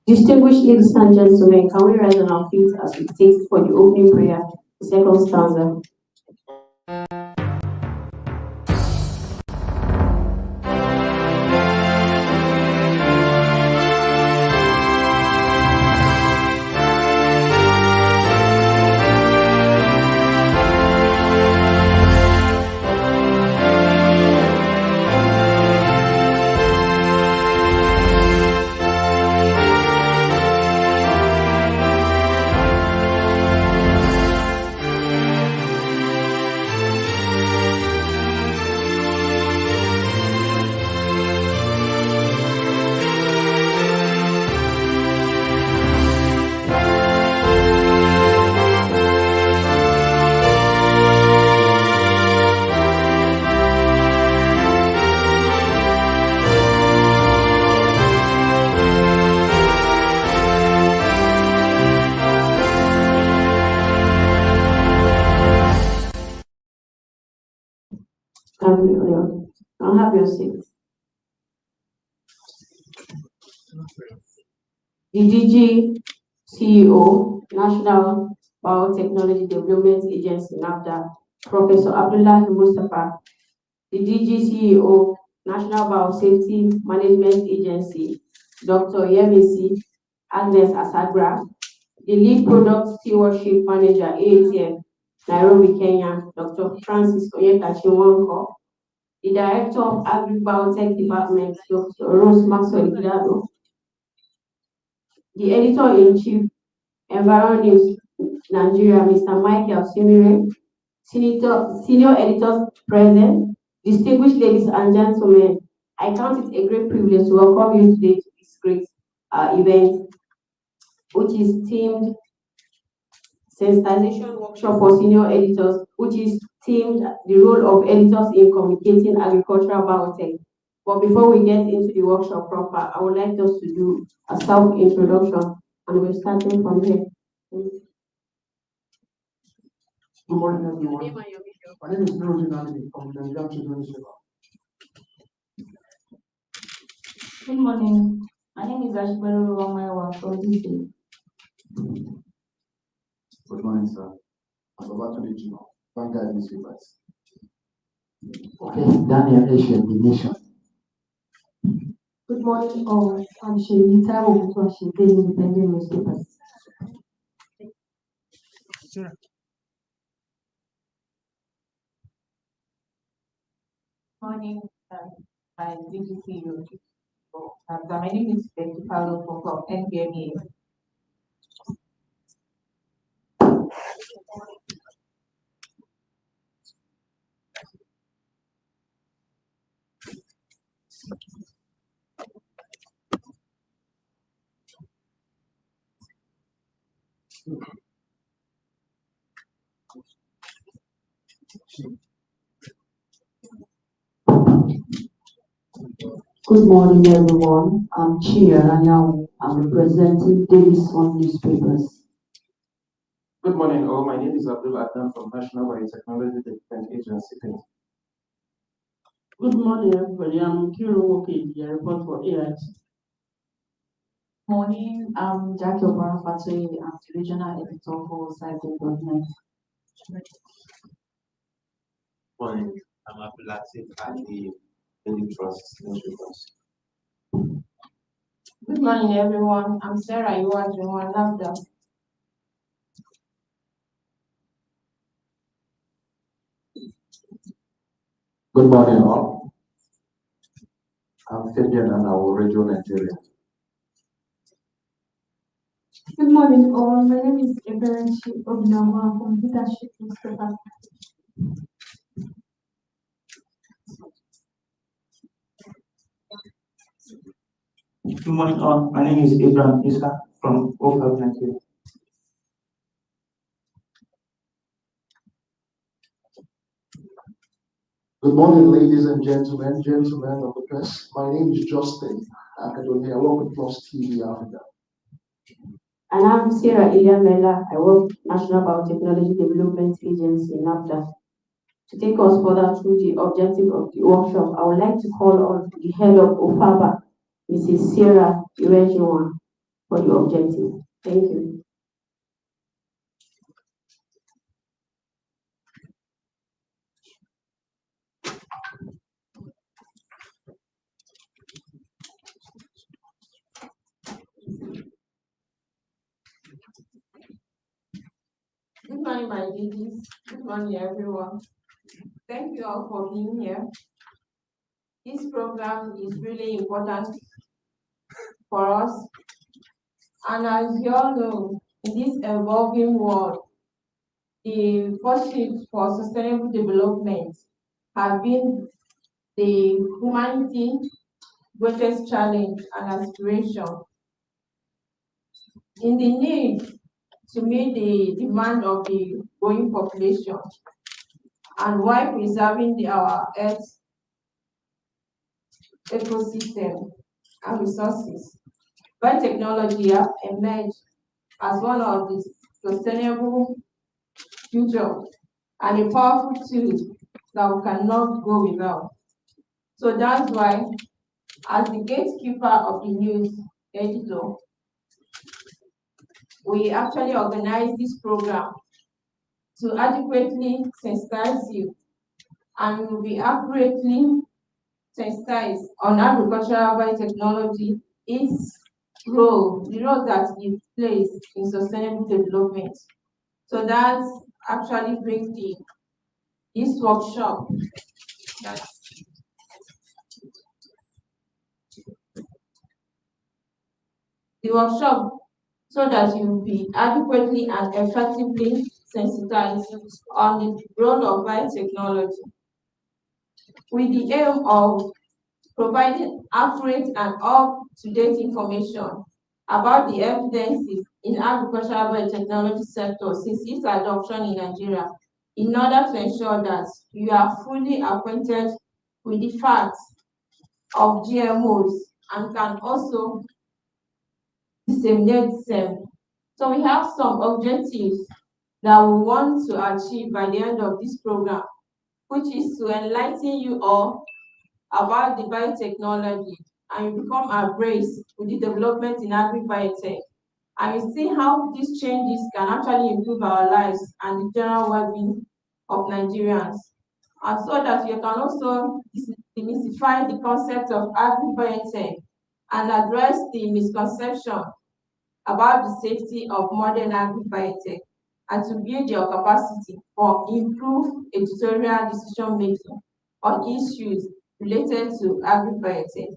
Distinguished ladies and gentlemen, can we rise on our feet as we take for the opening prayer, the second stanza? I'll have your seat. The DG CEO, National Biotechnology Development Agency, NAFDA, Professor Abdullah Mustafa. The DG CEO, National Biosafety Management Agency, Dr. Yemisi Agnes Asagra. The Lead Product Stewardship Manager, AATF, Nairobi, Kenya, Dr. Francis Oyekachiwanko. The Director of Agri-Biotech Department, Dr. Rose Maxwell Gidado. The Editor-in-Chief, Environment News Nigeria, Mr. Michael Simire. Senior editors present, distinguished ladies and gentlemen, I count it a great privilege to welcome you today to this great event, which is themed Sensitization Workshop for Senior Editors, which is themed the role of editors in communicating agricultural biotech. But before we get into the workshop proper, I would like us to do a self-introduction, and we're starting from here. Good morning, everyone. My name is Nurudin Ali from the Nigerian Media Sectors. Good morning. My name is Ashbelo Ruwamaiwa from DC. Good morning, sir. I'm about to let you know. Vanguard newspapers. Okay, Daniel Asia, The Nation. Good morning, all. I'm Shelita Ogutuashi, The Independent Newspapers. Sure. Morning, my DGC. My name is Betty Paulo from NPMA. Good morning, everyone. I'm Chia Ranyawu. I'm representing Davis Sun Newspapers. Good morning, all. My name is Abdul Adnan from National Biotechnology and Agency. Good morning, everybody. I'm Kiro Woke, I report for AIT. Morning, I'm Jackie Obarafatui. I'm the regional editor for Scientific.net. Morning, I'm Abdulatif at the Daily Trust newspapers. Good morning, everyone. I'm Sarah Iwaju Nafda. Good morning, all. I'm Fabian and our Radio Nigeria. Good morning, all. My name is Eberechi Obinawa from Leadership Newspaper. Good morning, all. My name is Abraham Isa from OFAB Nigeria. Good morning, ladies and gentlemen of the press. My name is Justin Akadoni. I work with Plus TV Africa. And I'm Sarah Iliamela. I work National Biotechnology Development Agency, NAFDA. To take us further through the objective of the workshop, I would like to call on the head of OFABA, Mrs. Sarah Iwejinwa, for the objective. Thank you. Good morning, my ladies. Good morning, everyone. Thank you all for being here. This program is really important for us. And as you all know, in this evolving world, the pursuit for sustainable development has been the humanity's greatest challenge and aspiration. In the need to meet the demand of the growing population and while preserving our Earth's ecosystem and resources, biotechnology has emerged as one of the sustainable future and a powerful tool that we cannot go without. So that's why, as the gatekeeper of the news editor, we actually organize this program to adequately sensitize you and will be accurately sensitized on agricultural biotechnology, its role, the role that it plays in sustainable development. So that actually brings this workshop so that you will be adequately and effectively sensitized on the role of biotechnology with the aim of providing accurate and up-to-date information about the evidences in agricultural biotechnology sector since its adoption in Nigeria, in order to ensure that you are fully acquainted with the facts of GMOs and can also disseminate them. So we have some objectives that we want to achieve by the end of this program, which is to enlighten you all about the biotechnology and you become abreast with the development in agri-biotech. And you see how these changes can actually improve our lives and the general well-being of Nigerians. And so that you can also demystify the concept of agri-biotech and address the misconception about the safety of modern agri-biotech and to build your capacity for improved editorial decision-making on issues related to agri-biotech,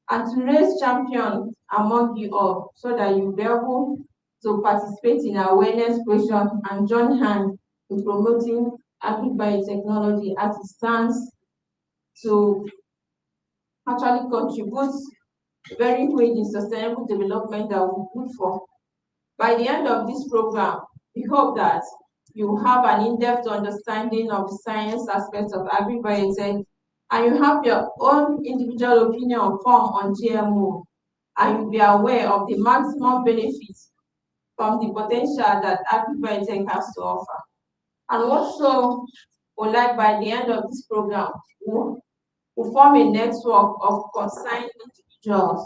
and to raise champions among you all so that you'll be able to participate in awareness creation and join hands in promoting agri-biotechnology as it stands to actually contribute very quick in sustainable development that we look for. By the end of this program, we hope that you have an in-depth understanding of the science aspects of agri-biotech and you have your own individual opinion form on GMO and you'll be aware of the maximum benefits from the potential that agri-biotech has to offer. And also, would like by the end of this program, we'll form a network of concerned individuals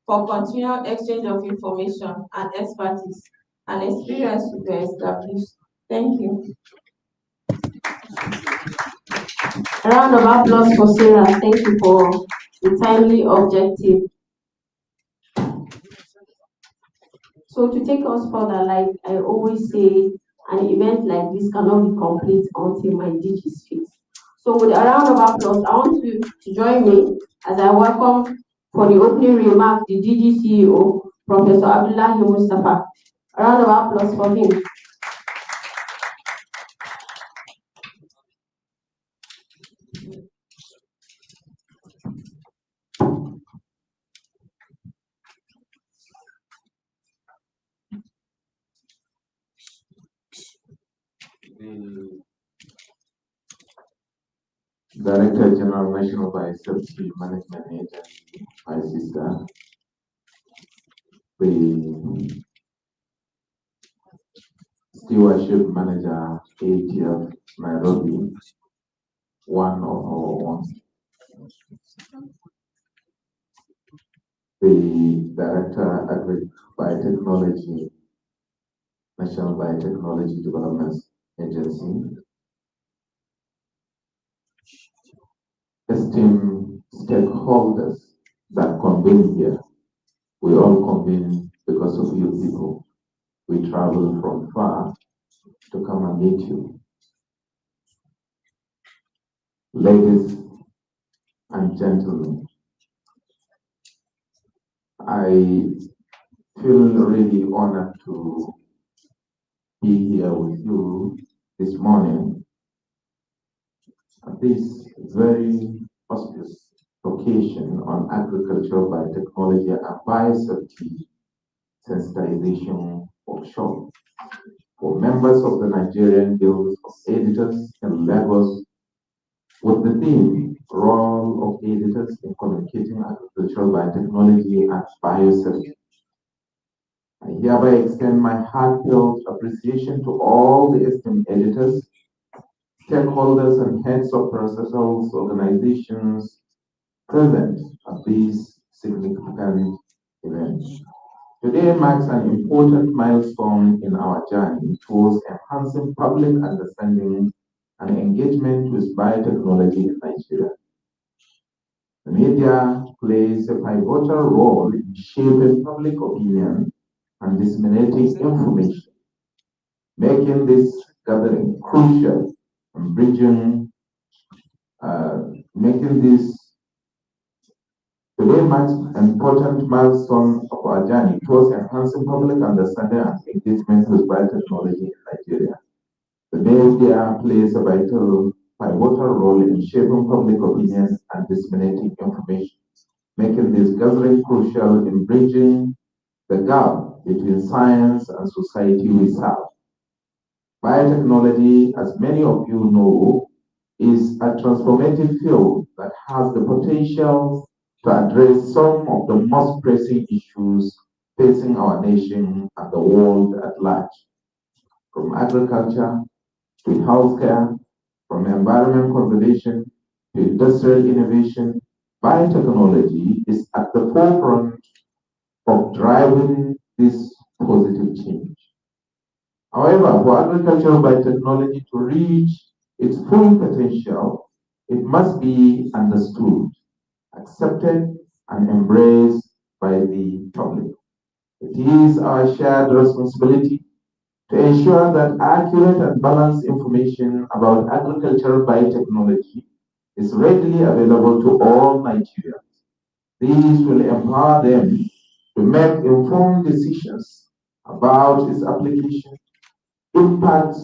for continual exchange of information and expertise and experience to be established. Thank you. A round of applause for Sarah. Thank you for the timely objective. So to take us further, like I always say, an event like this cannot be complete until my DG speaks. So with a round of applause, I want you to join me as I welcome for the opening remark the DG CEO, Professor Abdullahi Mustafa. A round of applause for him. The Director General National Biosafety Management Agency, my sister, the Stewardship Manager, ATF Nairobi, one of our own, the Director Agricultural Biotechnology, National Biotechnology Development Agency, esteemed stakeholders that convene here. We all convene because of you people. We travel from far to come and meet you. Ladies and gentlemen, I feel really honored to be here with you this morning at this very auspicious occasion on Agricultural Biotechnology and Biosafety Sensitization Workshop for members of the Nigerian Guild of Editors in Lagos, with the theme Role of Editors in Communicating Agricultural Biotechnology and Biosafety. I hereby extend my heartfelt appreciation to all the esteemed editors, stakeholders, and heads of processors organizations present at this significant event. Today marks an important milestone in our journey towards enhancing public understanding and engagement with biotechnology in Nigeria. The media plays a pivotal role in shaping public opinion and disseminating information, making this gathering crucial and bridging, making this today marks an important milestone of our journey towards enhancing public understanding and engagement with biotechnology in Nigeria. The media plays a pivotal role in shaping public opinion and disseminating information, making this gathering crucial in bridging the gap between science and society we serve. Biotechnology, as many of you know, is a transformative field that has the potential to address some of the most pressing issues facing our nation and the world at large, from agriculture to healthcare, from environment conservation to industrial innovation. Biotechnology is at the forefront of driving this positive change. However, for agricultural biotechnology to reach its full potential, it must be understood, accepted, and embraced by the public. It is our shared responsibility to ensure that accurate and balanced information about agricultural biotechnology is readily available to all Nigerians. These will empower them to make informed decisions about its application, impact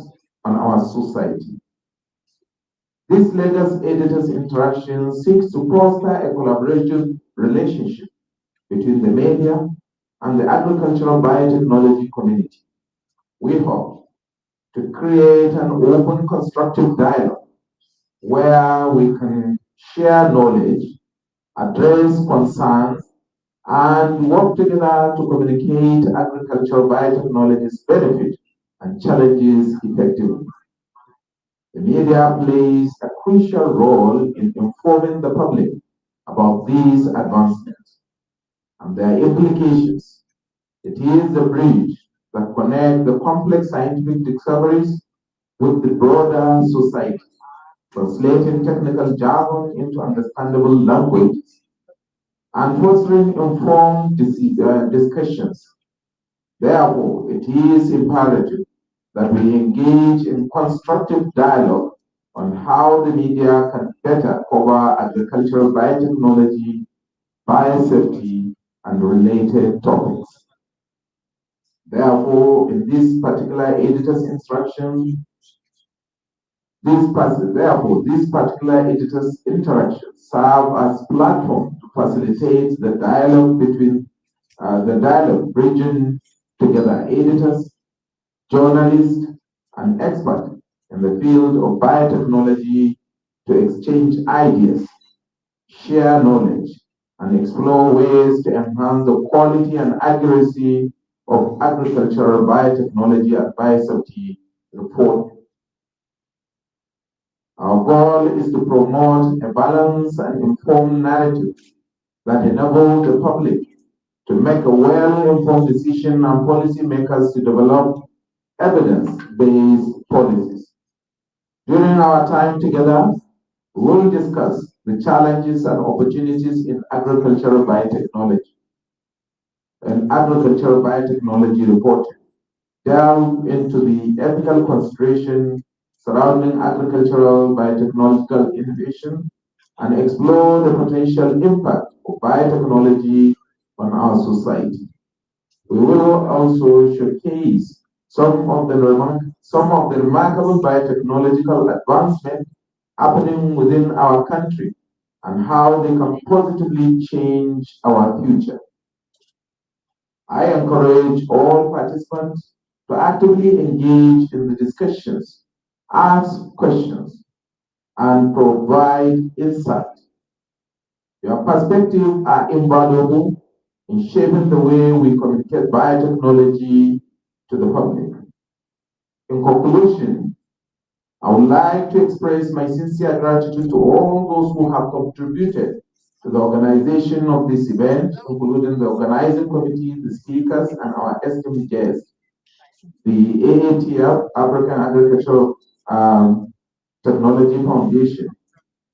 on our society. This Lagos Editors Interaction seeks to foster a collaborative relationship between the media and the agricultural biotechnology community. We hope to create an open, constructive dialogue where we can share knowledge, address concerns, and work together to communicate agricultural biotechnology's benefits and challenges effectively. The media plays a crucial role in informing the public about these advancements. and their implications. It is the bridge that connects the complex scientific discoveries with the broader society, translating technical jargon into understandable languages and fostering informed discussions. Therefore, it is imperative that we engage in constructive dialogue on how the media can better cover agricultural biotechnology, biosafety, and related topics. Therefore, in this particular editor's instruction, this particular editor's interactions serve as platform to facilitate the dialogue bridging together editors, journalists, and experts in the field of biotechnology to exchange ideas, share knowledge, and explore ways to enhance the quality and accuracy of agricultural biotechnology and biosafety reporting. Our goal is to promote a balanced and informed narrative that enables the public to make a well-informed decision and policymakers to develop evidence-based policies. During our time together, we will discuss the challenges and opportunities in agricultural biotechnology reporting, delve into the ethical consideration surrounding agricultural biotechnological innovation, and explore the potential impact of biotechnology on our society. We will also showcase some of the remarkable biotechnological advancements happening within our country and how they can positively change our future. I encourage all participants to actively engage in the discussions, ask questions, and provide insight. Your perspectives are invaluable in shaping the way we communicate biotechnology to the public. In conclusion, I would like to express my sincere gratitude to all those who have contributed to the organization of this event, including the organizing committee, the speakers, and our esteemed guests, the AATF, African Agricultural Technology Foundation,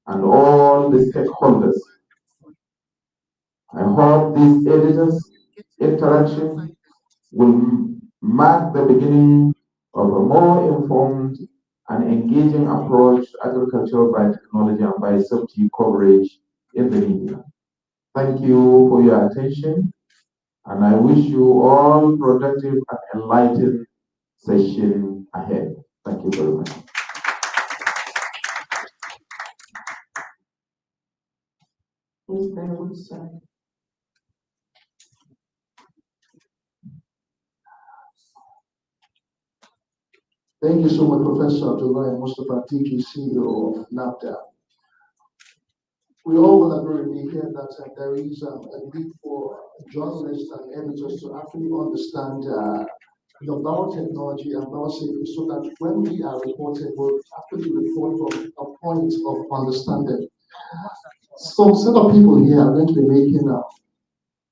and all the stakeholders. I hope this editors' interaction will mark the beginning of a more informed and engaging approach to agricultural biotechnology and biosafety coverage in the media. Thank you for your attention, and I wish you all productive and enlightened session ahead. Thank you very much. Thanks very much, sir. Thank you so much, Professor Abdullah Mustafa, DG CEO of NAFDA. We all will agree with me here that there is a need for journalists and editors to actually understand the biotechnology and biosafety so that when we are reporting, we'll actually report from a point of understanding. So set of people here are going to be making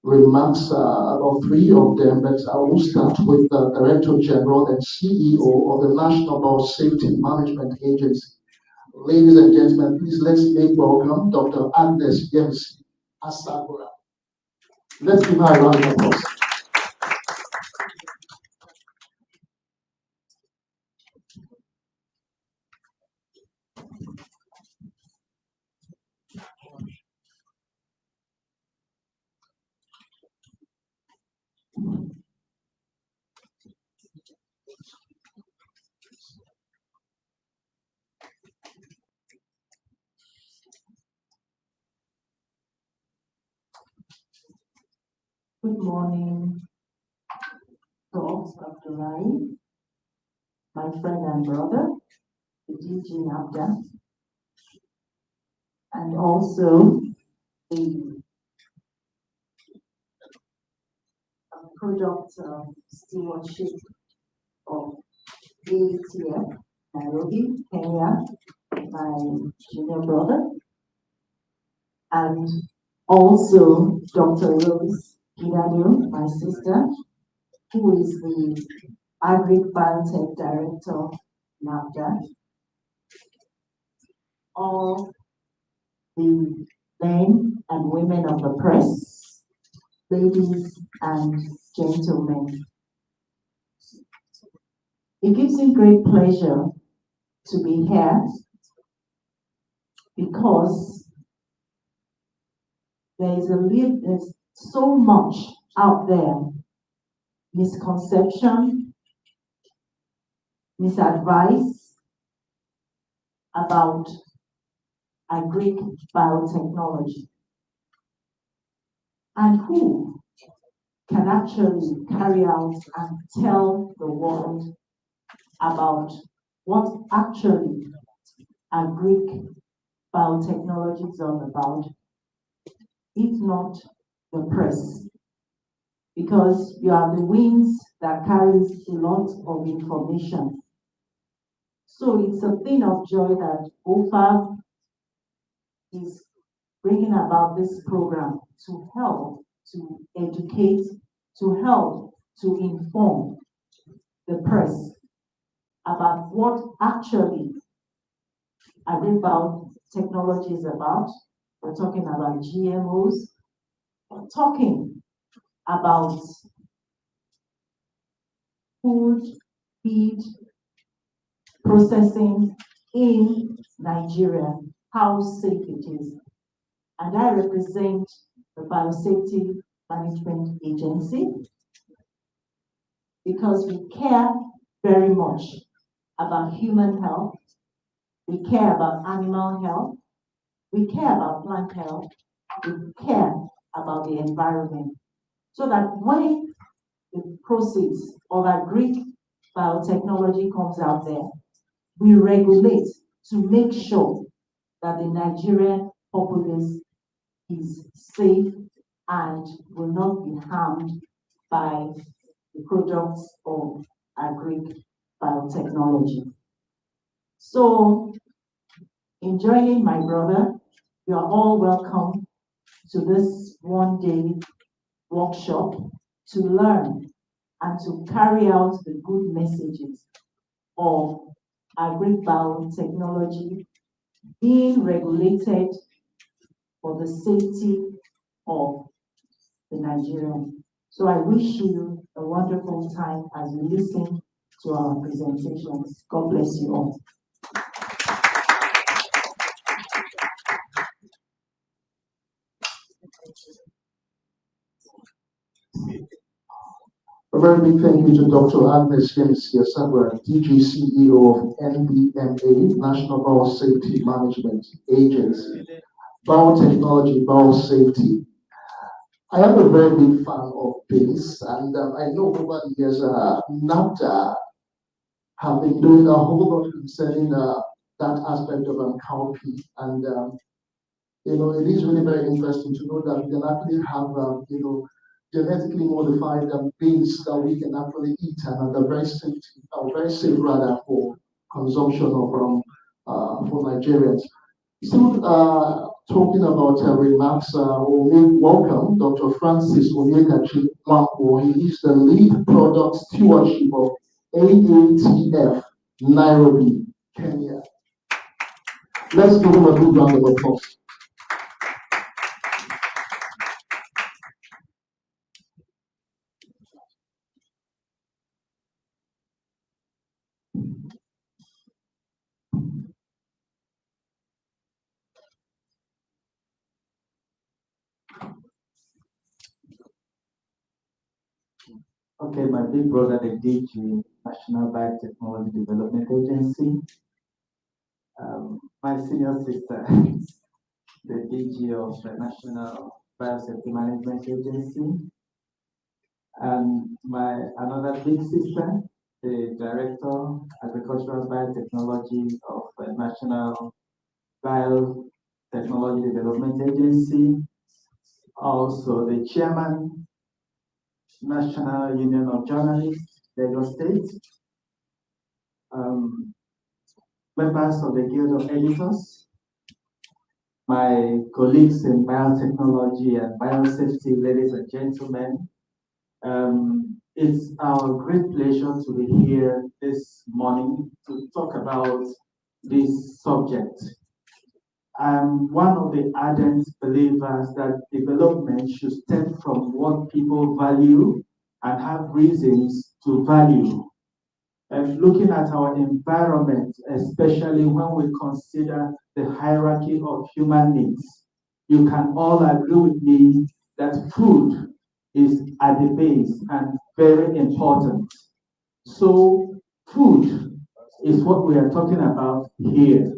remarks, about three of them, but I will start with the Director General and CEO of the National Biosafety Management Agency. Ladies and gentlemen, please let's make welcome Dr. Agnes Yemisi Asagura. Let's give her a round of applause. Good morning, Prof. Abdullahi, my friend and brother, the DG NAFDA, and also the product stewardship of AATF, Nairobi, Kenya, my junior brother, and also Dr. Rose Gidadio, my sister, who is the Agri-Biotech Director, NAFDA, all the men and women of the press, ladies and gentlemen. It gives me great pleasure to be here because there's so much out there, misconception, misadvice about agric biotechnology, and who can actually carry out and tell the world about what actually agric biotechnology is all about, if not the press, because you are the wings that carries a lot of information. So it's a thing of joy that OFAB is bringing about this program to help, to educate, to help, to inform the press about what actually agri-biotechnology is about. We're talking about GMOs. We're talking about food, feed, processing in Nigeria, how safe it is. And I represent the Biosafety Management Agency because we care very much about human health, we care about animal health, we care about plant health, we care about the environment. So that when the process of agric biotechnology comes out there, we regulate to make sure that the Nigerian populace is safe and will not be harmed by the products of agric biotechnology. So, in joining my brother, you are all welcome to this one-day workshop to learn and to carry out the good messages of agric biotechnology being regulated for the safety of the Nigerian. So I wish you a wonderful time as you listen to our presentations. God bless you all. A very big thank you to Dr. Agnes Yemisi-Asabra, DG CEO of NBMA, National Biosafety Management Agency. Biotechnology, biosafety. I am a very big fan of this, and I know over the years, NAFTA have been doing a whole lot concerning that aspect of cowpea, and it is really very interesting to know that we can actually have genetically modified beans that we can actually eat, and are very safe rather for consumption of for Nigerians. Still talking about remarks, we welcome Dr. Francis Onyekachi Mwako. He is the lead product stewardship of AATF Nairobi, Kenya. Let's give him a big round of applause. Okay, my big brother, the DG, National Biotechnology Development Agency. My senior sister, the DG of the National Biosafety Management Agency. And my another big sister, the Director, Agricultural Biotechnology of the National Biotechnology Development Agency. Also the Chairman, National Union of Journalists, Lagos State, members of the Guild of Editors, my colleagues in biotechnology and biosafety, ladies and gentlemen. It's our great pleasure to be here this morning to talk about this subject. I'm one of the ardent believers that development should stem from what people value and have reasons to value. And looking at our environment, especially when we consider the hierarchy of human needs, you can all agree with me that food is at the base and very important. So food is what we are talking about here.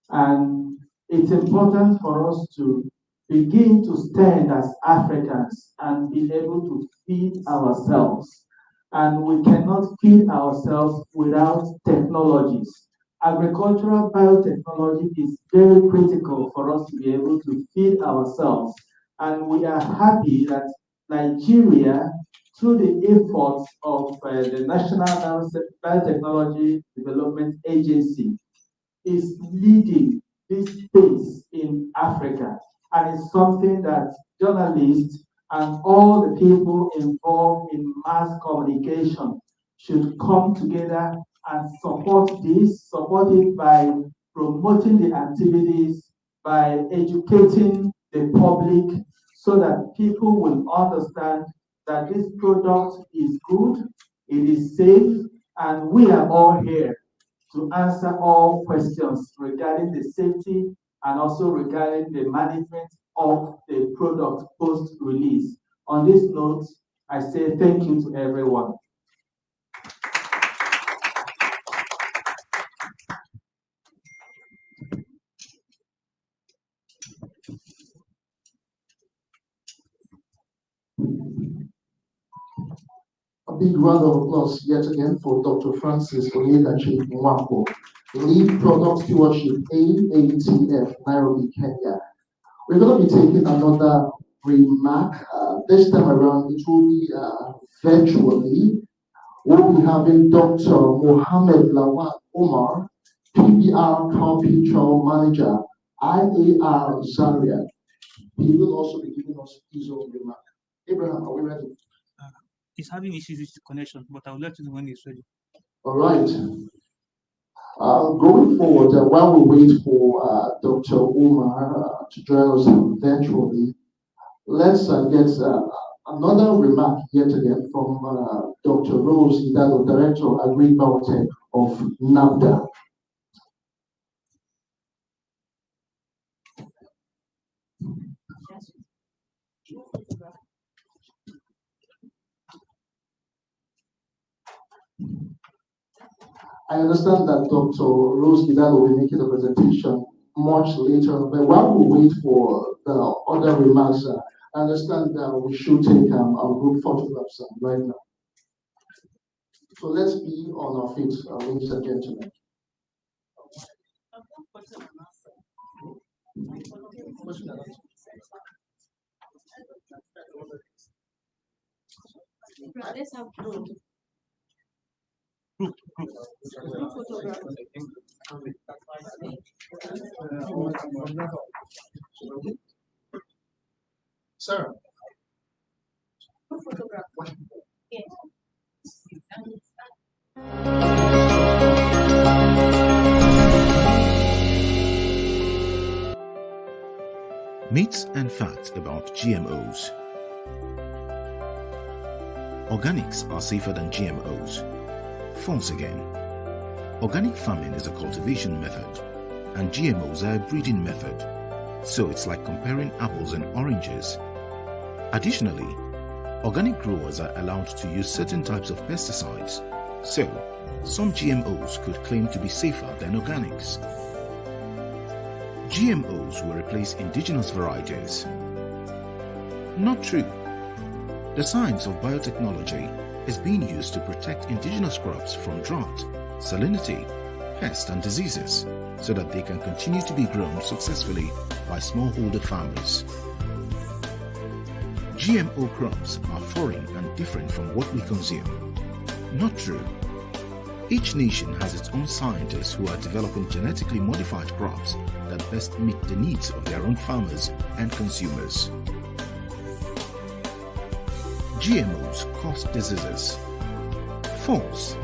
And it's important for us to begin to stand as Africans and be able to feed ourselves. And we cannot feed ourselves without technologies. Agricultural biotechnology is very critical for us to be able to feed ourselves. And we are happy that Nigeria, through the efforts of the National Biotechnology Development Agency, is leading this space in Africa. And it's something that journalists and all the people involved in mass communication should come together and support it by promoting the activities, by educating the public so that people will understand that this product is good, it is safe, and we are all here to answer all questions regarding the safety and also regarding the management of the product post-release. On this note, I say thank you to everyone. A big round of applause yet again for Dr. Francis Onyekachi Nwako, Lead Product Stewardship AATF, Nairobi, Kenya. We're going to be taking another remark. This time around, it will be virtually. We'll be having Dr. Mohammed Lawal Omar, PBR Cultural Manager, IAR Zaria. He will also be giving us his own remark. Abraham, are we ready? It's having issues with the connection, but I'll let you know when it's ready. All right. Going forward, while we wait for Dr. Omar to join us virtually, let's get another remark yet again from Dr. Rose Idalo, Director of Agricultural Biotech of NAFDA. I understand that Dr. Rose Idalo will be making a presentation much later, but while we wait for the other remarks, I understand that we should take our group photographs right now. So let's be on our feet, ladies and gentlemen. Let's have group photograph. Sarah. Group photograph. Yes. Myths and facts about GMOs. Organics are safer than GMOs. False again. Organic farming is a cultivation method, and GMOs are a breeding method. So it's like comparing apples and oranges. Additionally, organic growers are allowed to use certain types of pesticides. So, some GMOs could claim to be safer than organics. GMOs will replace indigenous varieties. Not true. The science of biotechnology is being used to protect indigenous crops from drought, salinity, pests and diseases so that they can continue to be grown successfully by smallholder farmers. GMO crops are foreign and different from what we consume. Not true. Each nation has its own scientists who are developing genetically modified crops that best meet the needs of their own farmers and consumers. GMOs cause diseases. False.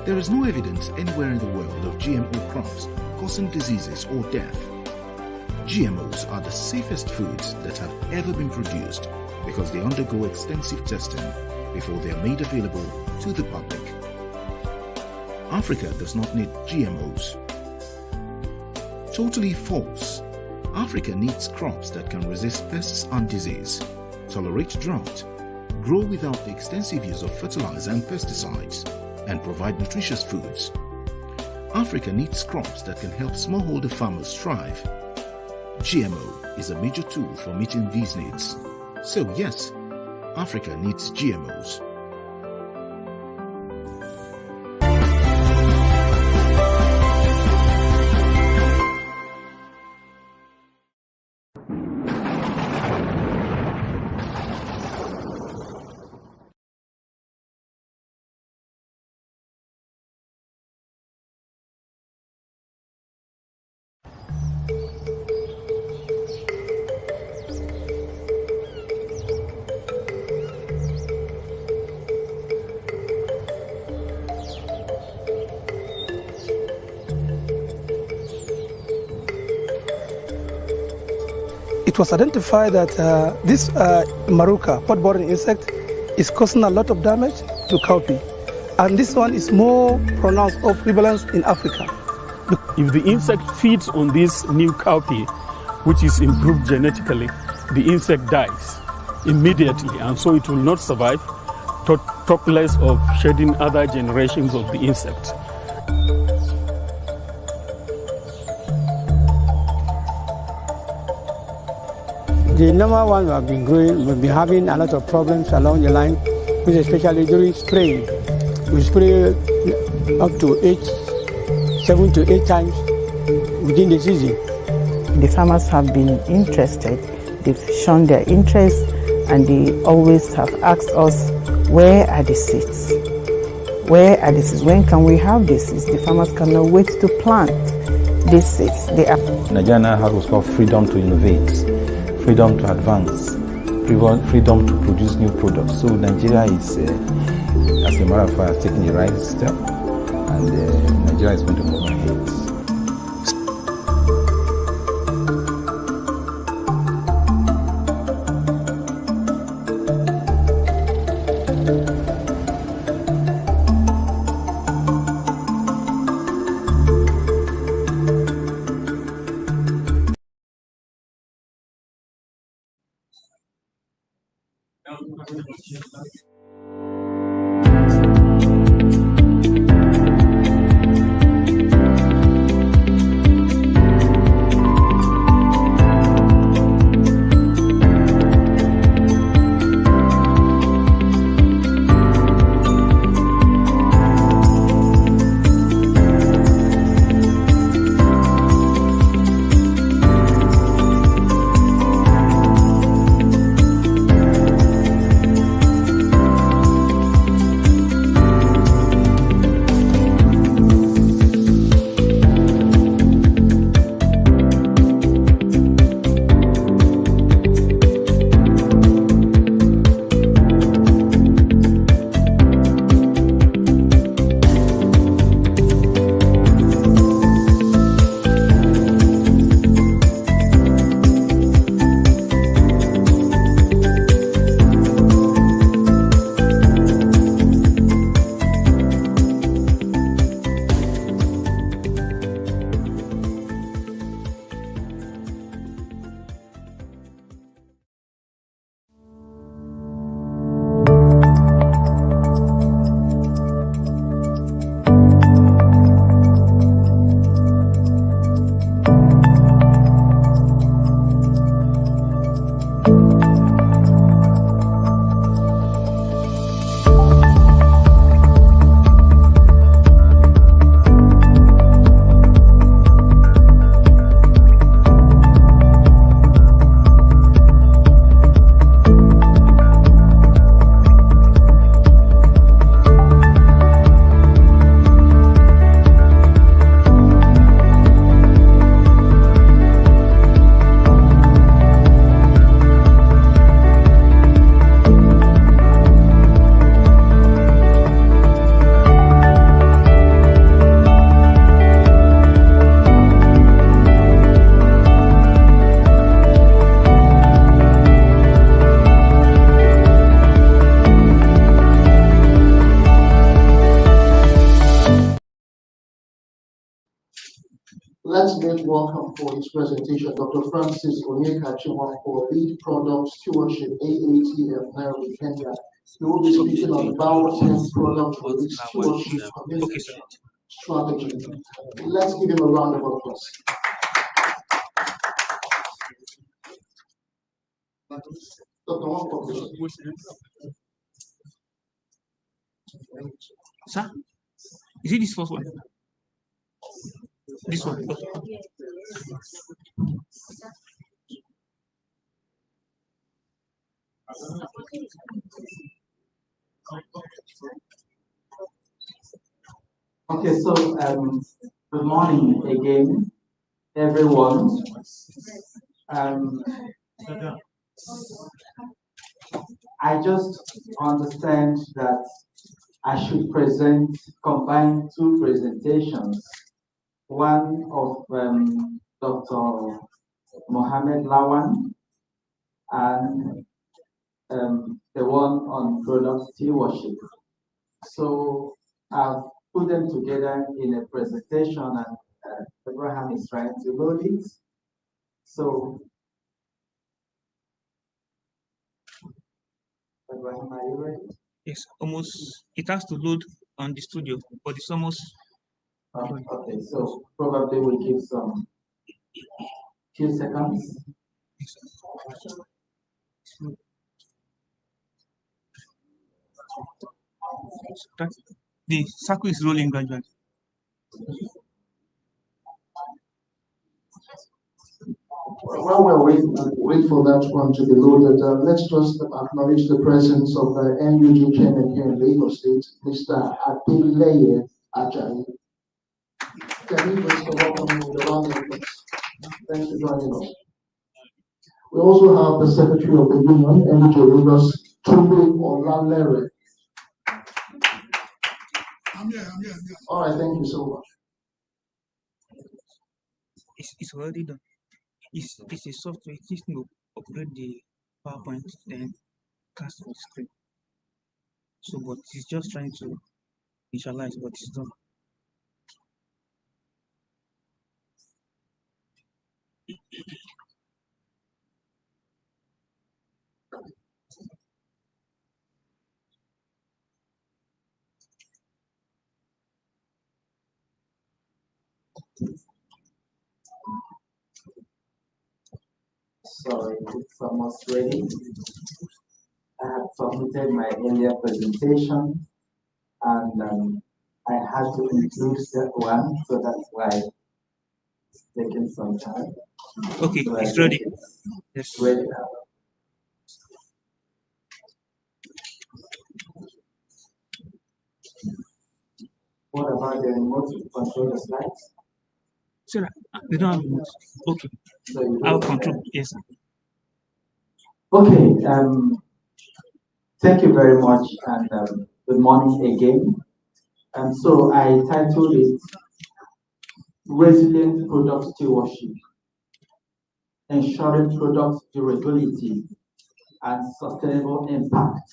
There is no evidence anywhere in the world of GMO crops causing diseases or death. GMOs are the safest foods that have ever been produced because they undergo extensive testing before they are made available to the public. Africa does not need GMOs. Totally false. Africa needs crops that can resist pests and disease, tolerate drought, grow without the extensive use of fertilizer and pesticides, and provide nutritious foods. Africa needs crops that can help smallholder farmers thrive. GMO is a major tool for meeting these needs. So yes, Africa needs GMOs. It was identified that this maruca, pod-boring insect, is causing a lot of damage to cowpea. And this one is more pronounced of prevalence in Africa. If the insect feeds on this new cowpea, which is improved genetically, the insect dies immediately, and so it will not survive, talk less of shedding other generations of the insect. The normal one we have been growing, we've been having a lot of problems along the line, which especially during spraying. We spray up to 7 to 8 times within the season. The farmers have been interested, they've shown their interest, and they always have asked us, where are the seeds? Where are the seeds? When can we have these seeds? The farmers cannot wait to plant these seeds. Nigeria now has what's called freedom to innovate, freedom to advance, freedom to produce new products. So Nigeria is, as a matter of fact, taking the right step, and Nigeria is going to move ahead. Thank you. Let's make welcome for his presentation Dr. Francis Onyeka-Chinwa for Lead Product Stewardship AATF Nairobi, Kenya. He will be speaking on Biotech Product Release Stewardship Community Strategy. Let's give him a round of applause. Sir, is it this first one? This one. Okay, so good morning again, everyone. I just understand that I should combine two presentations. One of Dr. Mohammed Lawan and the one on product stewardship. So I've put them together in a presentation, and Abraham is trying to load it. So, Abraham, are you ready? Yes, almost. It has to load on the studio, but it's almost. Okay, so probably we'll give some few seconds. The circle is rolling gradually. While we're waiting for that one to be loaded, let's just acknowledge the presence of the NUG chairman here in Lagos State, Mr. Adeleye Ajayi. Can you please welcome him with a round of applause? Thanks for joining us. We also have the Secretary of the Union, NUG Lagos, Tunde Olalere. All right, thank you so much. It's already done. It's a software. It needs to upgrade the PowerPoint, then cast on the screen. So, but it's just trying to initialize, but it's done. Sorry, it's almost ready. I have submitted my earlier presentation, and I had to include step one, so that's why it's taking some time. Okay, so it's ready. Yes. Ready now. What about the remote to control the slides? Sir, they don't have remote. Okay. So I'll control. Yes. Okay. Thank you very much, and good morning again. And so I titled it Resilient Product Stewardship, Ensuring Product Durability and Sustainable Impact.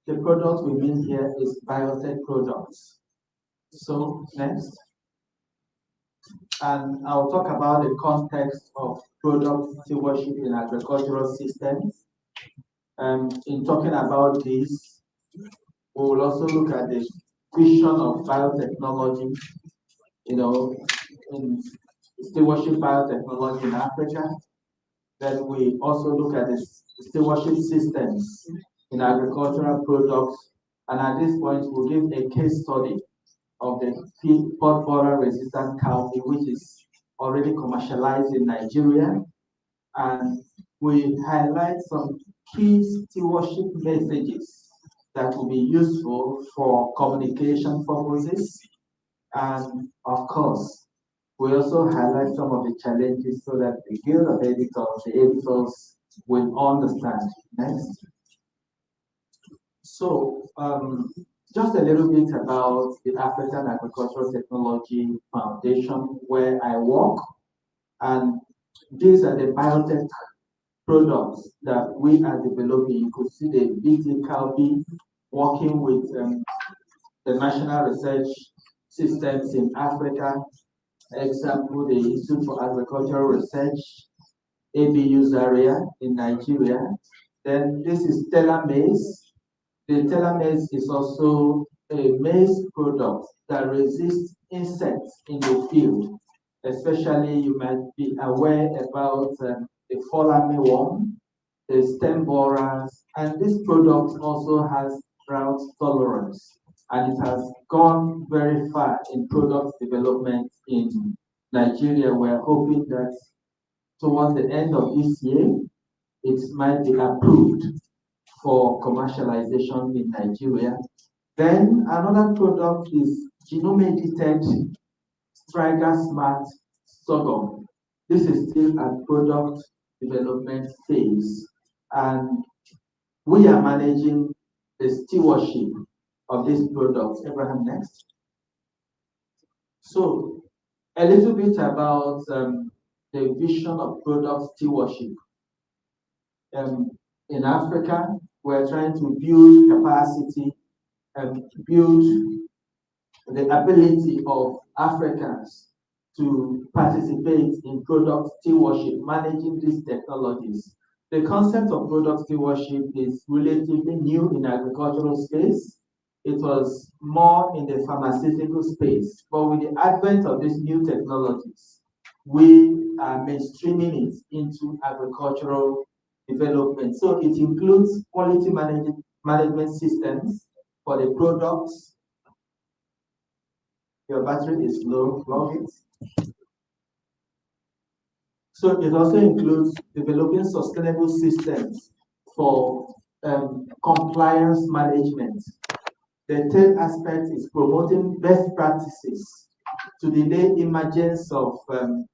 The product we mean here is biotech products. So next. And I'll talk about the context of product stewardship in agricultural systems. In talking about this, we will also look at the vision of biotechnology, in stewardship biotechnology in Africa. Then we also look at the stewardship systems in agricultural products. And at this point, we'll give a case study of the pod borer resistant cowpea, which is already commercialized in Nigeria. And we highlight some key stewardship messages that will be useful for communication purposes. And of course, we also highlight some of the challenges so that the Guild of Editors, the editors, will understand. Next. So, just a little bit about the African Agricultural Technology Foundation where I work. And these are the biotech products that we are developing. You could see the BT cowpea working with the national research systems in Africa. example, the Institute for Agricultural Research, ABU's area in Nigeria. Then this is Stella maize. The Stella maize is also a maize product that resists insects in the field. Especially, you might be aware about the fall armyworm, the stem borers, and this product also has drought tolerance, and it has gone very far in product development in Nigeria. We're hoping that towards the end of this year, it might be approved for commercialization in Nigeria. Then another product is genome-edited Striker Smart sorghum. This is still at product development phase, and we are managing the stewardship of these products. Abraham, next. So, a little bit about the vision of product stewardship. In Africa, we're trying to build capacity and build the ability of Africans to participate in product stewardship, managing these technologies. The concept of product stewardship is relatively new in agricultural space. It was more in the pharmaceutical space, but with the advent of these new technologies, we are mainstreaming it into agricultural development. So it includes quality management systems for the products. Your battery is low, plug it. So it also includes developing sustainable systems for compliance management. The third aspect is promoting best practices to delay emergence of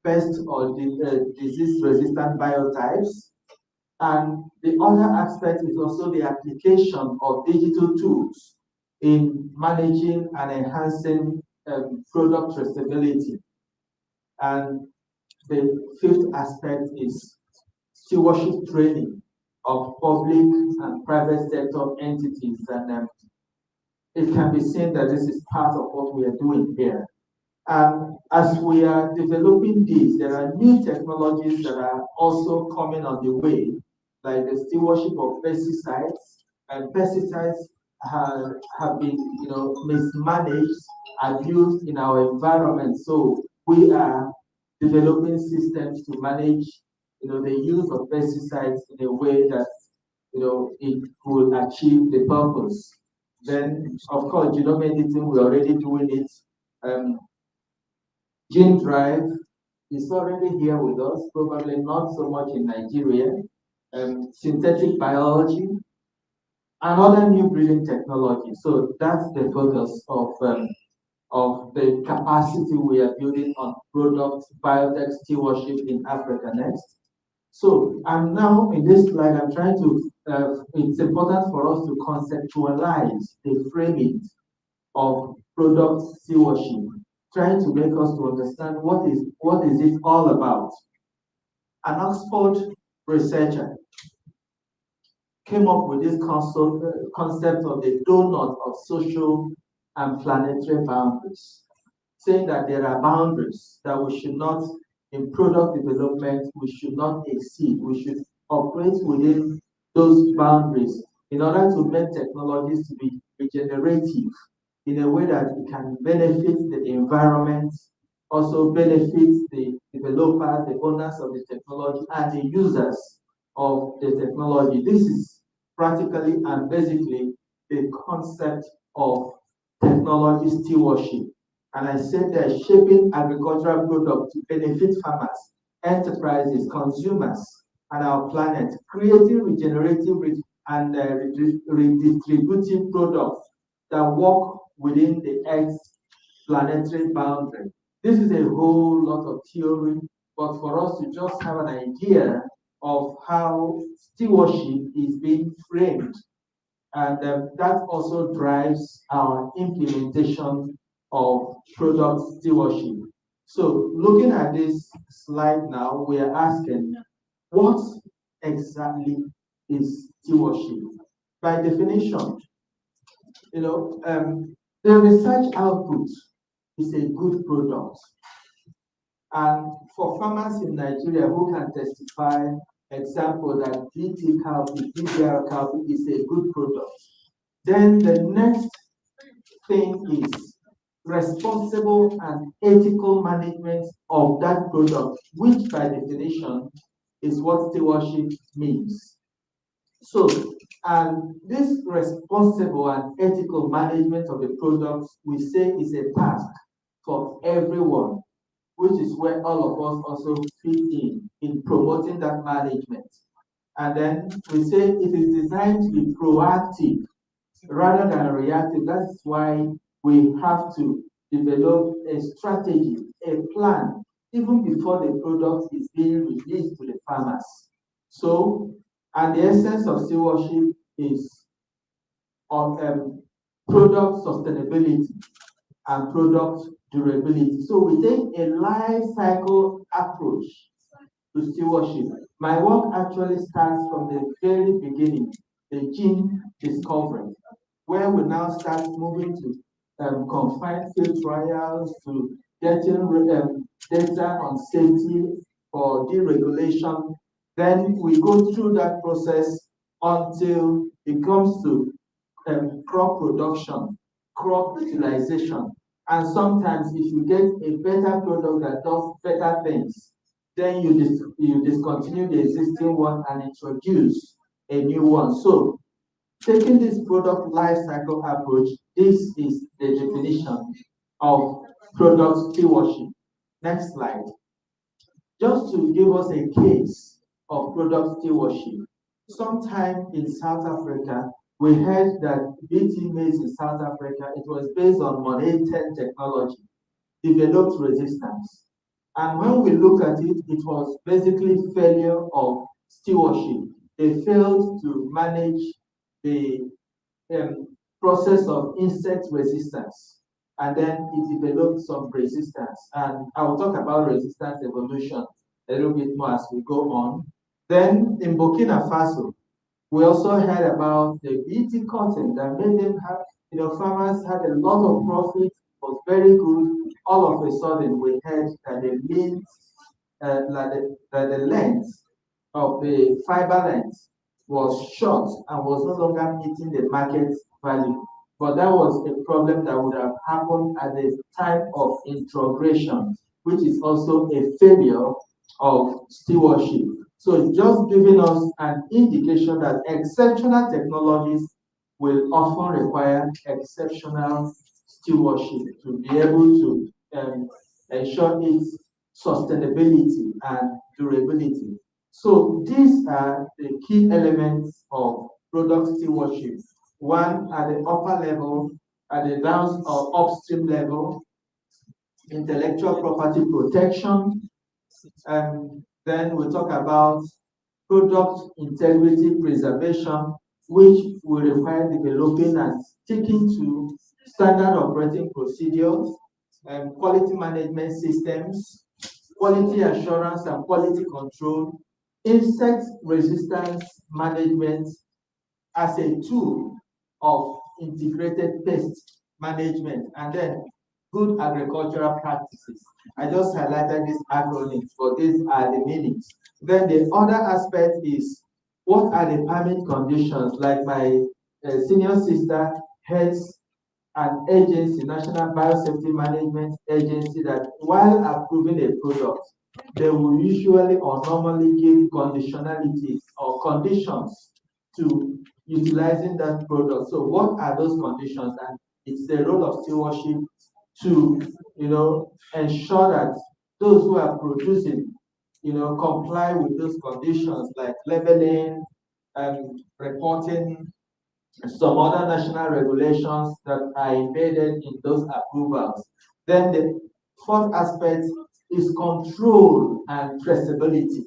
pest or disease-resistant biotypes. And the other aspect is also the application of digital tools in managing and enhancing product traceability. And the fifth aspect is stewardship training of public and private sector entities. And it can be seen that this is part of what we are doing here. As we are developing this, there are new technologies that are also coming on the way, like the stewardship of pesticides. And pesticides have been, mismanaged, abused in our environment. So we are developing systems to manage, the use of pesticides in a way that, it will achieve the purpose. Then, of course, genome editing, we're already doing it. Gene drive is already here with us, probably not so much in Nigeria. Synthetic biology, and other new breeding technology. So that's the focus of the capacity we are building on product biotech stewardship in Africa next. So I'm now in this slide, I'm trying to, it's important for us to conceptualize the framing of product stewardship, trying to make us to understand what is it all about. An Oxford researcher came up with this concept of the donut of social and planetary boundaries, saying that there are boundaries that we should not, in product development, we should not exceed. We should operate within those boundaries in order to make technologies to be regenerative in a way that it can benefit the environment, also benefit the developers, the owners of the technology, and the users of the technology. This is practically and basically the concept of technology stewardship. And I said that shaping agricultural products to benefit farmers, enterprises, consumers, and our planet, creating regenerative and redistributive products that work within the Earth's planetary boundary. This is a whole lot of theory, but for us to just have an idea of how stewardship is being framed, and that also drives our implementation of product stewardship. So looking at this slide now, we are asking, what exactly is stewardship? By definition, the research output is a good product. And for farmers in Nigeria who can testify, example that BT cowpea, BBR cowpea is a good product, then the next thing is responsible and ethical management of that product, which by definition is what stewardship means. So, and this responsible and ethical management of the products, we say is a task for everyone, which is where all of us also fit in promoting that management. And then we say it is designed to be proactive rather than reactive. That's why we have to develop a strategy, a plan, even before the product is being released to the farmers. So, and the essence of stewardship is on product sustainability and product durability. So we take a life cycle approach to stewardship. My work actually starts from the very beginning, the gene discovery, where we now start moving to confined field trials, to getting data on safety for deregulation. Then we go through that process until it comes to crop production, crop utilization. And sometimes if you get a better product that does better things, then you discontinue the existing one and introduce a new one. So taking this product life cycle approach, this is the definition of product stewardship. Next slide. Just to give us a case of product stewardship, sometime in South Africa, we heard that BT maize in South Africa, it was based on Moneta technology, developed resistance. And when we look at it, it was basically failure of stewardship. They failed to manage the process of insect resistance. And then it developed some resistance. And I will talk about resistance evolution a little bit more as we go on. Then in Burkina Faso, we also heard about the BT cotton that made them have, farmers had a lot of profit, was very good. All of a sudden, we heard that the means, that the length of the fiber length was short and was no longer meeting the market value. But that was a problem that would have happened at the time of introgression, which is also a failure of stewardship. So it's just giving us an indication that exceptional technologies will often require exceptional stewardship to be able to ensure its sustainability and durability. So these are the key elements of product stewardship. One at the upper level, at the down or upstream level, intellectual property protection, and then we talk about product integrity preservation, which will require developing and sticking to standard operating procedures, quality management systems, quality assurance and quality control, insect resistance management as a tool of integrated pest management, and then good agricultural practices. I just highlighted these acronyms, but these are the meanings. Then the other aspect is what are the permit conditions, like my senior sister heads an agency, National Biosafety Management Agency, that while approving a product, they will usually or normally give conditionalities or conditions to utilizing that product. So what are those conditions? And it's the role of stewardship to ensure that those who are producing comply with those conditions, like labeling, reporting, some other national regulations that are embedded in those approvals. Then the fourth aspect is control and traceability.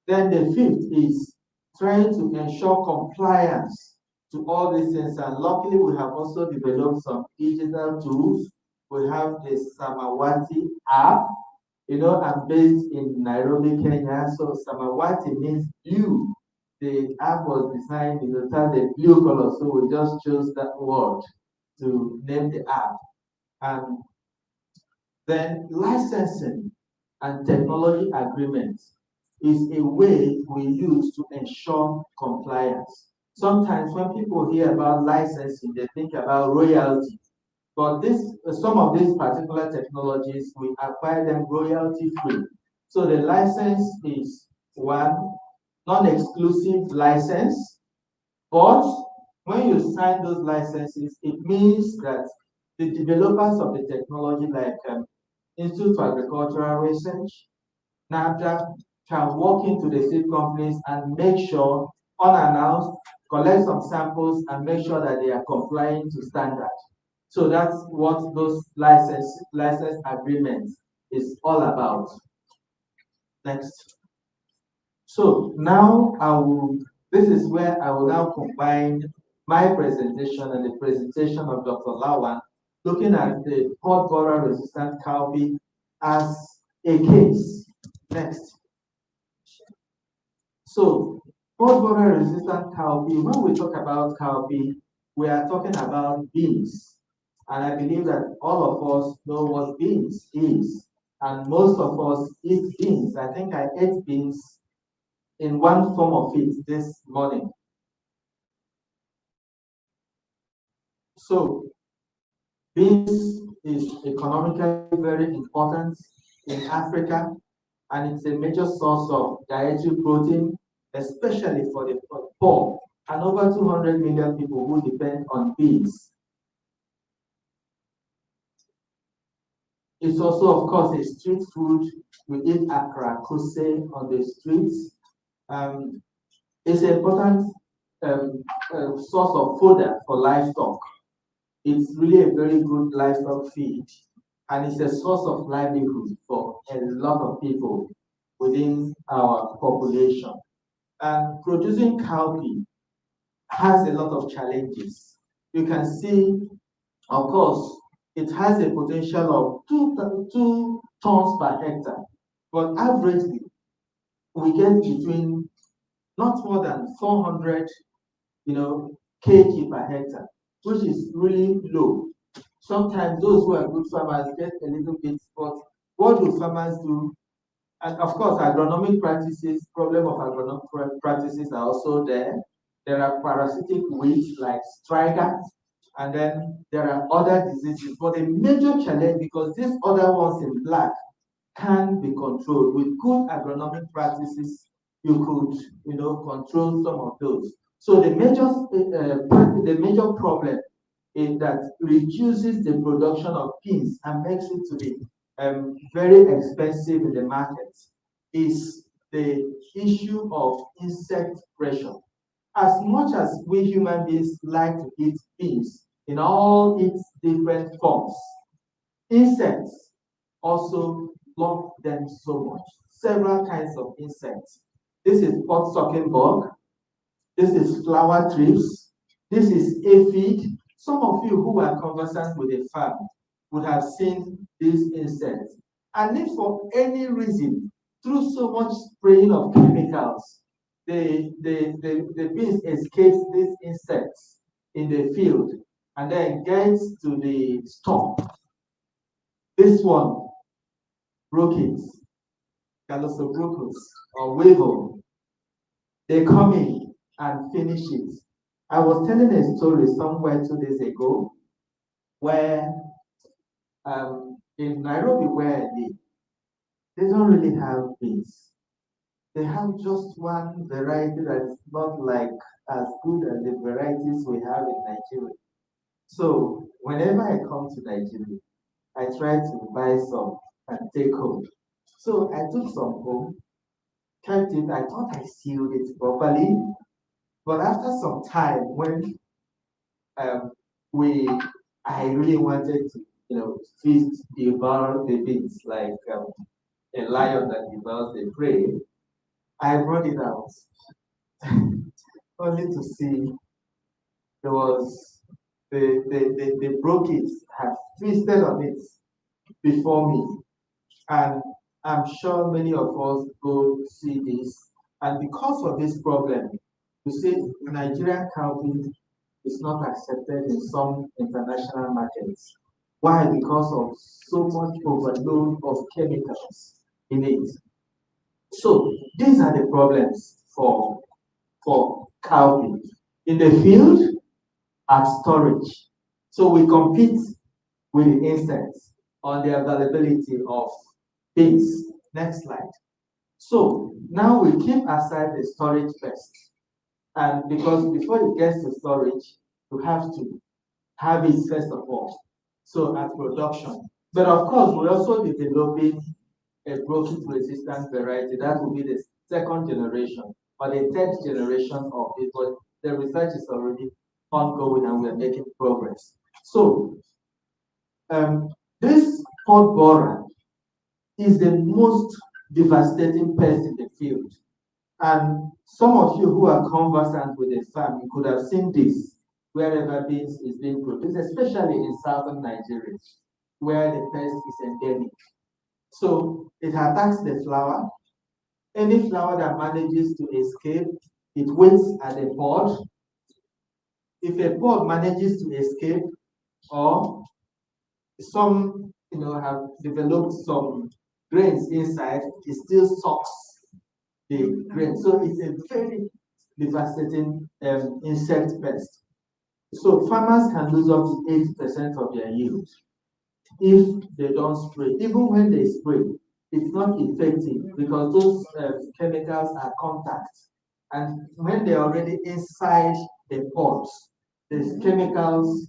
Then the fifth is trying to ensure compliance to all these things. And luckily, we have also developed some digital tools. We have the Samawati app. I'm based in Nairobi, Kenya. So Samawati means blue. The app was designed in the blue color, so we just chose that word to name the app. And then licensing and technology agreements is a way we use to ensure compliance. Sometimes when people hear about licensing, they think about royalty. But some of these particular technologies, we acquire them royalty free. So the license is one non-exclusive license, but when you sign those licenses, it means that the developers of the technology, like Institute for Agricultural Research, NAFDA, can walk into the seed companies and make sure, unannounced, collect some samples and make sure that they are complying to standard. So that's what those license agreements is all about. Next. So now this is where I will now combine my presentation and the presentation of Dr. Lawan, looking at the pod borer resistant cowpea as a case. Next. So, pod borer resistant cowpea, when we talk about cowpea, we are talking about beans. And I believe that all of us know what beans is. And most of us eat beans. I think I ate beans in one form of it this morning. So, beans is economically very important in Africa, and it's a major source of dietary protein, especially for the poor, and over 200 million people who depend on beans. It's also, of course, a street food. We eat akra kose on the streets. It's an important source of fodder for livestock. It's really a very good livestock feed, and it's a source of livelihood for a lot of people within our population. And producing cowpea has a lot of challenges. You can see, of course, it has a potential of 2 tons per hectare, but averagely, we get between not more than 400, kg per hectare, which is really low. Sometimes those who are good farmers get a little bit, but what do farmers do? And of course, agronomic practices, problem of agronomic practices are also there. There are parasitic weeds like striga, and then there are other diseases. But a major challenge, because these other ones in black can be controlled with good agronomic practices, you could, control some of those. So the major problem is that reduces the production of beans and makes it to be very expensive in the market is the issue of insect pressure. As much as we human beings like to eat beans in all its different forms, insects also love them so much. Several kinds of insects. This is pot-sucking bug. This is flower thrips. This is aphid. Some of you who are conversant with a farm would have seen these insects. And if for any reason, through so much spraying of chemicals, the bees escapes these insects in the field and then gets to the stalk. This one, brockets, Gallosobrochus, or weevil, they come in and finish it. I was telling a story somewhere 2 days ago where in Nairobi where I live, they don't really have bees. They have just one variety that's not like as good as the varieties we have in Nigeria. So whenever I come to Nigeria, I try to buy some and take home. So I took some home, kept it. I thought I sealed it properly, but after some time, when I really wanted to, feast, devour the beans like a lion that devours the prey, I brought it out, only to see there was the brokers had feasted on it before me. And I'm sure many of us go see this. And because of this problem, you see, Nigerian cowpea is not accepted in some international markets. Why? Because of so much overload of chemicals. in it. So these are the problems for cowpea. In the field, at storage. So we compete with the insects on the availability of beans. Next slide. So now we keep aside the storage first. And because before it gets to storage, you have to have it first of all. So at production. But of course, we're also developing a broken resistant variety. That will be the second generation or the third generation of it. But the research is already ongoing and we are making progress. So this pod borer is the most devastating pest in the field. And some of you who are conversant with the farm, you could have seen this wherever beans is being produced, especially in southern Nigeria, where the pest is endemic. So it attacks the flower. Any flower that manages to escape, it waits at the pod. If a pod manages to escape, or some have developed some grains inside, it still sucks the grain. So it's a very devastating insect pest. So farmers can lose up to 80% of their yield if they don't spray. Even when they spray, it's not effective because those chemicals are contact. And when they're already inside the pods, these chemicals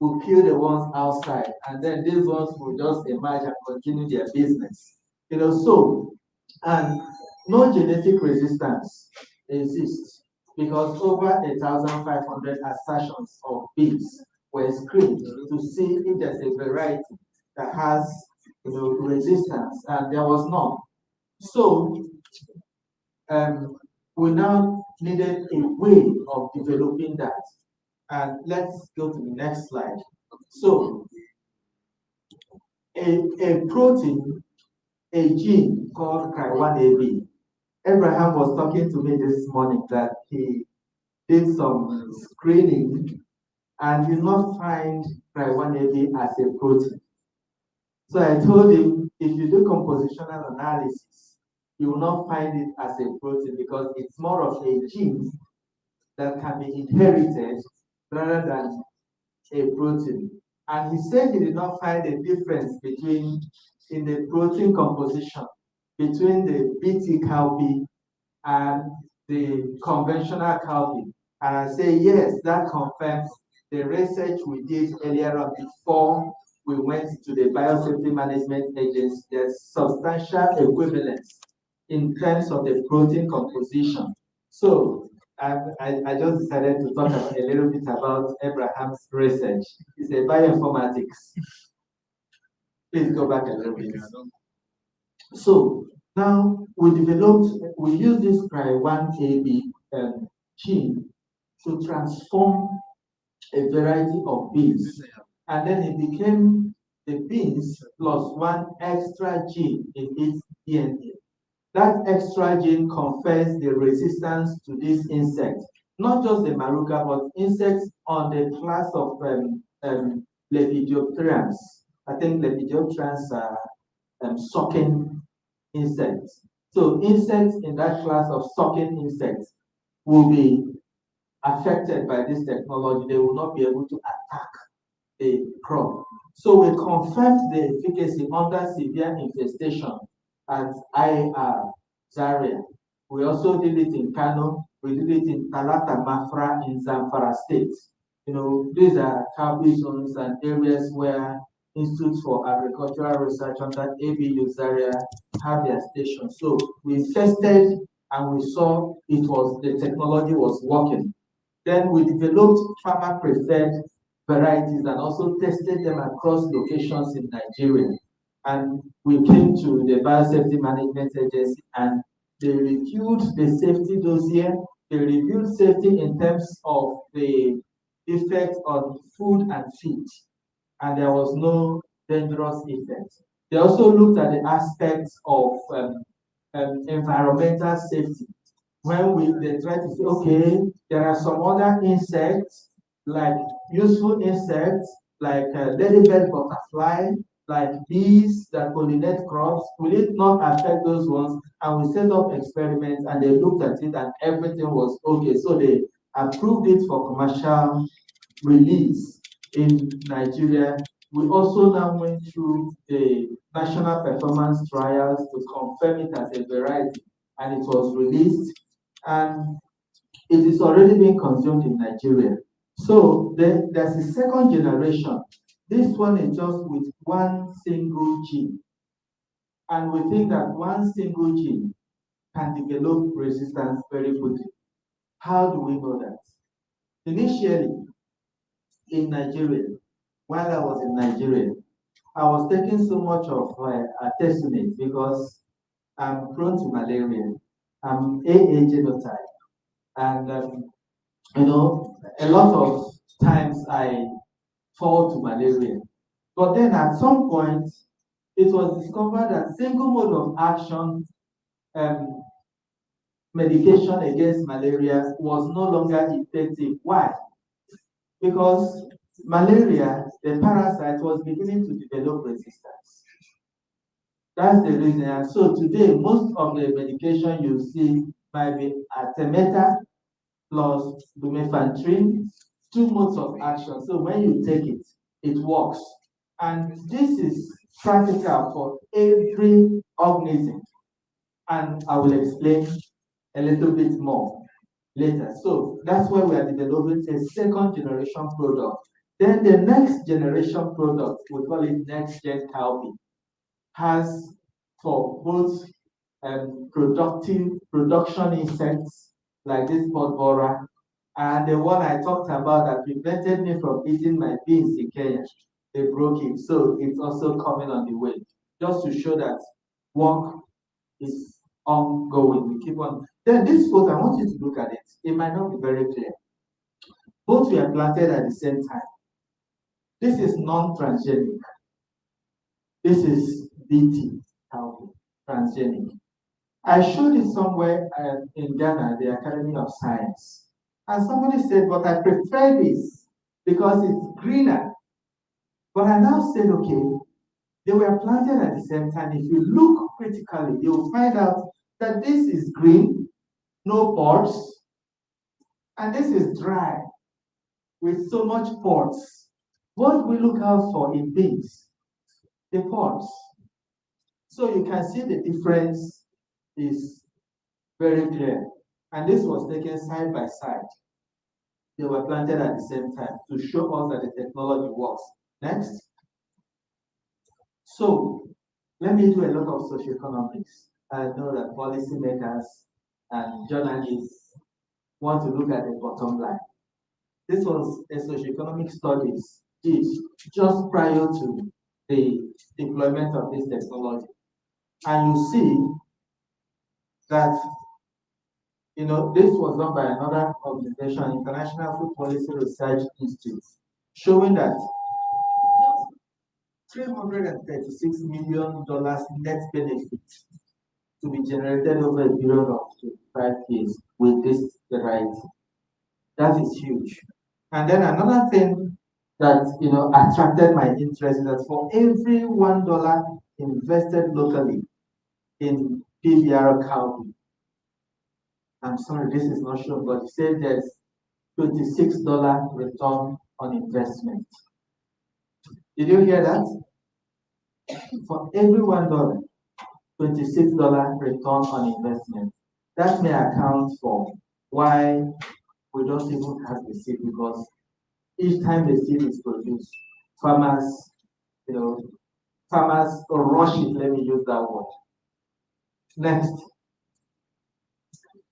will kill the ones outside, and then these ones will just emerge and continue their business. And no genetic resistance exists because over 1,500 assertions of bees were screened to see if there's a variety that has resistance, and there was none. So we now needed a way of developing that. And let's go to the next slide. So a protein, a gene called Cry1AB. Abraham was talking to me this morning that he did some screening and did not find Cry1AB as a protein. So I told him, if you do compositional analysis, you will not find it as a protein because it's more of a gene that can be inherited rather than a protein. And he said he did not find a difference in the protein composition between the BT cowpea and the conventional cowpea. And I say, yes, that confirms the research we did earlier on before we went to the Biosafety Management Agency. There's substantial equivalence in terms of the protein composition. So I just decided to talk a little bit about Abraham's research. It's a bioinformatics. Please go back a little bit. So now we use this Cry1AB gene to transform a variety of beans. And then it became the beans plus one extra gene in its DNA. That extra gene confers the resistance to this insect, not just the maruca, but insects on the class of Lepidopterans. I think Lepidopterans are sucking insects. So insects in that class of sucking insects will be affected by this technology. They will not be able to attack the crop. So we confirmed the efficacy under severe infestation at IAR Zaria. We also did it in Kano. We did it in Talata Mafra in Zamfara State. These are cowpea zones and areas where Institutes for Agricultural Research under ABU Zaria have their stations. So we tested and we saw the technology was working. Then we developed farmer preferred varieties and also tested them across locations in Nigeria. And we came to the Biosafety Management Agency and they reviewed the safety dossier. They reviewed safety in terms of the effect on food and feed. And there was no dangerous effect. They also looked at the aspects of environmental safety. When they try to say, okay, there are some other insects, like useful insects, like ladybird butterfly, like bees that pollinate crops, will it not affect those ones? And we set up experiments and they looked at it and everything was okay. So they approved it for commercial release in Nigeria. We also now went through the national performance trials to confirm it as a variety, and it was released, and it is already being consumed in Nigeria. So there's a second generation. This one is just with one single gene. And we think that one single gene can develop resistance very quickly. How do we know that? Initially, in Nigeria, while I was in Nigeria, I was taking so much of artesunate because I'm prone to malaria. I'm AA genotype. And, a lot of times I fall to malaria. But then at some point, it was discovered that single mode of action medication against malaria was no longer effective. Why? Because malaria, the parasite, was beginning to develop resistance. That's the reason. And so today, most of the medication you see might be artemether plus lumefantrine, 2 modes of action. So when you take it, it works. And this is practical for every organism. And I will explain a little bit more later. So that's why we are developing a second generation product. Then the next generation product, we call it next gen cowpea, has for both production insects like this pod borer, and the one I talked about that prevented me from eating my beans in Kenya. They broke it, so it's also coming on the way. Just to show that work is ongoing. We keep on. Then this photo, I want you to look at it. It might not be very clear. Both were planted at the same time. This is non-transgenic. This is BT, transgenic. I showed it somewhere in Ghana, the Academy of Science. And somebody said, but I prefer this because it's greener. But I now said, okay, they were planted at the same time. If you look critically, you'll find out that this is green, no pods, and this is dry with so much pods. What we look out for in beans? The pods. So you can see the difference is very clear. And this was taken side by side. They were planted at the same time to show us that the technology works. Next. So let me do a lot of socioeconomics. I know that policymakers and journalists want to look at the bottom line. This was a socioeconomic studies did just prior to the deployment of this technology. And you see that this was done by another organization, International Food Policy Research Institute, showing that $336 million net benefit to be generated over a period of 25 years with this variety. That is huge. And then another thing that attracted my interest is that for every $1 invested locally in PBR cowpea, I'm sorry, this is not shown, but it says there's $26 return on investment. Did you hear that? For every $1, $26 return on investment. That may account for why we don't even have the seed, because each time the seed is produced, farmers rush it, let me use that word. Next.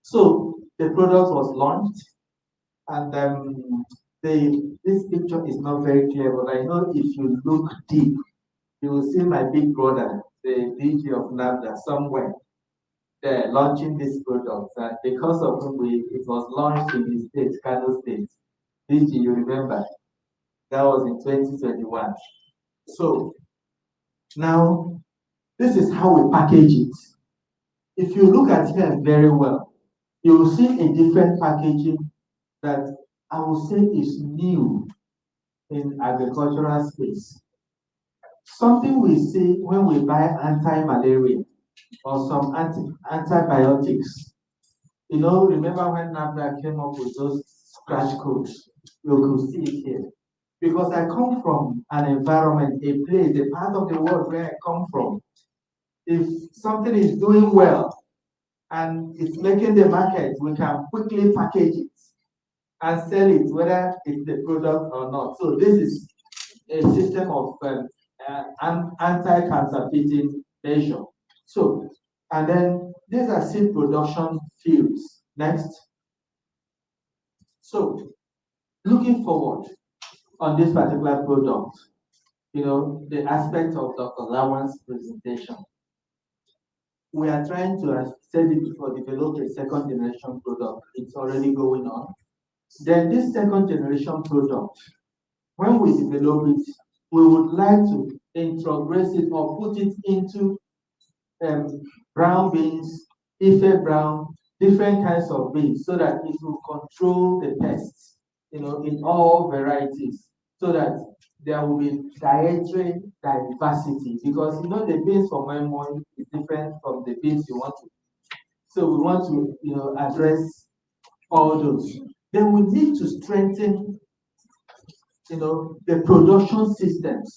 So the product was launched, and this picture is not very clear, but I know if you look deep, you will see my big brother, the DG of NAFDA, somewhere there launching this product. And because of whom it was launched in the state, Kano State. DG, you remember? That was in 2021. So now, this is how we package it. If you look at here very well, you will see a different packaging that I will say is new in agricultural space. something we see when we buy anti-malaria or some antibiotics. You know, remember when NAFDA came up with those scratch codes? You could see it here. Because I come from an environment, a place, a part of the world where I come from. If something is doing well and it's making the market, we can quickly package it and sell it, whether it's the product or not. So this is a system of anti-counterfeiting measure. So, and then these are seed production fields. Next. So, looking forward on this particular product, you know, the aspect of Dr. Lawan's presentation. We are trying to, as said it before, develop a second generation product. It's already going on. Then this second generation product, when we develop it, we would like to introgress it or put it into brown beans, Ife brown, different kinds of beans, so that it will control the pests, you know, in all varieties, so that there will be dietary diversity. Because you know the beans for Moimoi is different from the beans you want to. So we want to, you know, address all those. Then we need to strengthen, you know, the production systems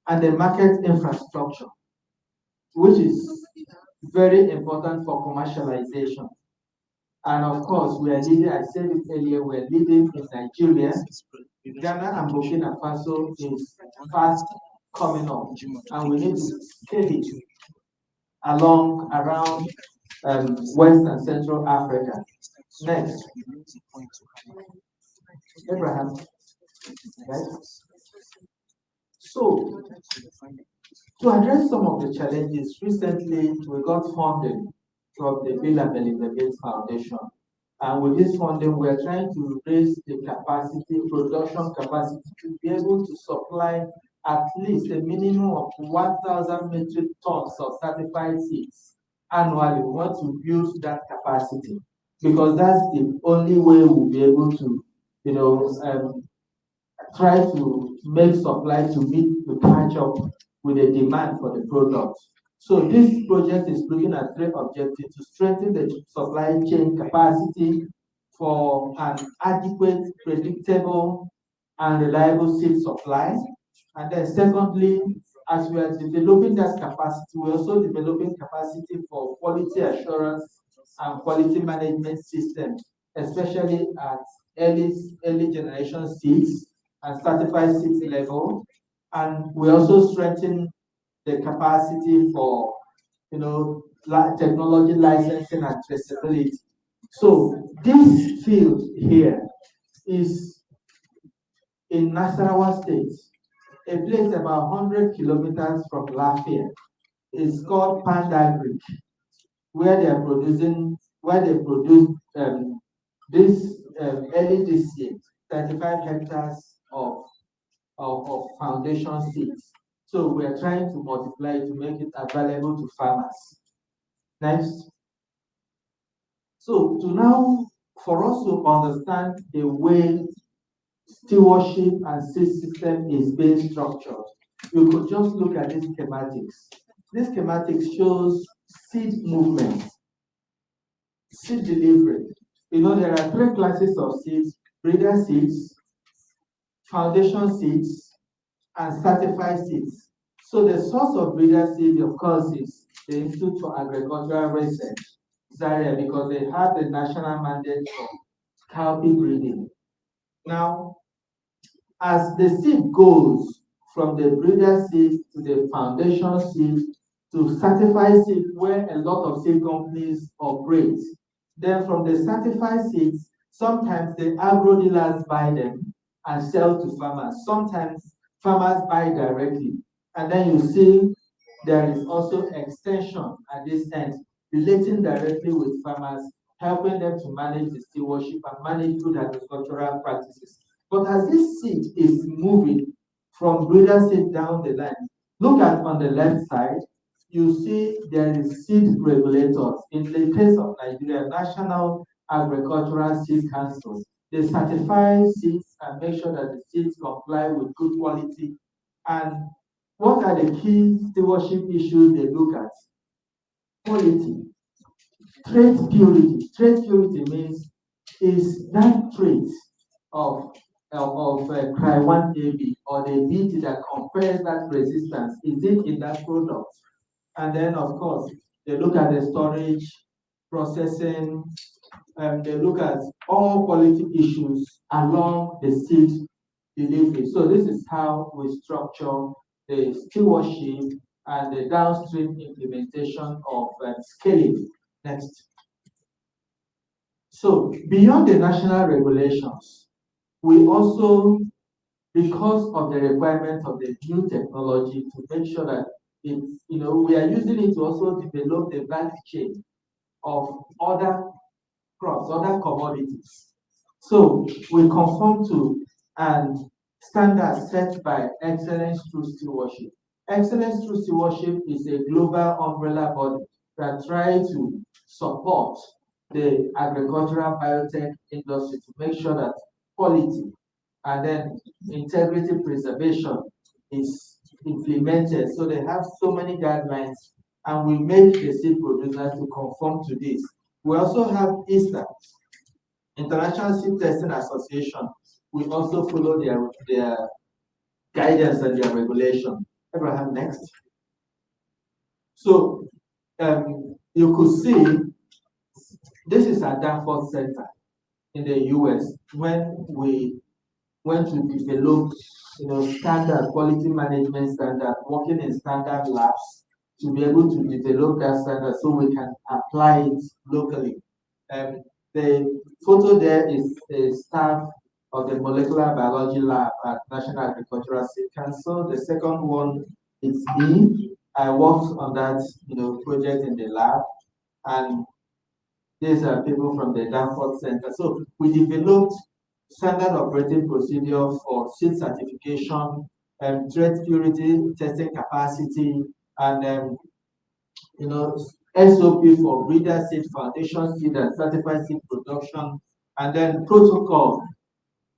and the market infrastructure, which is very important for commercialization. And of course, we are leading, I said it earlier, we're leading in Nigeria. Ghana and Burkina Faso is fast coming up, and we need to scale it along around West and Central Africa. Next. Abraham. Right? So, to address some of the challenges, recently we got funding from the Bill and Melinda Gates Foundation. And with this funding, we are trying to raise the capacity, production capacity, to be able to supply at least a minimum of 1,000 metric tons of certified seeds annually. We want to build that capacity because that's the only way we'll be able to, you know, try to make supply to meet to catch up with the demand for the product. So this project is looking at three objectives: to strengthen the supply chain capacity for an adequate, predictable, and reliable seed supply. And then secondly, as we are developing that capacity, we're also developing capacity for quality assurance and quality management systems, especially at early generation seeds and certified seeds level. And we also strengthen the capacity for, you know, technology licensing and traceability. So this field here is in Nasarawa State, a place about 100 kilometers from Lafayette. It's called Panda Creek, where they are producing, where they produce this early this year, 35 hectares of foundation seeds. So we are trying to multiply it to make it available to farmers. Next. So to now, for us to understand the way stewardship and seed system is being structured, you could just look at these schematics. This schematic shows seed movement, seed delivery. You know, there are three classes of seeds: breeder seeds, foundation seeds, and certified seeds. So the source of breeder seed, of course, is the Institute for Agricultural Research, Zaria, because they have the national mandate for cowpea breeding. Now, as the seed goes from the breeder seed to the foundation seed to certified seed, where a lot of seed companies operate, then from the certified seeds, sometimes the agro dealers buy them and sell to farmers. Sometimes farmers buy directly. And then you see there is also extension at this end, relating directly with farmers, helping them to manage the stewardship and manage good agricultural practices. But as this seed is moving from breeder seed down the line, look at on the left side, you see there is seed regulators. In the case of Nigeria, National Agricultural Seed Council, they certify seeds and make sure that the seeds comply with good quality. And what are the key stewardship issues they look at? Quality, trait purity. Trait purity means is that trait of cry1AB or the BT that confers that resistance, is it in that product? And then, of course, they look at the storage, processing, they look at all quality issues along the seed delivery. So this is how we structure the stewardship and the downstream implementation of scaling. Next. So beyond the national regulations, we also, because of the requirements of the new technology, to make sure that it's, we are using it to also develop the value chain of other crops, other commodities. So we conform to and standards set by Excellence Through Stewardship. Excellence Through Stewardship is a global umbrella body that tries to support the agricultural biotech industry to make sure that quality and then integrity preservation is implemented. So they have so many guidelines, and we make the seed producers to conform to this. We also have ISTA, International Seed Testing Association. We also follow their guidance and their regulation. Abraham, next. So you could see this is a Danforth Center in the US when we went to develop standard quality management standard, working in standard labs to be able to develop that standard so we can apply it locally. The photo there is a staff of the molecular biology lab at National Agricultural Seed Council. The second one is me. I worked on that project in the lab, and these are people from the Danforth Center. So we developed standard operating procedure for seed certification, trait purity testing capacity, and SOP for breeder seed, foundation seed, and certified seed production, and then protocol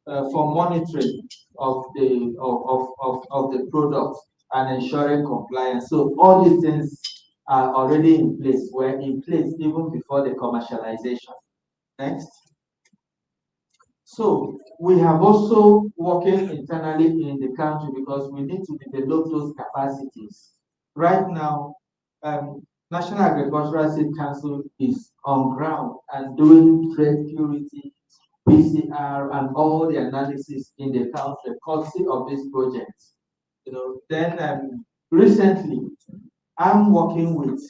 for monitoring of the product and ensuring compliance. So all these things are already in place, were in place even before the commercialization. Next. So we have also working internally in the country because we need to develop those capacities. Right now, National Agricultural Seed Council is on ground and doing trait purity, PCR, and all the analysis in the country, courtesy of this project. Then recently, I'm working with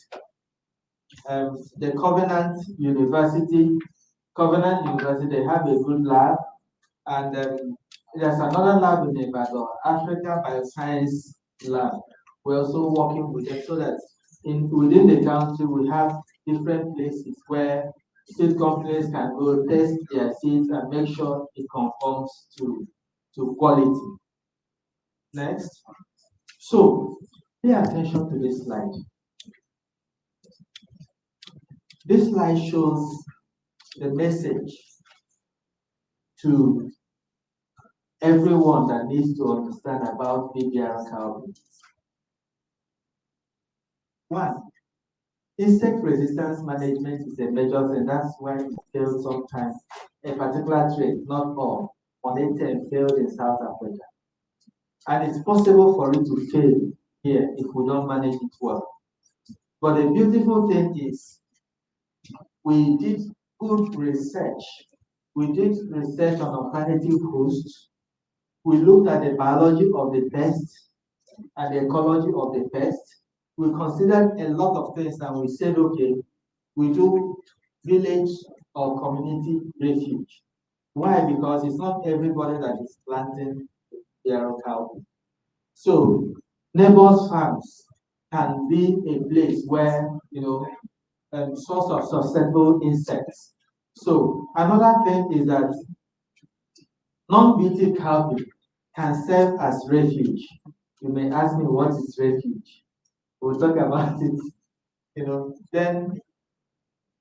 the Covenant University. Covenant University, they have a good lab, and there's another lab in Ibadan, Africa Bioscience Lab. We're also working with them so that within the country we have different places where seed companies can go test their seeds and make sure it conforms to quality. Next. So pay attention to this slide. This slide shows the message to everyone that needs to understand about BBR cowpea. One, insect resistance management is a major thing. That's why it fails sometimes. A particular trait, not all, on it failed in South Africa. And it's possible for it to fail here if we don't manage it well. But the beautiful thing is, we did good research. We did research on alternative hosts. We looked at the biology of the pest and the ecology of the pest. We considered a lot of things and we said, okay, we do village or community refuge. Why? Because it's not everybody that is planting their cowpea. So neighbors' farms can be a place where, source of susceptible insects. So another thing is that non-BT cowpea can serve as refuge. You may ask me, what is refuge? We'll talk about it. Then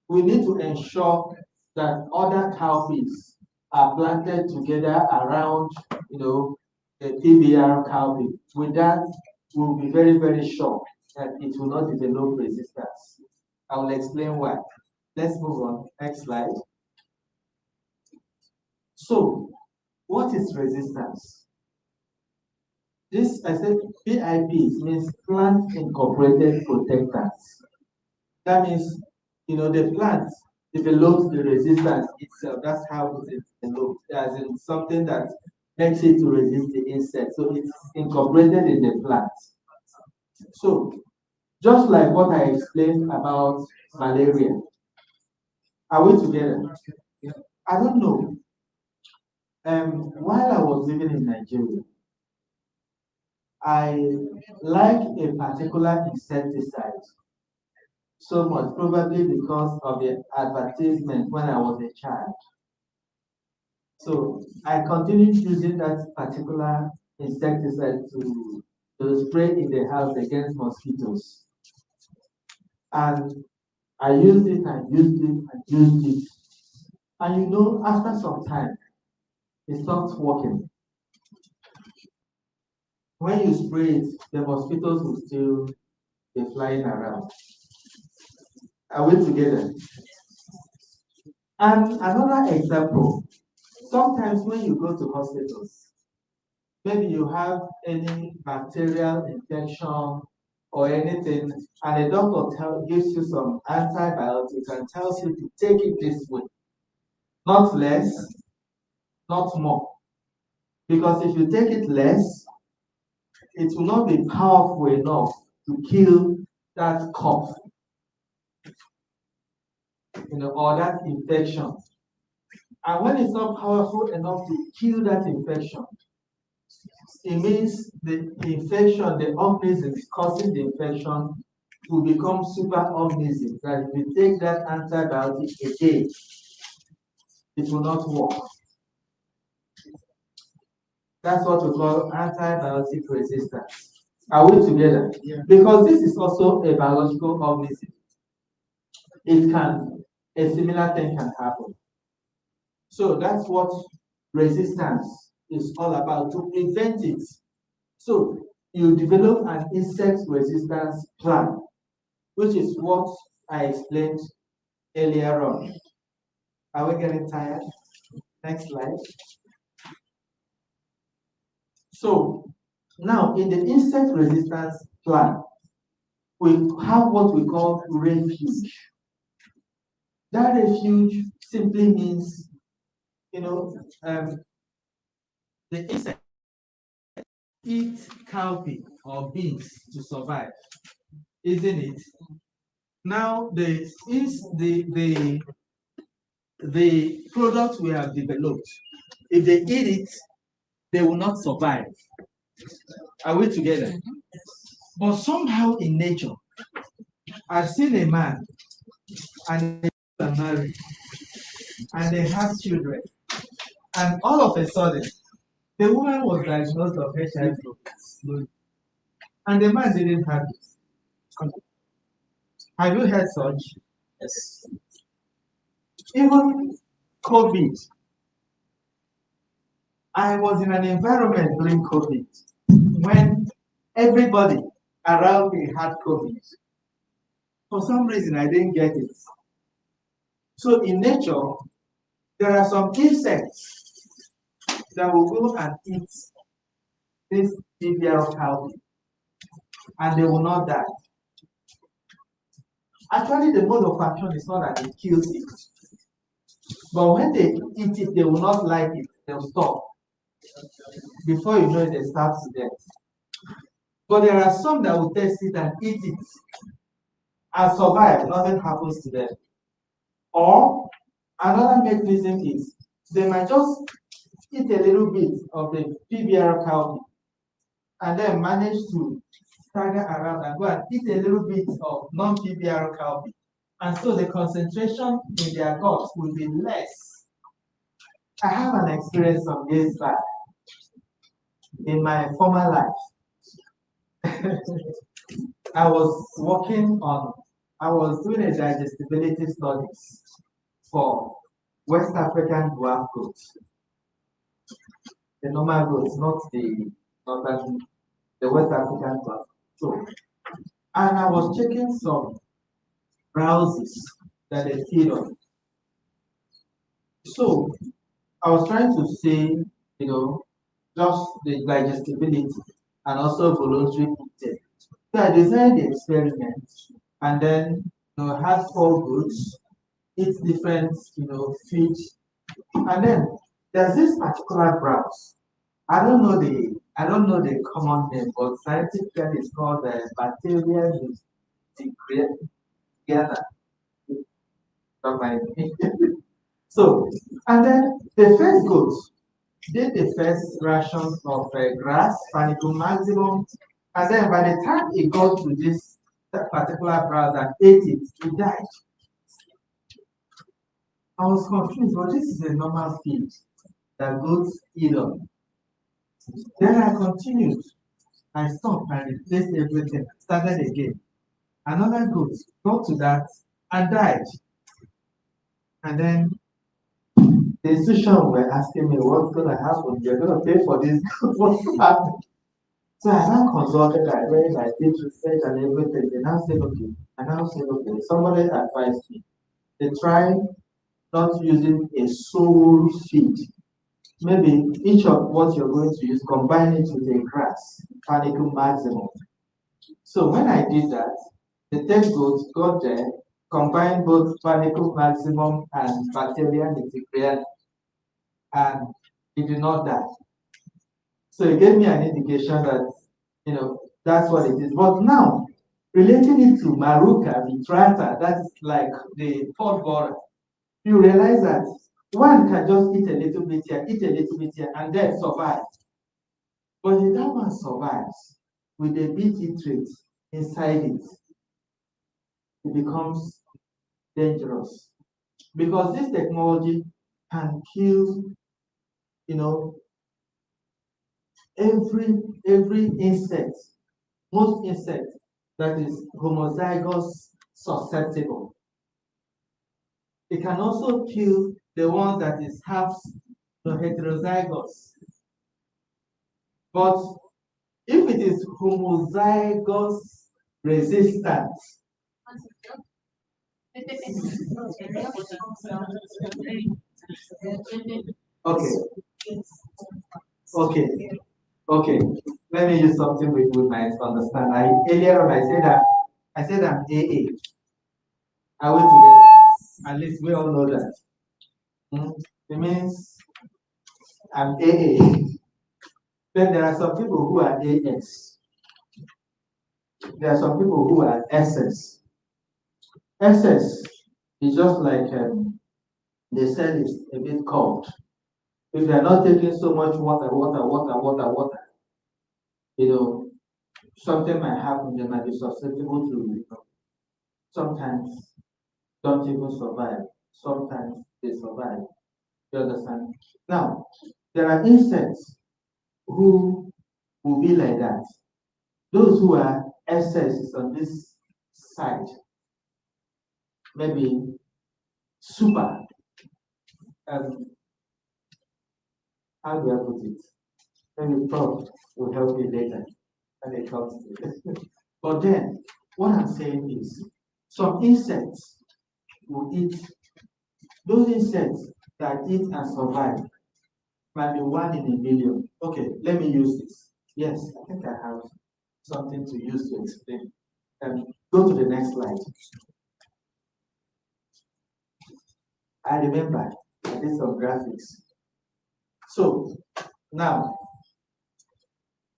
we need to ensure that other cowpeas are planted together around, the PBR cowpea. With that, we'll be very, very sure that it will not develop resistance. I will explain why. Let's move on. Next slide. So, what is resistance? This, I said, BIP means plant incorporated protectants. That means, the plant develops the resistance itself. That's how it is developed, as in something that makes it to resist the insect. So it's incorporated in the plant. So, just like what I explained about malaria, are we together? I don't know. While I was living in Nigeria, I like a particular insecticide so much, probably because of the advertisement when I was a child. So I continued using that particular insecticide to spray in the house against mosquitoes. And I used it and used it and used it. And after some time, it stopped working. When you spray it, the mosquitoes will still be flying around. Are we together? And another example, sometimes when you go to hospitals, maybe you have any bacterial infection or anything, and the doctor gives you some antibiotics and tells you to take it this way. Not less, not more. Because if you take it less, it will not be powerful enough to kill that cough, or that infection. And when it's not powerful enough to kill that infection, it means the infection, the organism causing the infection, will become super organism. That if you take that antibiotic again, it will not work. That's what we call antibiotic resistance. Are we together? Yeah. Because this is also a biological organism. A similar thing can happen. So that's what resistance is all about, to prevent it. So you develop an insect resistance plan, which is what I explained earlier on. Are we getting tired? Next slide. So now in the insect resistance plan, we have what we call refuge. That refuge simply means, the insect eat cowpea or beans to survive, isn't it? Now the product we have developed, if they eat it, they will not survive. Are we together? But somehow in nature, I've seen a man and they are married and they have children, and all of a sudden the woman was diagnosed of HIV and the man didn't have it. Have you heard such? Yes. Even COVID. I was in an environment during COVID when everybody around me had COVID. For some reason, I didn't get it. So in nature, there are some insects that will go and eat this PBR cowpea, and they will not die. Actually, the mode of action is not that it kills it. But when they eat it, they will not like it. They'll stop. Before you know it, they start to death. But there are some that will taste it and eat it and survive. Nothing happens to them. Or another mechanism is they might just eat a little bit of the PBR cowpea and then manage to stagger around and go and eat a little bit of non-PBR cowpea. And so the concentration in their guts will be less. I have an experience some years back in my former life. I was doing a digestibility studies for West African dwarf goats. The normal goats, not the northern the West African cluster. So, and I was checking some browsers that they feed on. So I was trying to say, just the digestibility and also voluntary intake. So I designed the experiment and then had 4 groups, eat different feed, and then there's this particular browse. I don't know the common name, but scientifically it's called the bacteria together. So, and then the first goat did the first ration of grass, panicle maximum, and then by the time it got to this particular browse and ate it, it died. I was confused, but this is a normal feed that goats eat on. Then I continued. I stopped and replaced everything, started again. Another goat got to that and died. And then the institution were asking me what's going to happen. You're going to pay for this. What's happening? So I now consulted, I read, I did research and everything. They now said, okay. Somebody advised me. They try not using a sole feed. Maybe each of what you're going to use, combine it with a grass, panicle maximum. So when I did that, the third goat got there, combined both panicle maximum and bacteria nitric, and it did not die. So it gave me an indication that, that's what it is. But now, relating it to Maruka, Vitrata, that's like the pot borer, you realize that one can just eat a little bit here, and then survive. But if that one survives with the BT trait inside it, it becomes dangerous. Because this technology can kill, every insect, most insects that is homozygous susceptible. It can also kill the one that is half heterozygous. But if it is homozygous resistant, okay. Let me use something we might understand. Earlier on I said I'm AA. Are we together? At least we all know that. It means I'm AA. Then there are some people who are AS. There are some people who are SS. SS is just like the cell is a bit cold. If they are not taking so much water, something might happen. They might be susceptible to, sometimes don't even survive. Sometimes they survive. You understand? Now, there are insects who will be like that. Those who are SS on this side, maybe super. How do I put it? Maybe Prof will help me later when it comes to it. But then, what I'm saying is, some insects will eat, those insects that eat and survive might be 1 in a million. Okay, let me use this. Yes, I think I have something to use to explain. Go to the next slide. I remember I did some graphics. So now,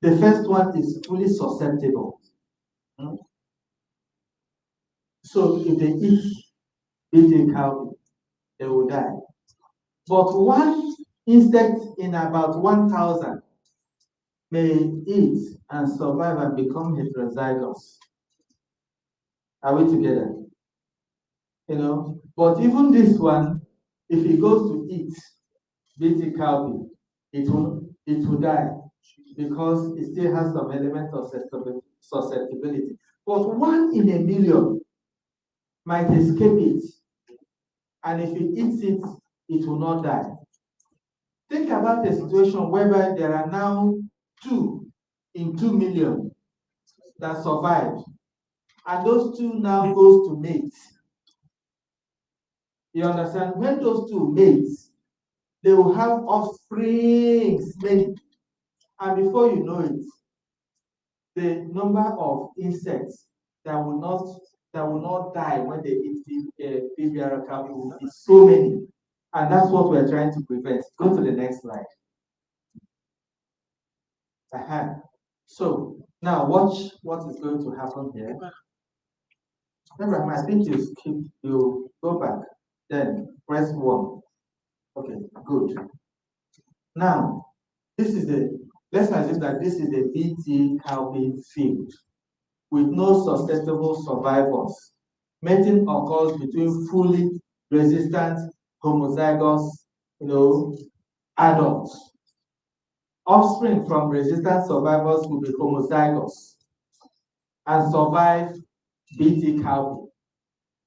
the first one is fully susceptible. So if they eat BT cow, they will die. But one insect in about 1,000 may eat and survive and become heterozygous. Are we together? But even this one, if he goes to eat BT cowpea, it will die because it still has some element of susceptibility. But 1 in a million might escape it, and if he eats it, it will not die. Think about a situation whereby there are now 2 in 2 million that survived, and those two now goes to mate. You understand? When those two mates, they will have offsprings many, and before you know it, the number of insects that will not die when they eat PBR cowpea is so many, and that's what we're trying to prevent. Go to the next slide. So now watch what is going to happen here. Abraham, I think you go back, then press 1. Okay, good. Now, let's assume that this is a BT cowpea field with no susceptible survivors. Mating occurs between fully resistant homozygous, adults. Offspring from resistant survivors will be homozygous and survive BT cowpea.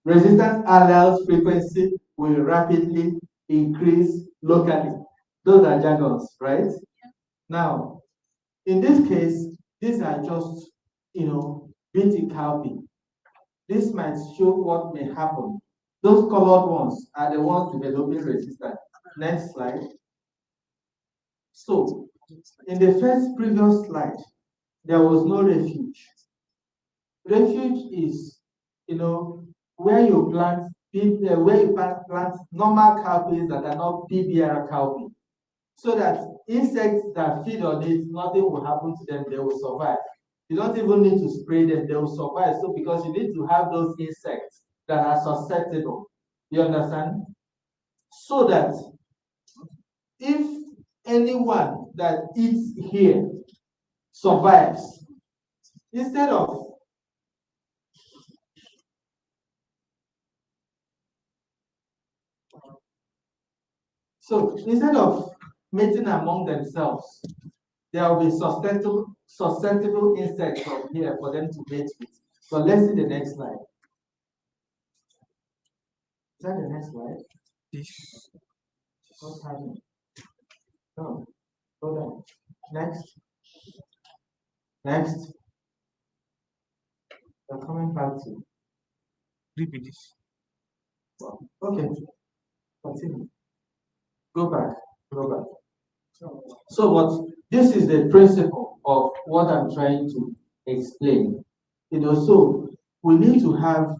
Resistant alleles frequency will rapidly increase locally. Those are jargons, right? Now, in this case, these are just, BT cowpea. This might show what may happen. Those colored ones are the ones developing resistance. Next slide. So, in the previous slide, there was no refuge. Refuge is, where you plant normal cowpeas that are not PBR cowpea, so that insects that feed on it, nothing will happen to them, they will survive. You don't even need to spray them, they will survive. So because you need to have those insects that are susceptible, you understand? So that if anyone that eats here survives, instead of mating among themselves, there will be susceptible insects from here for them to mate with. So let's see the next slide. Is that the next slide? What's happening? No. Hold on. Next. We're coming back to. Repeat this. Okay. Continue. Go back. So this is the principle of what I'm trying to explain. So we need to have,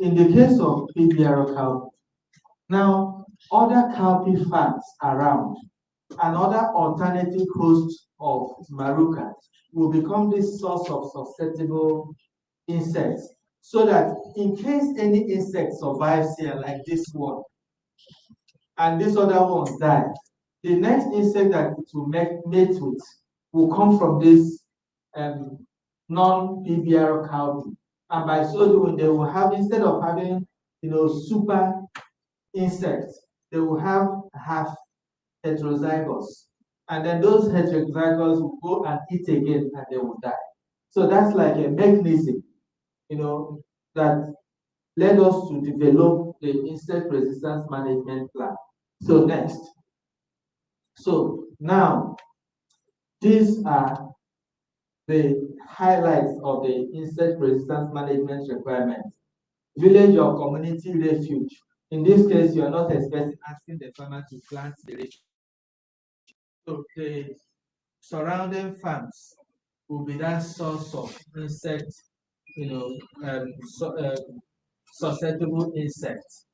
in the case of PBR cowpea, now other cowpea farms around, another alternative host of maruca will become this source of susceptible insects, so that in case any insect survives here, like this one, and these other ones die, the next insect that it will mate with will come from this non-PBR cowpea. And by so doing, they will have, instead of having, super insects, they will have half heterozygous. And then those heterozygous will go and eat again and they will die. So that's like a mechanism, that led us to develop the insect resistance management plan. So next. So now, these are the highlights of the insect resistance management requirements. Village or community refuge. In this case, you are not asking the farmer to plant the refuge. So the surrounding farms will be that source of insect, susceptible insects.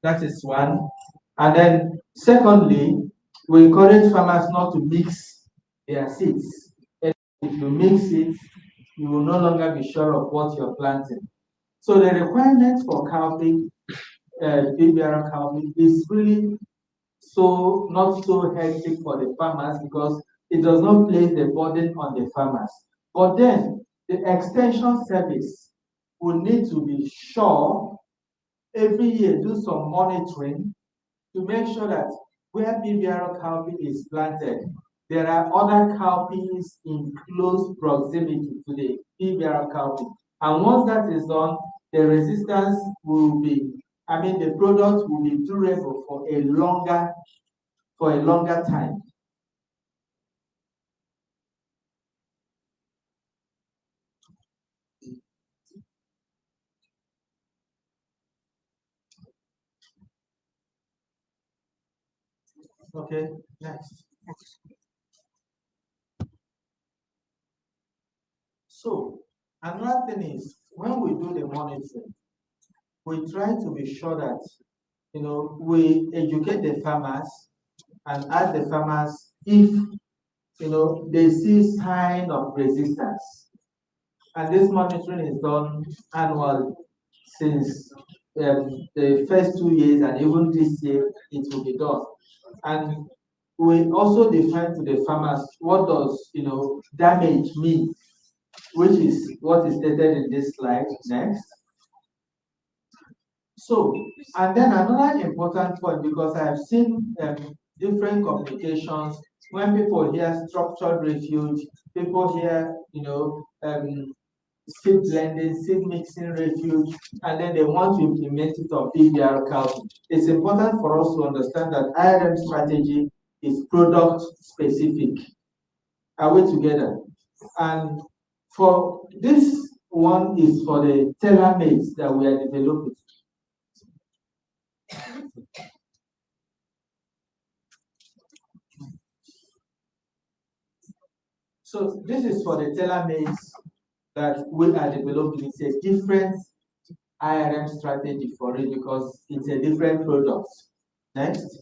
That is one. And then secondly, we encourage farmers not to mix their seeds. And if you mix it, you will no longer be sure of what you're planting. So the requirements for cowpea, PBR cowpea, is really not so hectic for the farmers, because it does not place the burden on the farmers. But then the extension service will need to be sure every year, do some monitoring to make sure that where PBR cowpea is planted, there are other cowpeas in close proximity to the PBR cowpea. And once that is done, the resistance will be, the product will be durable for a longer time. Okay, next. So another thing is when we do the monitoring, we try to be sure that we educate the farmers and ask the farmers if they see sign of resistance. And this monitoring is done annually since the first 2 years, and even this year it will be done. And we also define to the farmers what does damage mean, which is what is stated in this slide. Next. So, and then another important point, because I have seen different communications when people hear structured refuge, people hear seed blending, seed mixing refuge, and then they want to implement it on PBR cows. It's important for us to understand that IRM strategy is product specific. Are we together? And for this one is for the tailor-made that we are developing. So this is for the tailor-made that we are developing. It's a different IRM strategy for it because it's a different product. Next.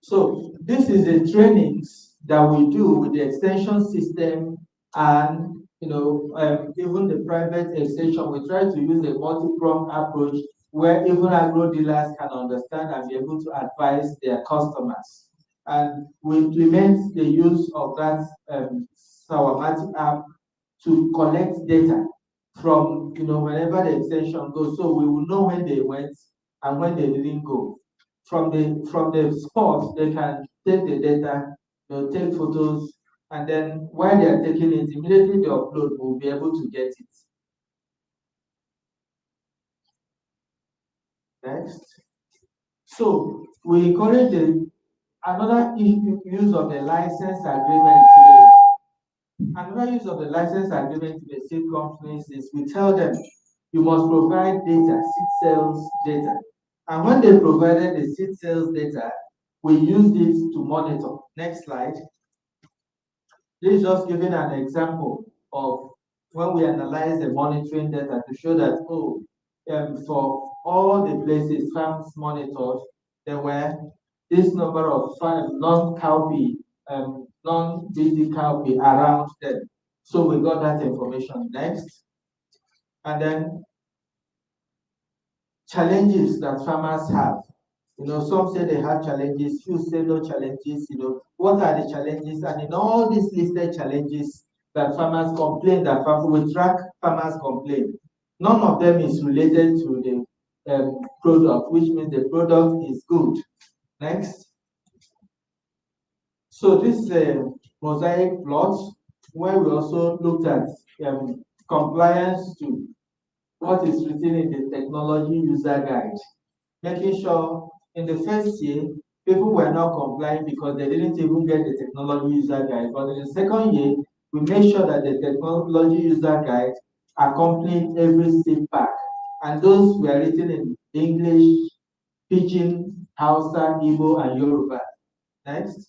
So this is the trainings that we do with the extension system and even the private extension. We try to use a multi-pronged approach where even agro dealers can understand and be able to advise their customers. And we implement the use of that Sawamati app to collect data from whenever the extension goes, so we will know when they went and when they didn't go. From the spot, they can take the data, they'll take photos, and then while they are taking it, immediately they upload, we'll be able to get it. Next. So we encourage another use of the license agreement today. Another use of the license agreement to the seed companies is we tell them you must provide data, seed sales data. And when they provided the seed sales data, we used it to monitor. Next slide. This is just giving an example of when we analyze the monitoring data to show that, for all the places farms monitored, there were this number of non-cowpea, non-BT cowpea around them. So we got that information. Next. And then challenges that farmers have. Some say they have challenges, few say no challenges. What are the challenges? And in all these listed challenges that farmers complain, that we track farmers complain, none of them is related to the product, which means the product is good. Next. So this is a mosaic plot where we also looked at compliance to what is written in the technology user guide, making sure in the first year, people were not complying because they didn't even get the technology user guide. But in the second year, we made sure that the technology user guide accompanied every seed pack. And those were written in English, Pidgin, Hausa, Igbo, and Yoruba. Next.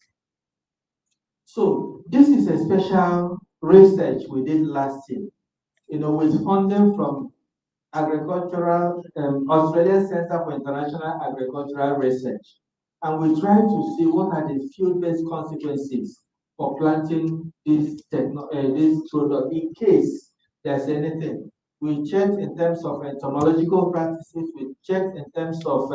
So this is a special research we did last year, with funding from Australian Center for International Agricultural Research. And we try to see what are the field-based consequences for planting this product in case there's anything. We checked in terms of entomological practices, we checked in terms of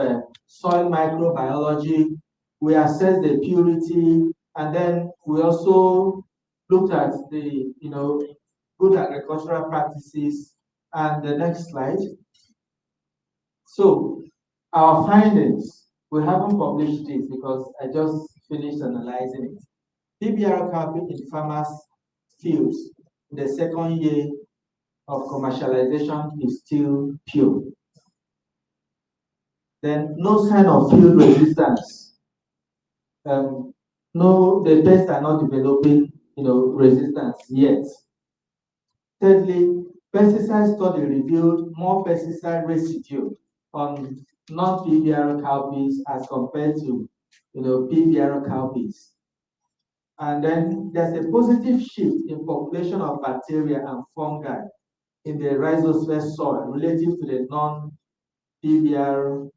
soil microbiology, we assessed the purity, and then we also looked at the good agricultural practices. And the next slide. So our findings, we haven't published this because I just finished analyzing it. PBR cowpea in farmers' fields in the second year of commercialization is still pure. Then no sign of field resistance. No, the pests are not developing resistance yet. Thirdly, pesticide study revealed more pesticide residue on non-PBR cowpeas as compared to PBR cowpeas. And then there's a positive shift in population of bacteria and fungi in the rhizosphere soil relative to the non-PBR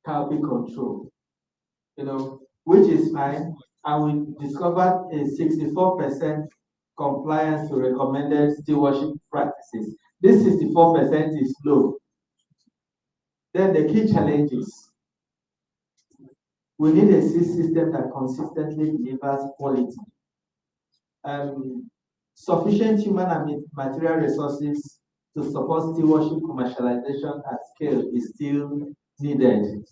cowpea control, which is fine. And we discovered a 64% compliance to recommended stewardship practices. This 64% is low. Then the key challenges. We need a seed system that consistently delivers quality. Sufficient human and material resources to support stewardship commercialization at scale is still needed.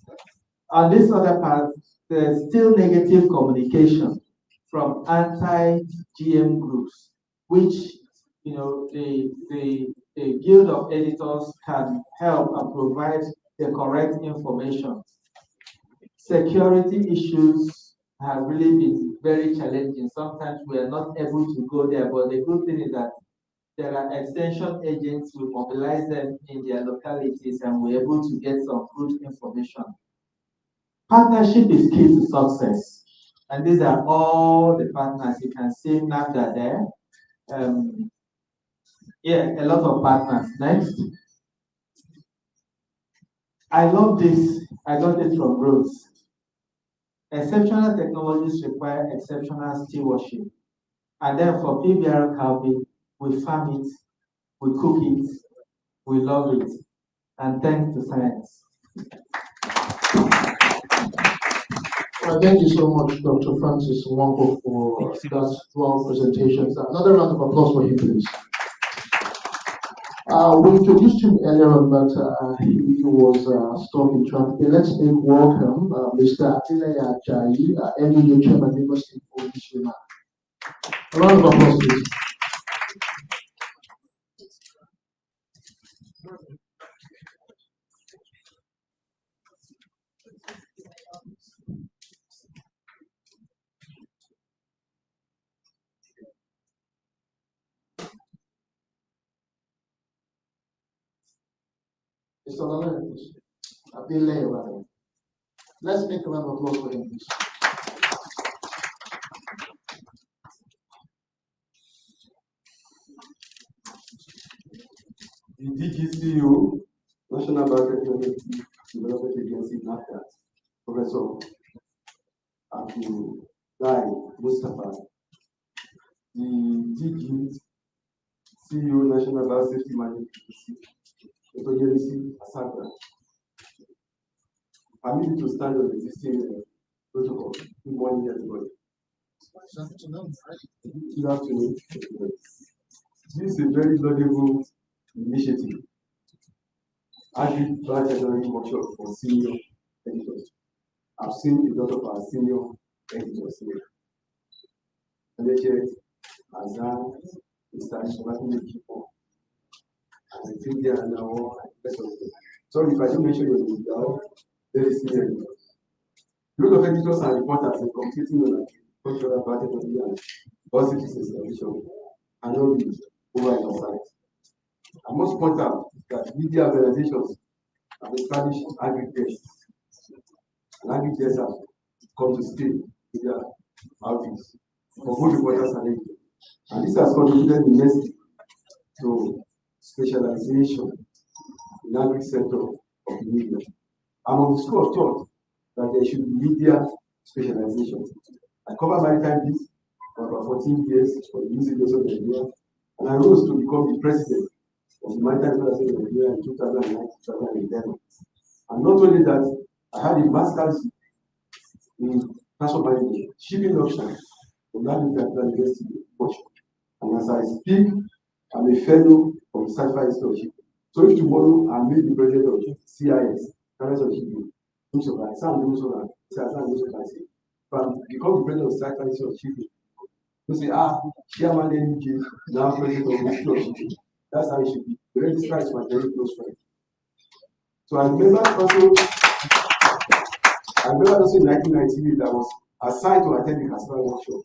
On this other part, there's still negative communication from anti-GM groups, which the Guild of Editors can help and provide the correct information. Security issues have really been very challenging. Sometimes we are not able to go there, but the good thing is that there are extension agents who mobilize them in their localities and we're able to get some good information. Partnership is key to success. And these are all the partners. You can see NAFDA there. A lot of partners. Next. I love this. I got it from Rose. Exceptional technologies require exceptional stewardship. And then for PBR cowpea, we farm it, we cook it, we love it. And thanks to science. Thank you so much, Dr. Francis Wampo, for that long presentation. Another round of applause for him, please. We introduced him earlier on, but he was stuck in traffic. Let's make welcome Mr. Adilaya Ajayi, NDA Chairman, Lagos State for this remark. A round of applause, please. Mr. Lalane, please. Adilaya, let's make a round of applause for him, please. The DGCU, National Biotechnology Development Agency, NAFDA, Professor Abdullahi Mustafa, the DGCU, National Biosafety Management Agency, Asabra. Permitted to stand on the existing protocol. Good morning, everybody. Good afternoon. This is a very laudable initiative. Agricultural Biotechnology workshop for senior editors. I've seen a lot of our senior editors here. NHS, Azan, Mr. Shalatin Kipo, and I think there are now rest of them. Sorry if I don't mention your name, they are very senior editors. A lot of editors and reporters are completing on agricultural biotechnology and biosafety sensitization and all these over in our side. I must point out that media organizations have established agri-guests. And agri-guests have come to stay with their outings for both reporters and editors. And this has contributed immensely to specialization in agri sector of the media. I'm of the school of thought that there should be media specialization. I covered maritime bits for about 14 years for the Music of Nigeria, and I rose to become the president of the Maritime Federation of Nigeria in 2009-2011. And not only that, I had a master's in transport management, shipping options from Nigerian University, and as I speak, I'm a fellow of the Certified Institute of Shipping. So if tomorrow I'm made the president of CIS, Canada of Shipping, if I'm become the president of Certified Institute of Shipping, you say, Chairman NG, now president of the Institute of Shipping. That's how it should be. The registrar is my very close friend. So I remember also in 1998 I was assigned to attend the cassava workshop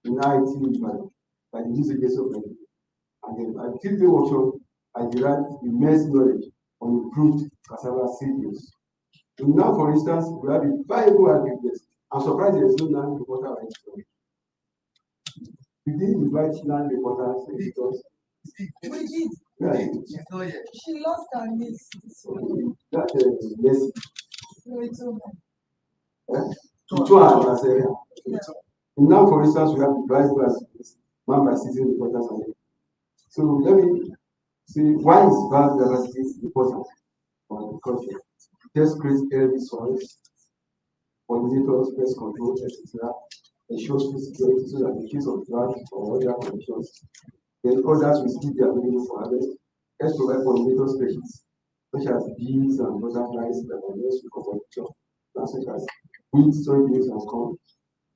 in IT by the Music of Nigeria. And then at the 3-day workshop, I derived immense knowledge on improved cassava seed use. So now, for instance, we have a viable agriculture I'm surprised there's no land reporter right now. We didn't invite land reporters because yeah, she lost her niece. that's yes. Now, for instance, we have the vice versa, man by citizen reporters. So let me see why is biodiversity important for agriculture? Test creates healthy soils, pollinators, pest control, etc. Ensures food security so that in case of drought or other conditions, then others will still be available for harvest. Let's provide pollinator species such as bees and butterflies that are useful for pollination, such as wheat, soybeans, and corn.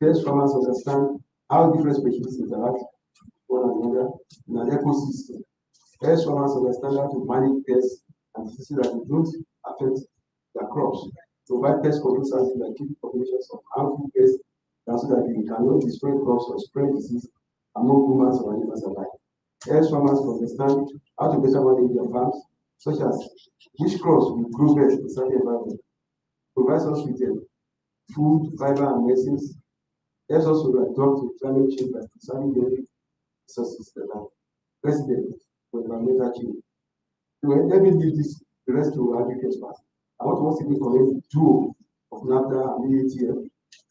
Pest farmers understand how different species interact with one another in an ecosystem. Pest farmers understand how to manage pests and so that they don't affect their crops. Provide pest control services that keep populations of harmful pests down so that they cannot destroy crops or spread disease among humans or animals alike. Pest farmers understand how to better manage their farms, such as which crops will grow best in certain environment. Provides us with food, fiber, and medicines. Helps us to adapt to climate change by preserving the resources that are resident for environmental change. So let me leave this the rest to agriculture. I want to once again commend the duo of NAFDA and AATF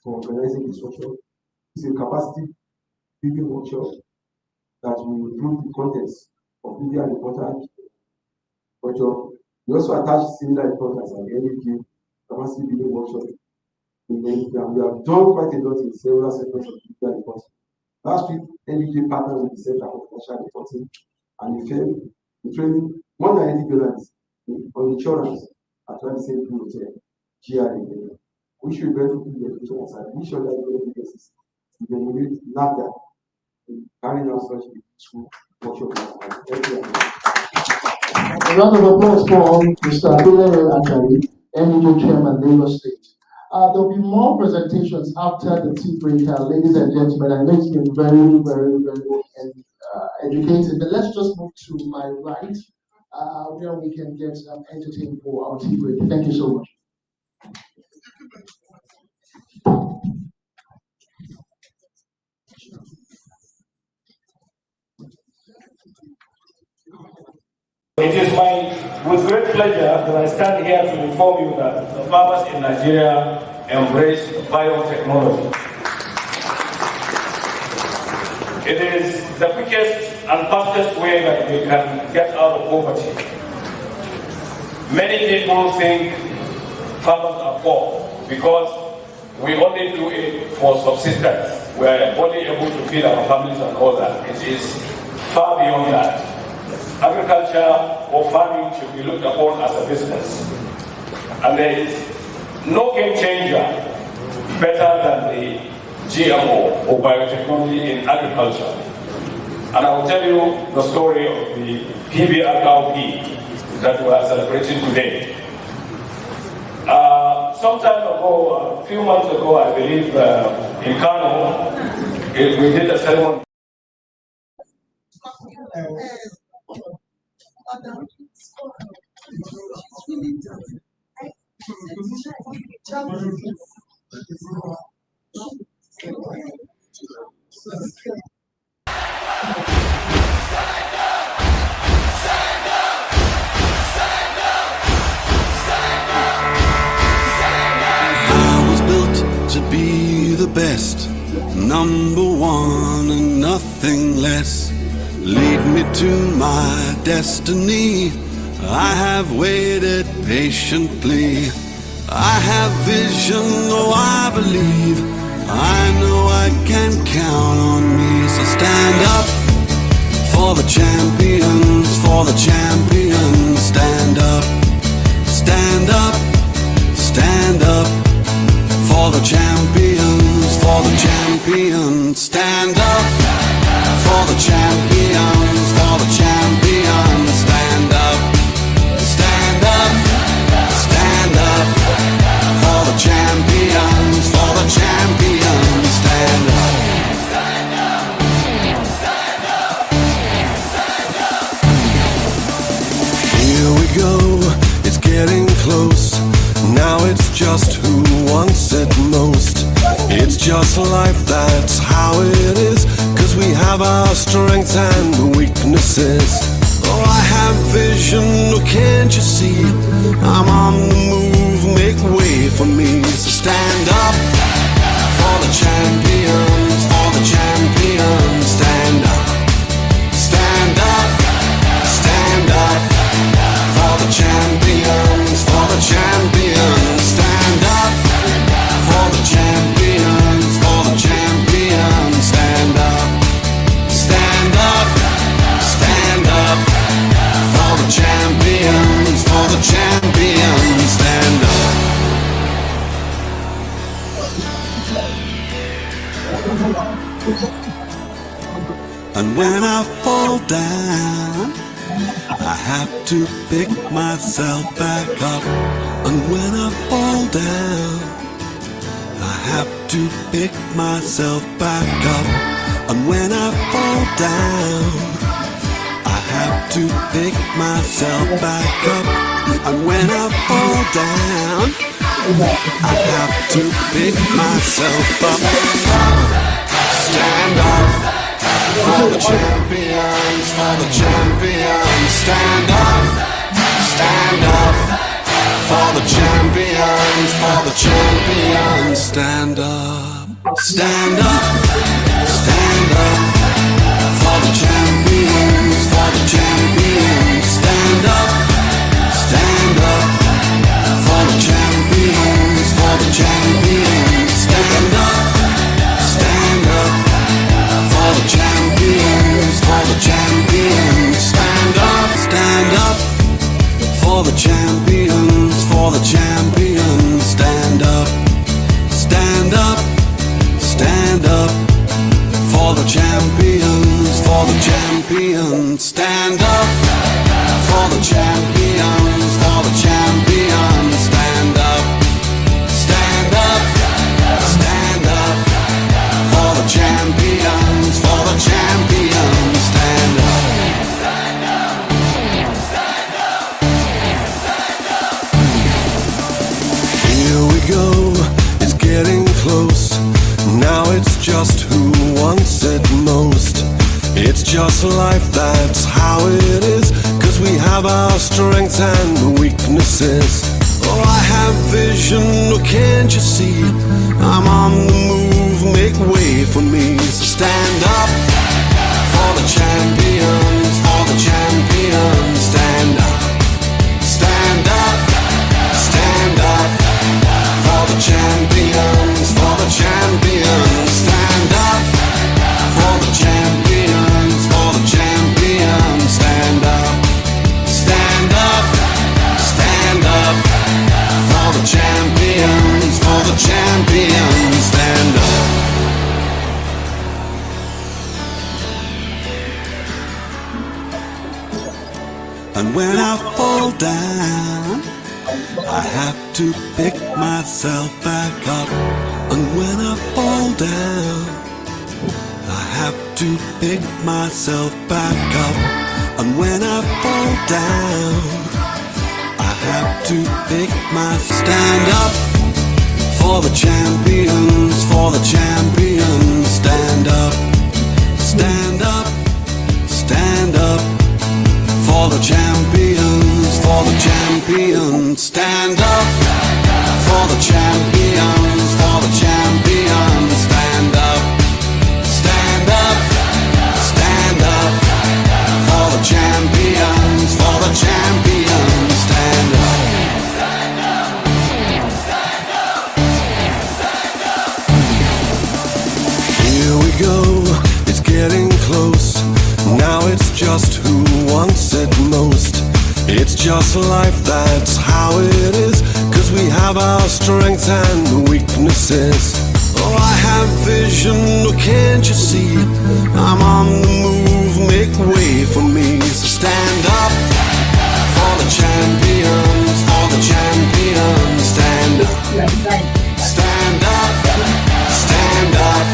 for organizing this workshop. It's a capacity building workshop that will improve the contents of media reportage workshop. We also attach similar reports at the NAP capacity building workshop. We have done quite a lot in several sectors of media reporting. Last week, NUJ partnered with the Center for Financial Reporting and the training more than 80 journalists on insurance at the same hotel, GRA. We should benefit from the education aside. We should that the businesses to emulate NAFDA in carrying out such a school workshop. Thank you. A round of applause for Mr. Abdullah Akari, NUJ Chairman, Lagos State. There'll be more presentations after the tea breaker, ladies and gentlemen. I know it's been very, very, very educated, but let's just move to my right, where we can get entertained for our tea break. Thank you so much. It is with great pleasure that I stand here to inform you that the farmers in Nigeria embrace biotechnology. It is the quickest and fastest way that we can get out of poverty. Many people think farmers are poor because we only do it for subsistence. We are only able to feed our families and all that. It is far beyond that. Agriculture or farming should be looked upon as a business. And there is no game changer better than the GMO or biotechnology in agriculture. And I will tell you the story of the PBR cowpea that we are celebrating today. Some time ago, a few months ago, I believe, in Kano, we did a ceremony. I was built to be the best, number one and nothing less. Lead me to my destiny. I have waited patiently. I have vision, oh I believe. I know I can count on me. So stand up for the champions, for the champions. Stand up, stand up, stand up for the champions, for the champions. Stand up for the champions, for the champions. Stand up, stand up, stand up for the champions, for the champions. Stand up. Stand up, stand up, stand up. just life, that's how it is. Cause we have our strengths and weaknesses. Oh, I have vision, oh, can't you see? I'm on the move, make way for me. So stand up for the champions, for the champions. Stand up, stand up, stand up for the champions, for the champions. Stand up for the champions, for the champions. Stand up, stand up, stand up for the champions, for the champions. Stand up. And when I fall down, I have to pick myself back up. And when I fall down, I have to pick myself back up. And when I fall down, I have to pick myself back up. And when I fall down, I have to pick myself up. Stand up for the champions, for the champions. Stand up for the champions, for the champions. Stand up, stand up, stand up for the champions, for the champions. Stand up for the champions, for the champions. Stand up for the champions, for the champions. Stand up for the champions, for the champions. Stand up, stand up, stand up for the champions, for the champions. Stand up for the champions, for the champions. Stand up, stand up, stand up for the champions, for the champions. Stand up. Here we go, it's getting close. Now it's just who wants it most. It's just life, that's how it is. Cause we have our strengths and weaknesses. Oh, I have vision, oh, can't you see? I'm on the move, make way for me. So stand up for the champions, for the champions. Stand up, stand up, stand up for the champions, for the champions. Stand up for the champions, for the champions. Stand up, stand up, stand up for the champions, for the champions. Stand up. And when I fall down, I have to pick myself back up. And when I fall down, I have to pick myself back up. And when I fall down, I have to pick my stand up for the champions, for the champions. Stand up, stand up, stand up for the champions, for the champions. Stand up for the champions, for the champions. Stand up, stand up, stand up for the champions, for the champions. Stand up. Here we go, it's getting close. Now it's just who wants it most. It's just life, that's how it is. Cause we have our strengths and weaknesses. Oh, I have vision, oh, can't you see? I'm on the move, make way for me. So stand up for the champions, for the champions. Stand up, stand up, stand up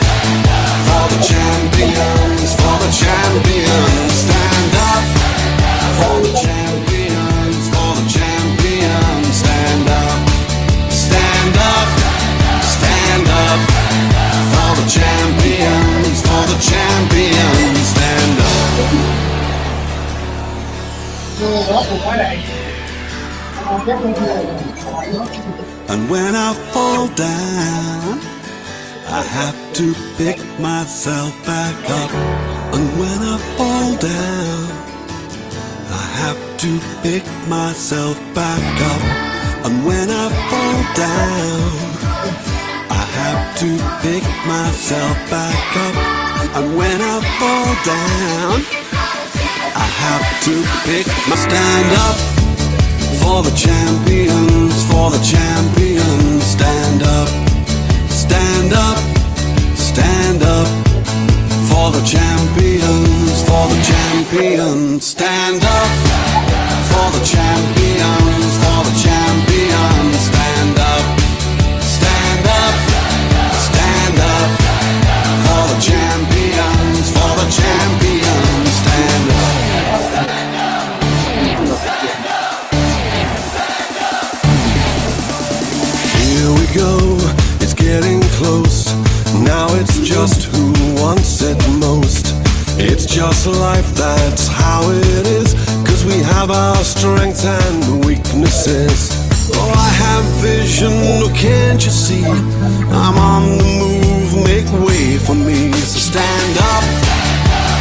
for the champions, for the champions. Stand up for the champions, for the champions. Stand up, stand up, stand up And when I fall down, I have to pick myself back up. And when I fall down, I have to pick myself back up. And when I fall down, I have to pick myself back up. And when I fall down, I have to pick my stand up. For the champions, for the champions, stand up. Stand up, stand up. For the champions, for the champions, stand up. For the champions, for the champions, stand up. Stand up, stand up. For the champions, for the champions, stand up. Here we go, it's getting close. Now it's just who wants it most. It's just life, that's how it is. 'Cause we have our strengths and weaknesses. Oh, I have vision, oh, can't you see? I'm on the move, make way for me. So stand up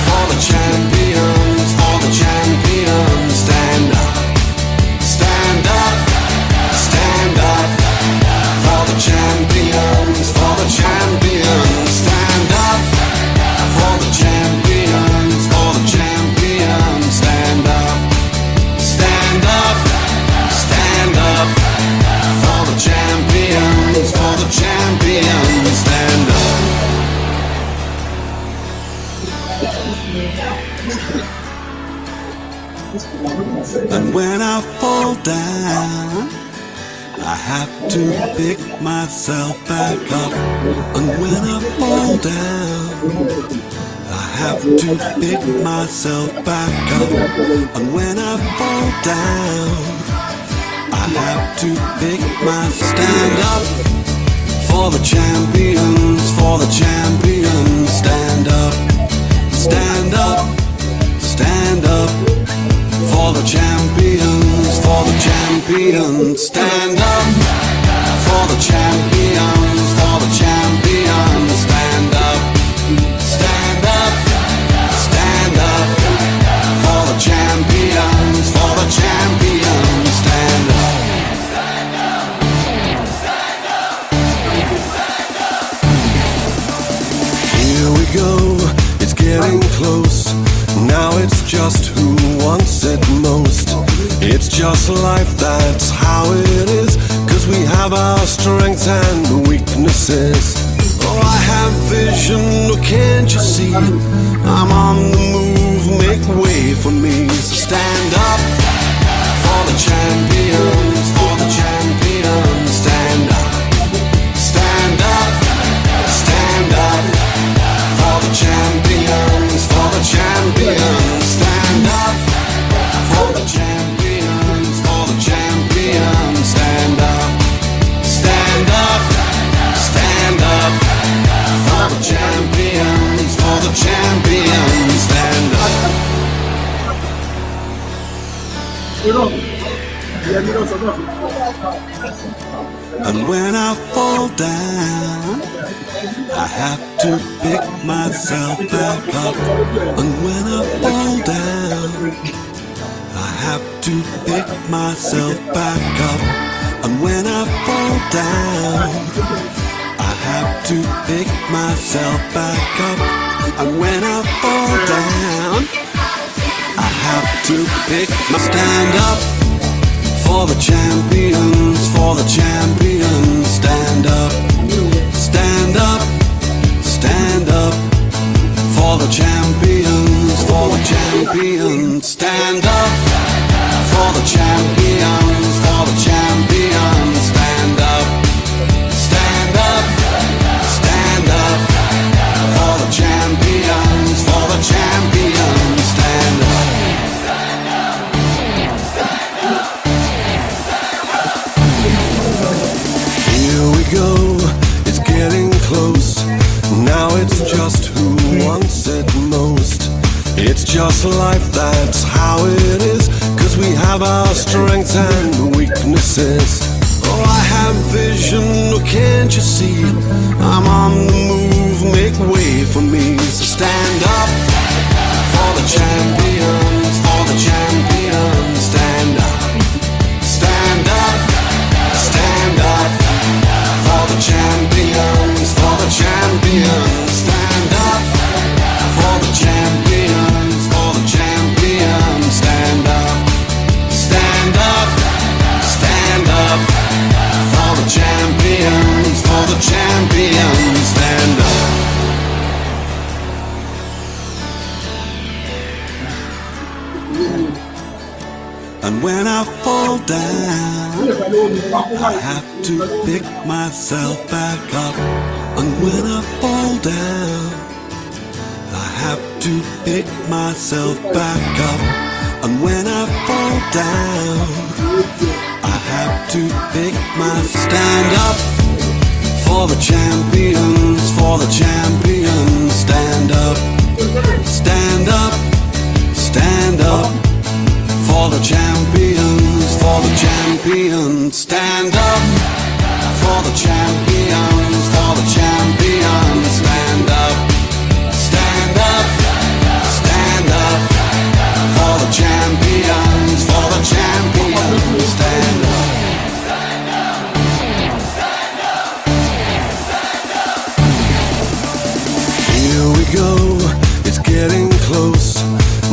for the champions, for the champions. Stand up, stand up, stand up. For the champions, for the champions. Stand up for the champions, for the champions. Stand up, stand up, stand up. For the champions, for the champions. Stand up. And when I fall down, I have to pick myself back up. And when I fall down, I have to pick myself back up. And when I fall down, I have to pick my stand up. For the champions, for the champions. Stand up, stand up, stand up. For the champions, for the champions. Stand up. For the champions, for the champions. Stand up, stand up, stand up. For the champions, for the champions. Stand up. Here we go, it's getting close. Now it's just who wants it most. It's just life, that's how it is. 'Cause we have our strengths and weaknesses. Oh, I have vision, oh, can't you see? I'm on the move, make way for me. So stand up for the champions, for the champions. Stand up, stand up, stand up. For the champions, for the champions. Stand up for the champions, for the champions. Stand up, stand up, stand up. For the champions, for the champions. Stand up. And when I fall down, I have to pick myself back up. And when I fall down, I have to pick myself back up. And when I fall down, I have to pick myself back up. And when I fall down, I have to pick my stand up. For the champions, for the champions. Stand up, stand up, stand up. For the champions, for the champions. Stand up for the champions, for the champions. Stand up, stand up, stand up. For the champions, for the champions. Stand up. Here we go, it's getting close. Now it's just who wants it most. It's just life, that's how it is. 'Cause have our strengths and weaknesses. Oh, I have vision, oh, can't you see? I'm on the move, make way for me. So stand up for the champions, for the champions. Stand up, stand up, stand up for the champions, for the champions. Stand up for the champions, for the champions. Stand up, stand up, stand up for the champions, for the champions. Stand up. And when I fall down, I have to pick myself back up. And when I fall down, I have to pick myself back up. And when I fall down, I have to pick my stand up for the champions, for the champions. Stand up, stand up, stand up for the champions, for the champions. Stand up for the champions, for the champions. Stand up, stand up, stand up for the champions, for the champions. Stand up. Here we go, it's getting close.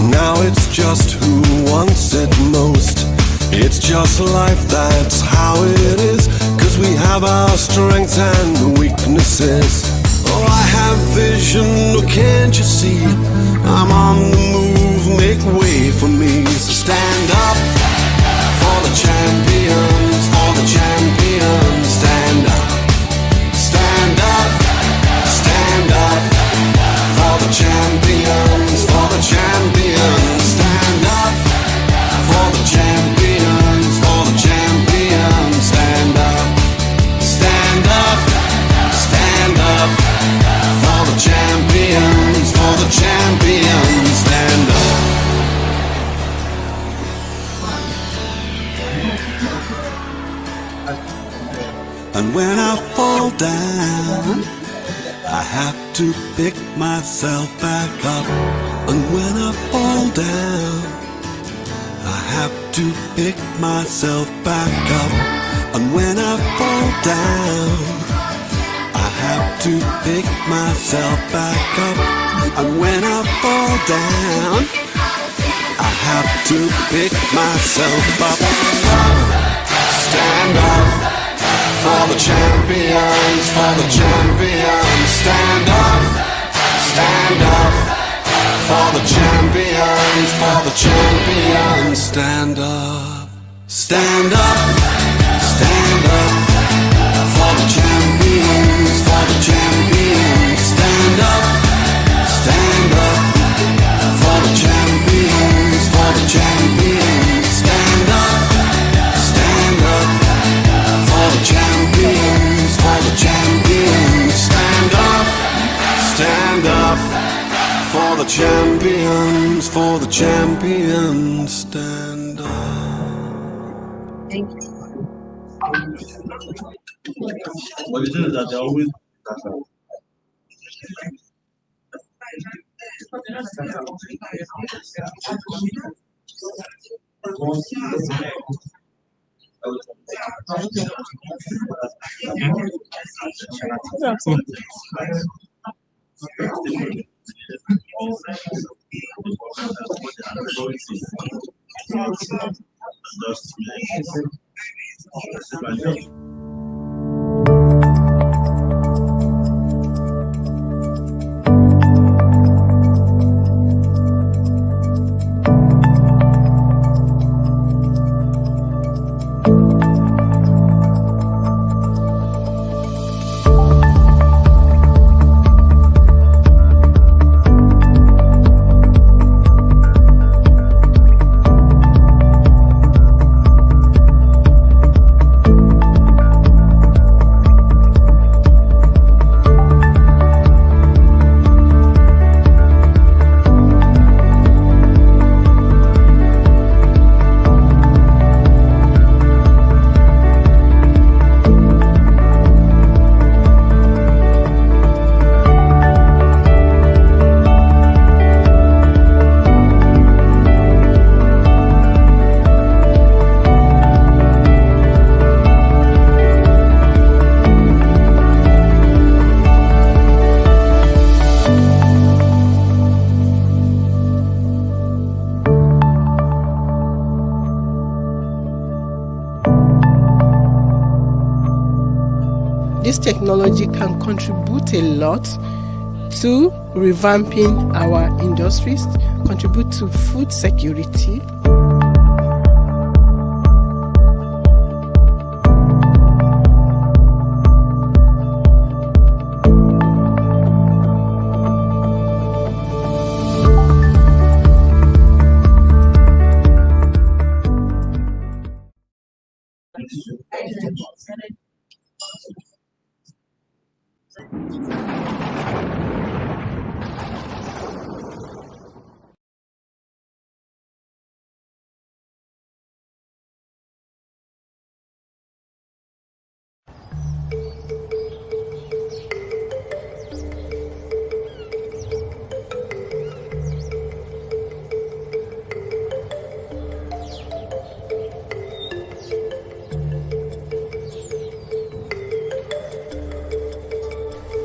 Now it's just who wants it most. It's just life, that's how it is. 'Cause we have our strengths and weaknesses. Oh, I have vision, oh, can't you see? I'm on the move, make way for me. So stand up for the champions, for the champions. Stand up, stand up, stand up for the champions, for the champions. Stand up for the champions, for the champions. Stand up, stand up, stand up for the champions, for the champions. Stand up. And when I fall down, I have to pick myself back up. And when I fall down, I have to pick myself back up. And when I fall down, I have to pick myself back up. And when I fall down, I have to pick myself up. Stand up for the champions, for the champions. Stand up, stand up for the champions, for the champions. Stand up, stand up, stand up for the champions, for the champions. Stand up, stand up for the champions, for the champions. Stand up, stand up for the champions, for the champions. Stand up, stand up for the champions, for the champions. Stand up. But the thing is that they're always this technology can contribute a lot to revamping our industries, contribute to food security.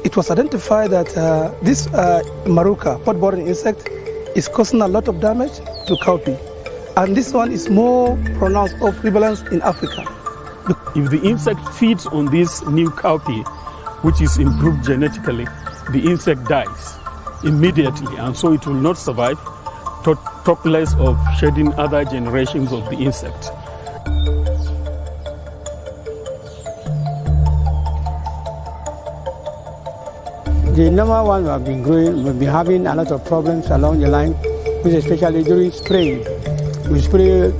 It was identified that this maruca, pod-boring insect, is causing a lot of damage to cowpea. And this one is more pronounced of prevalence in Africa. If the insect feeds on this new cowpea, which is improved genetically, the insect dies immediately, and so it will not survive, talk less of shedding other generations of the insect. The normal one we have been growing, we've been having a lot of problems along the line, which especially during spraying. We spray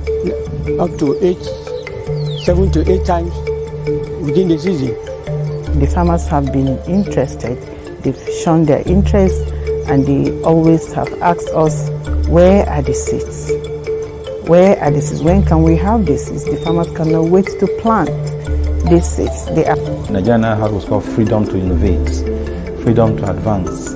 up to 7 to 8 times within the season. The farmers have been interested, they've shown their interest, and they always have asked us, where are the seeds? Where are the seeds? When can we have these seeds? The farmers cannot wait to plant these seeds. Nigeria has what's called freedom to innovate, freedom to advance,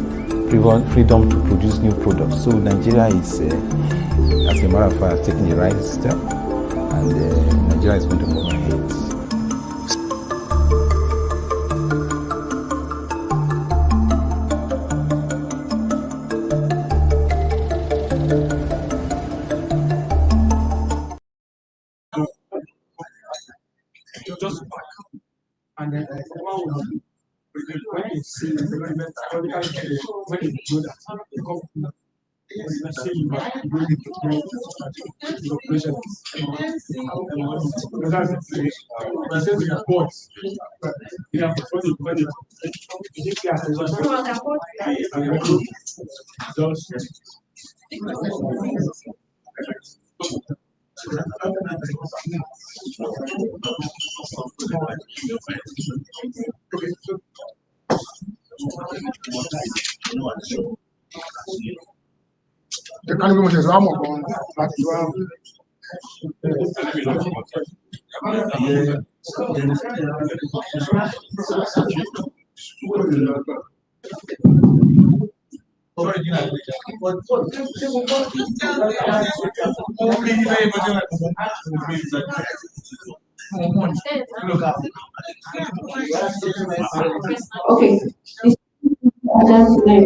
freedom to produce new products. So Nigeria is, as a matter of fact, taking the right step, and Nigeria is going to move ahead. And then when you see the when you do that, The kind of Ramon, but Okay.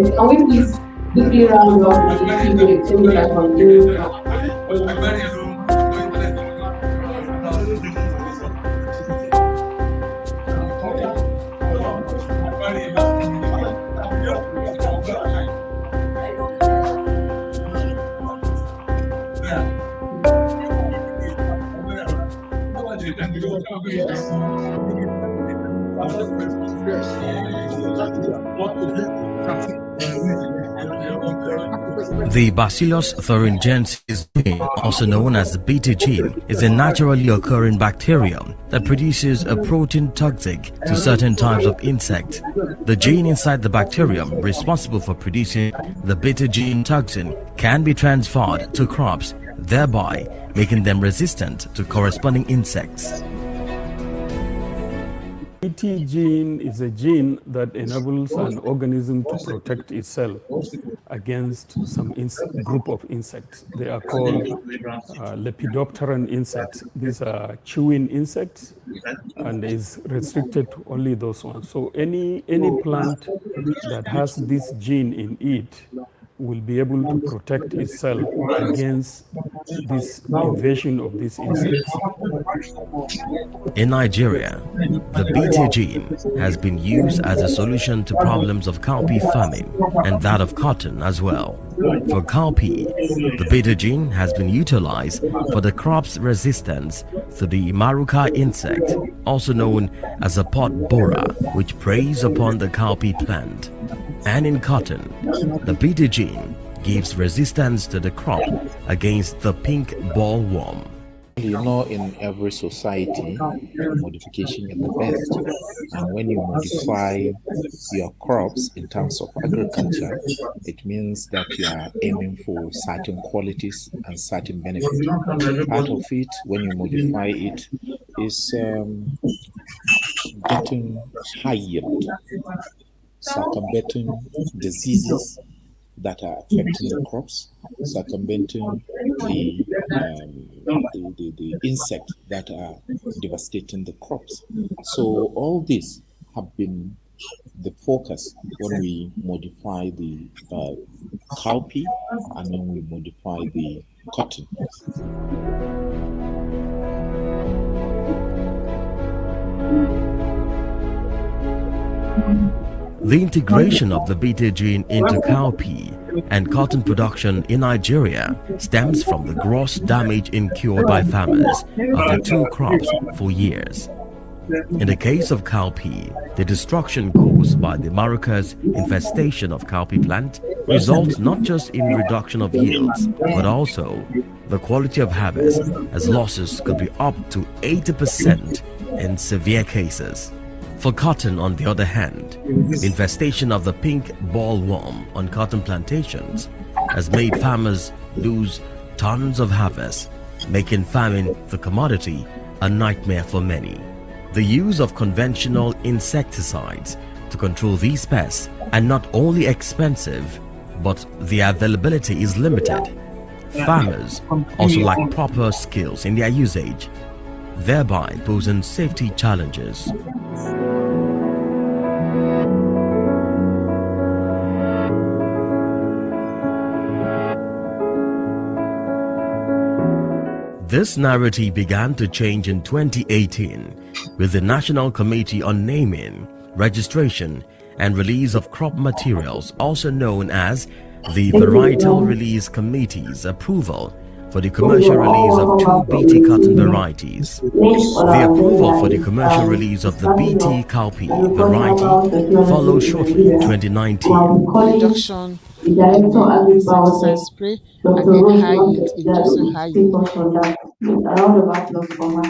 Can we please quickly round up the key bullets so we can continue? The Bacillus thuringiensis gene, also known as the beta gene, is a naturally occurring bacterium that produces a protein toxic to certain types of insects. The gene inside the bacterium responsible for producing the beta gene toxin can be transferred to crops, thereby making them resistant to corresponding insects. BT gene is a gene that enables an organism to protect itself against some group of insects. They are called lepidopteran insects. These are chewing insects, and is restricted to only those ones. So any plant that has this gene in it will be able to protect itself against this invasion of these insects. In Nigeria, the Bt gene has been used as a solution to problems of cowpea farming and that of cotton as well. For cowpea, the Bt gene has been utilized for the crop's resistance to the Maruca insect, also known as a pot borer, which preys upon the cowpea plant. And in cotton, the Bt gene gives resistance to the crop against the pink bollworm. You know, in every society, modification is the best. And when you modify your crops in terms of agriculture, it means that you are aiming for certain qualities and certain benefits. Part of it, when you modify it, is getting high yield, circumventing diseases that are affecting the crops, circumventing the insects that are devastating the crops. So all these have been the focus when we modify the cowpea and when we modify the cotton. The integration of the Bt gene into cowpea and cotton production in Nigeria stems from the gross damage incurred by farmers of the two crops for years. In the case of cowpea, the destruction caused by the Maruca's infestation of cowpea plant results not just in reduction of yields, but also the quality of harvest, as losses could be up to 80% in severe cases. For cotton, on the other hand, the infestation of the pink bollworm on cotton plantations has made farmers lose tons of harvest, making farming the commodity a nightmare for many. The use of conventional insecticides to control these pests are not only expensive, but the availability is limited. Farmers also lack proper skills in their usage, thereby posing safety challenges. This narrative began to change in 2018 with the National Committee on Naming, Registration and Release of Crop Materials, also known as the Varietal Release Committee's approval for the commercial release of two Bt cotton varieties. The approval for the commercial release of the Bt cowpea variety followed shortly in 2019. Reduction in the insecticide spray and then high yield, inducing high yield. A round of applause for her.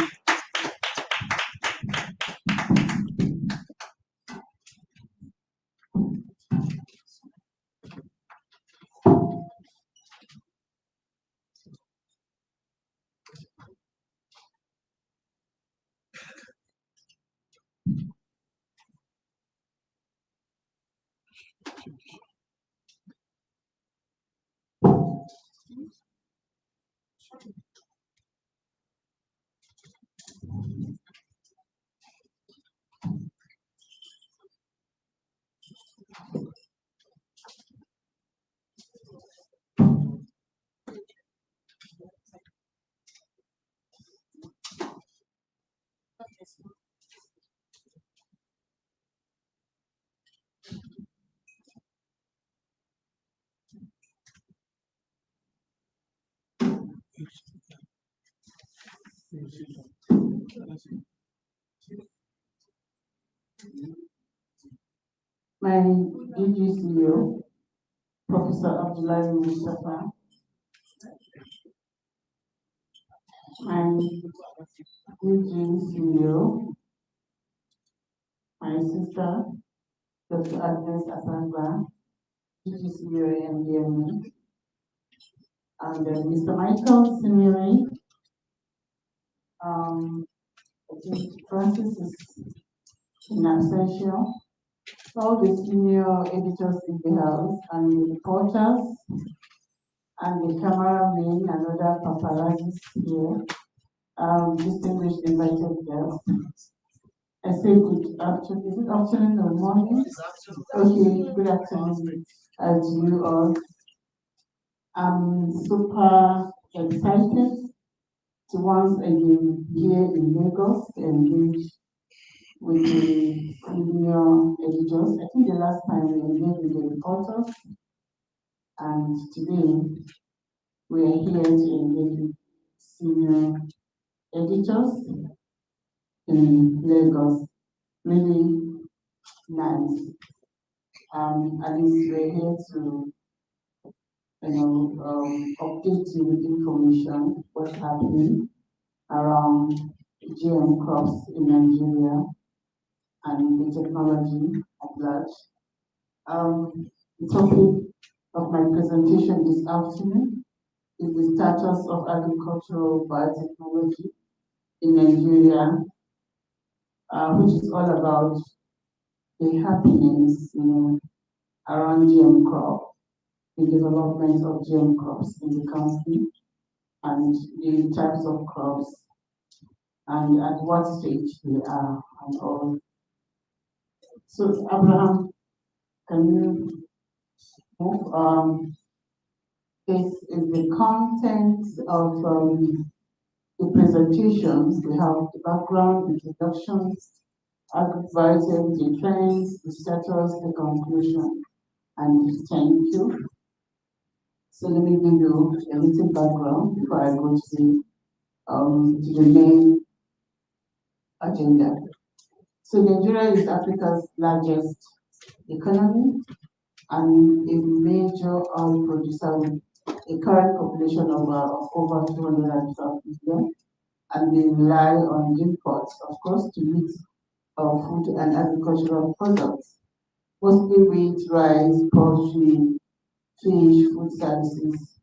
My DG CEO, Professor Abdullah Mustafa, my DG CEO, my sister, Dr. Agnes Asangwa, DG CEO MDME, and Mr. Michael Simiri. I think Francis is in absentia. All the senior editors in the house and the reporters and the cameramen and other paparazzis here, distinguished invited guests. I say good afternoon. Is it afternoon or morning? Okay, good afternoon to you all. I'm super excited to once again here in Lagos to engage with the senior editors. I think the last time we engaged with the reporters, and today we are here to engage with senior editors in Lagos. Really nice. At least we're here to update you with information, what's happening around GM crops in Nigeria and the technology at large. The topic of my presentation this afternoon is the status of agricultural biotechnology in Nigeria, which is all about the happenings, around GM crop, the development of GM crops in the country, and the types of crops, and at what stage they are, and all. So, Abraham, can you move? This is the content of the presentations. We have the background, introductions, advices, the trends, the status, the conclusion, and thank you. So let me give you a little background before I go to the main agenda. So Nigeria is Africa's largest economy and a major oil producer with a current population of over 212 million, and they rely on imports, of course, to meet food and agricultural products, mostly wheat, rice, poultry, fish, food services.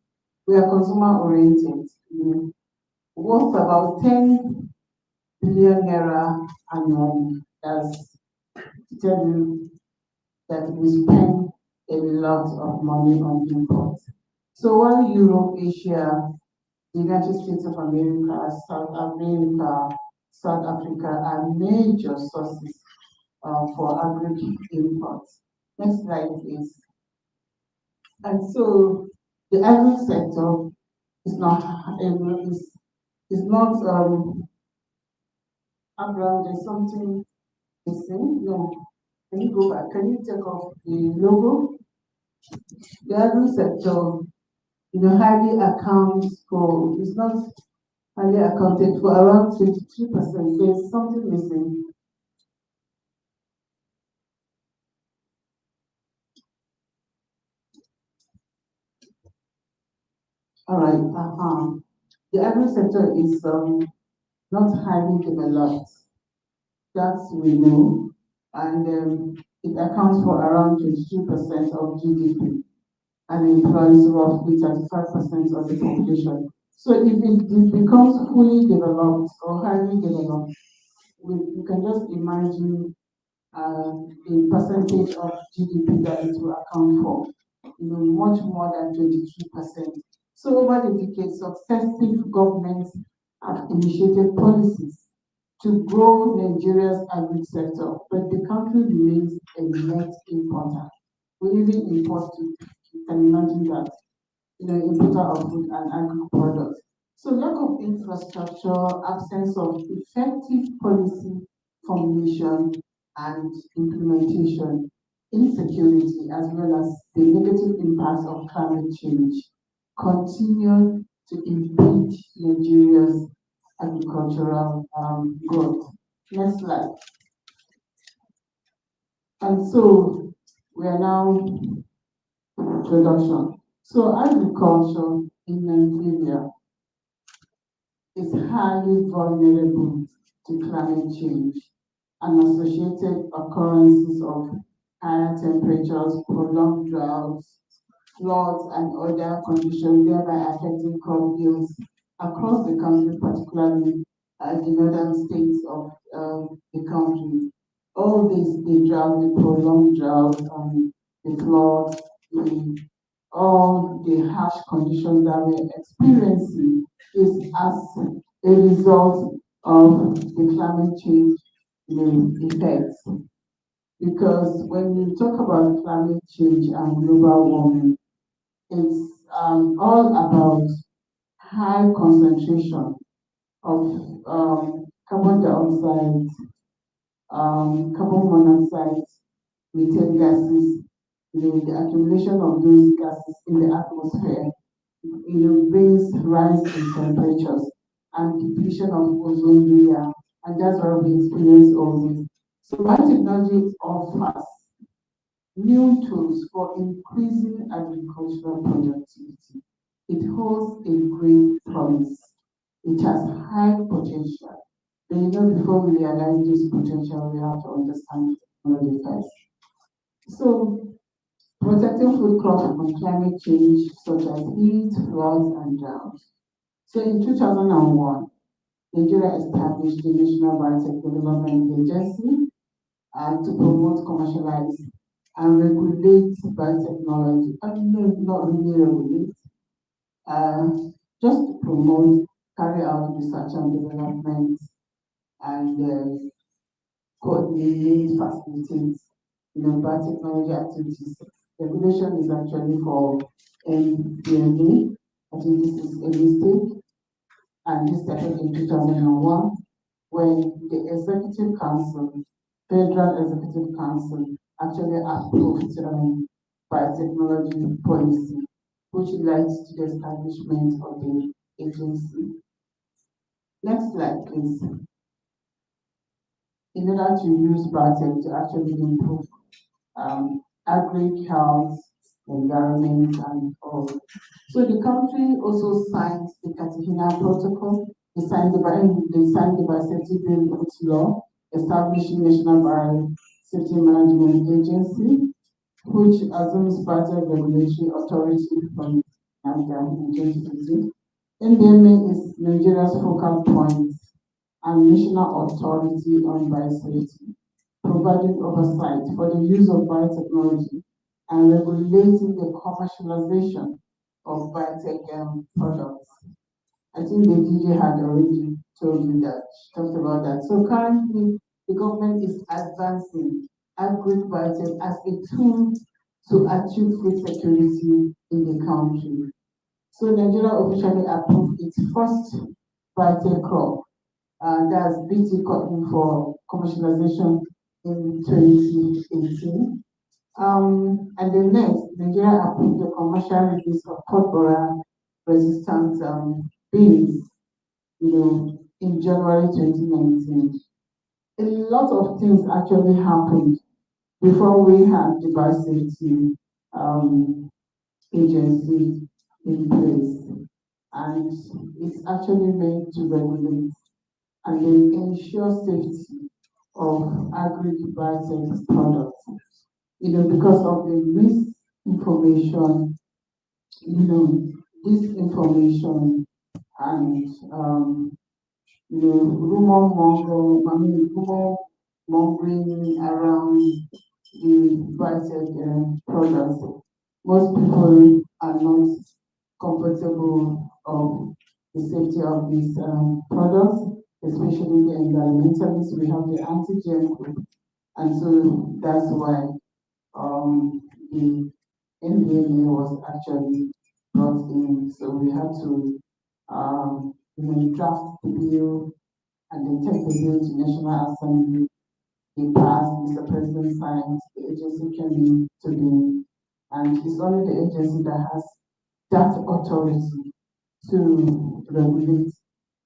We are consumer oriented, worth about 10 billion naira annually. That's to tell you that we spend a lot of money on imports. So while Europe, Asia, the United States of America, South America, South Africa are major sources for agri imports. Next slide, please. And so the agri sector is not Abraham, there's something missing. No. Can you go back? Can you take off the logo? The agri sector, hardly accounts for, it's not hardly accounted for around 23%. There's something missing. All right. The agri sector is not highly developed. That we know, and it accounts for around 22% of GDP and employs roughly 35% of the population. So if it becomes fully developed or highly developed, you can just imagine the percentage of GDP that it will account for, much more than 23%. So over the decades, successive governments have initiated policies to grow Nigeria's agri sector, but the country remains a net importer. We even import to, you can imagine that, importer of food and agri products. So lack of infrastructure, absence of effective policy formulation and implementation, insecurity, as well as the negative impacts of climate change continue to impede Nigeria's agricultural growth. Next slide. And so we are now introduction. So agriculture in Nigeria is highly vulnerable to climate change and associated occurrences of higher temperatures, prolonged droughts, floods, and other conditions, thereby affecting crop yields across the country, particularly the northern states of the country. All this, the drought, the prolonged drought, the floods, all the harsh conditions that we're experiencing is as a result of the climate change effects. Because when you talk about climate change and global warming, it's all about high concentration of carbon dioxide, carbon monoxide, methane gases, the accumulation of those gases in the atmosphere, brings rise in temperatures and depletion of ozone layer, and that's why we experience all this. So biotechnology offers new tools for increasing agricultural productivity. It holds a great promise. It has high potential. But before we realize this potential, we have to understand technology first. So, protecting food crops from climate change, such as heat, floods, and droughts. So, in 2001, Nigeria established the National Biotech Development Agency to promote, commercialize, and regulate biotechnology. I mean, not really regulate, just to promote, carry out research and development, and coordinate, facilitate, biotechnology activities. Regulation is actually for NDMA. I think this is a mistake, and this started in 2001 when the Executive Council, Federal Executive Council, actually approved biotechnology policy, which led to the establishment of the agency. Next slide, please. In order to use biotech to actually improve agri health, environment, and all. So the country also signed the Cartagena Protocol. They signed the Biosafety Bill into law, establishing National Biosafety Management Agency, which assumes biotech regulatory authority from NAFDA in 2020. NDMA is Nigeria's focal point and national authority on biosafety, providing oversight for the use of biotechnology and regulating the commercialization of biotech products. I think the DJ had already told you that, talked about that. So currently, the government is advancing agri-biotech as a tool to achieve food security in the country. So Nigeria officially approved its first biotech crop, that's BT cotton, for commercialization in 2018. And the next, Nigeria approved the commercial release of pot resistant beans, in January 2019. A lot of things actually happened before we had the biosafety agency in place. And it's actually meant to regulate and then ensure safety of agri-biotech products. Because of the misinformation, disinformation, and rumor mongering around the biotech products. Most people are not comfortable of the safety of these products, especially the environmentalists. We have the anti-GM group, and so that's why the NDMA was actually brought in. So we had to draft the bill and then take the bill to National Assembly. They passed, Mr. President signed, the agency came in to be, and it's only the agency that has that authority to regulate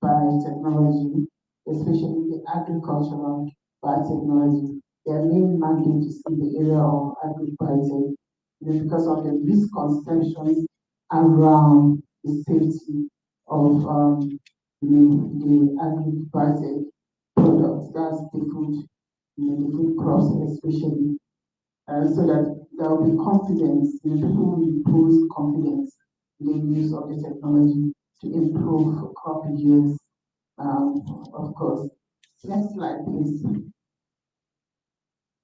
biotechnology, especially the agricultural biotechnology. Their main mandate is in the area of agriculture, because of the misconceptions around the safety of the agriculture products. That's the food, the food crops especially, so that there will be confidence. People will impose confidence in the use of the technology to improve crop yields, of course. Next slide, please.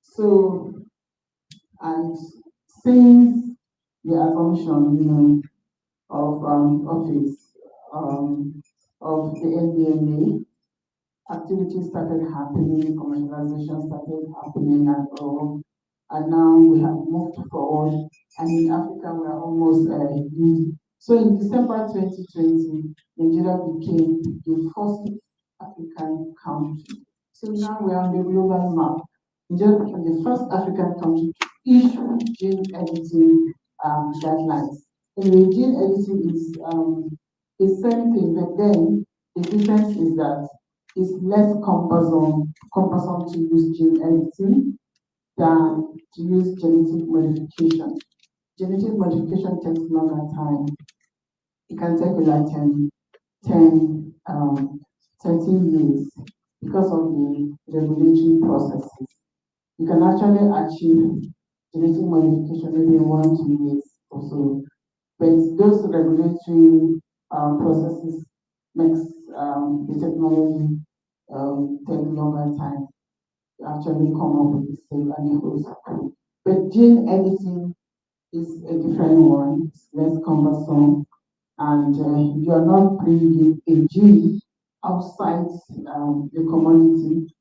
So, and since the assumption, of office of the NDMA, activities started happening, commercialization started happening, and now we have moved forward. And in Africa, we are almost lead So in December 2020, Nigeria became the first African country. So now we are on the global map. Nigeria became the first African country to issue gene editing guidelines. And the gene editing is the same thing, but then the difference is that it's less cumbersome to use gene editing than to use genetic modification. Genetic modification takes longer time. It can take like 13 years because of the regulatory processes. You can actually achieve genetic modification maybe in 1-2 years or so. But those regulatory processes makes the technology take longer time to actually come up with the same animals. But gene editing is a different one, it's less cumbersome, and you are not bringing a gene outside the commodity,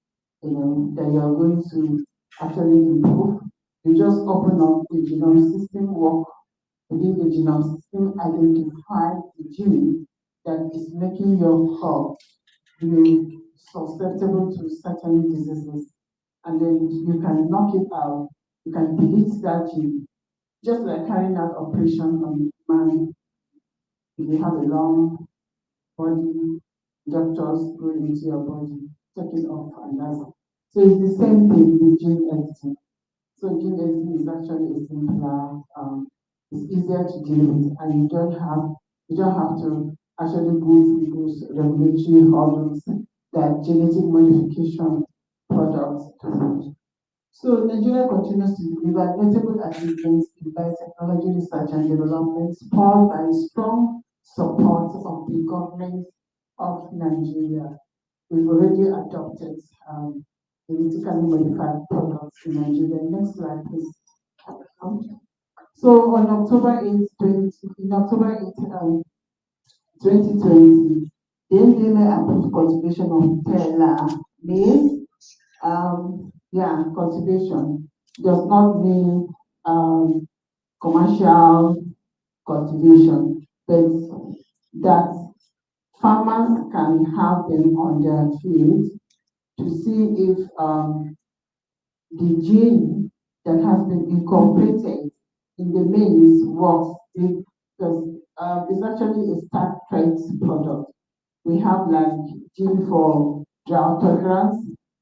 that you are going to actually improve. You just open up the genome system, work within the genome system, identify the gene that is making your crop susceptible to certain diseases, and then you can knock it out. You can delete that gene, just like carrying out operation on man. If you have a long body, doctors go into your body, take it off, and that's it. So it's the same thing with gene editing. So gene editing is actually a simpler, it's easier to deal with, and you don't have to actually go through those regulatory hurdles that genetic modification products do. So Nigeria continues to deliver notable achievements in biotechnology research and development, powered by strong support of the government of Nigeria. We've already adopted genetically modified products in Nigeria. Next slide, please. So on October 8, 2020, the NDMA approved cultivation of Tela maize. Cultivation does not mean commercial cultivation, but that farmers can have them on their field to see if the gene that has been incorporated in the maize works, because it's actually a start trait product. We have like gene for drought tolerance,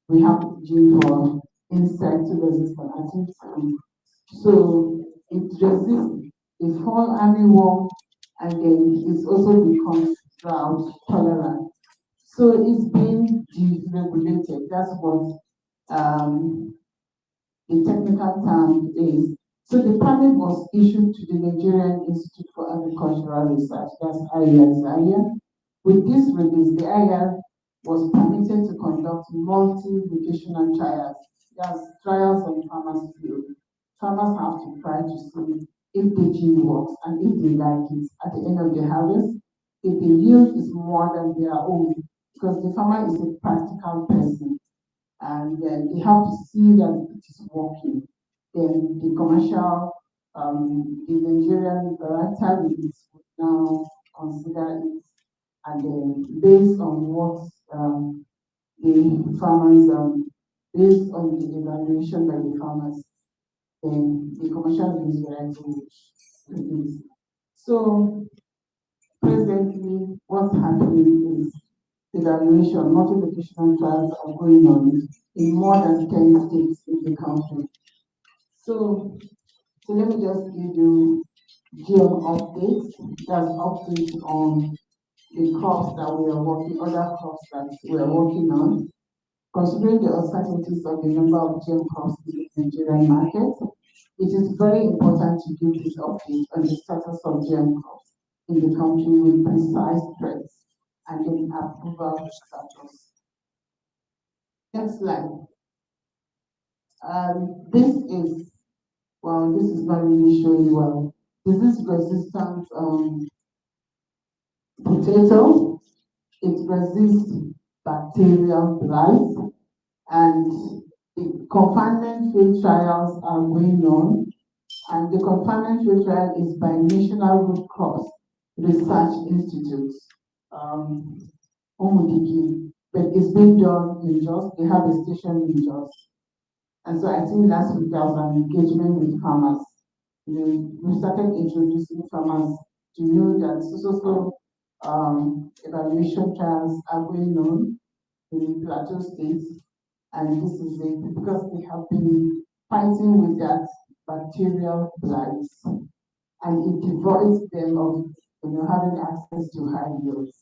we have gene for insect resistance. So it resists the fall armyworm, and then it also becomes drought tolerant. So it's been deregulated. That's what the technical term is. So the permit was issued to the Nigerian Institute for Agricultural Research, that's IAR. With this release, the IAR was permitted to conduct multi-locational trials. That's trials on farmers' field. Farmers have to try to see if the gene works and if they like it at the end of the harvest, if the yield is more than their own, because the farmer is a practical person, and they have to see that it is working. Then the commercial, the Nigerian varietal release would now consider it, and then based on what the farmers, based on the evaluation by the farmers, then the commercial release variety will release. So presently, what's happening is evaluation, multi-locational trials are going on in more than 10 states in the country. So let me just give you GM updates. That's updates on the crops that we are working, other crops that we are working on. Considering the uncertainties of the number of GM crops in the Nigerian market, it is very important to give this update on the status of GM crops in the country with precise threats and then approval status. Next slide. This is not really showing well. Disease-resistant potato. It resists bacterial blight, and the confinement field trials are going on. And the confinement field trial is by National Root Crops. research institutes, Omudiki, but it's being done in Jos. They have a station in Jos. And so I think last week there was an engagement with farmers. We started introducing farmers to know that evaluation trials are going on in Plateau State, and this is it because they have been fighting with that bacterial blights, and it devoids them of having access to high yields.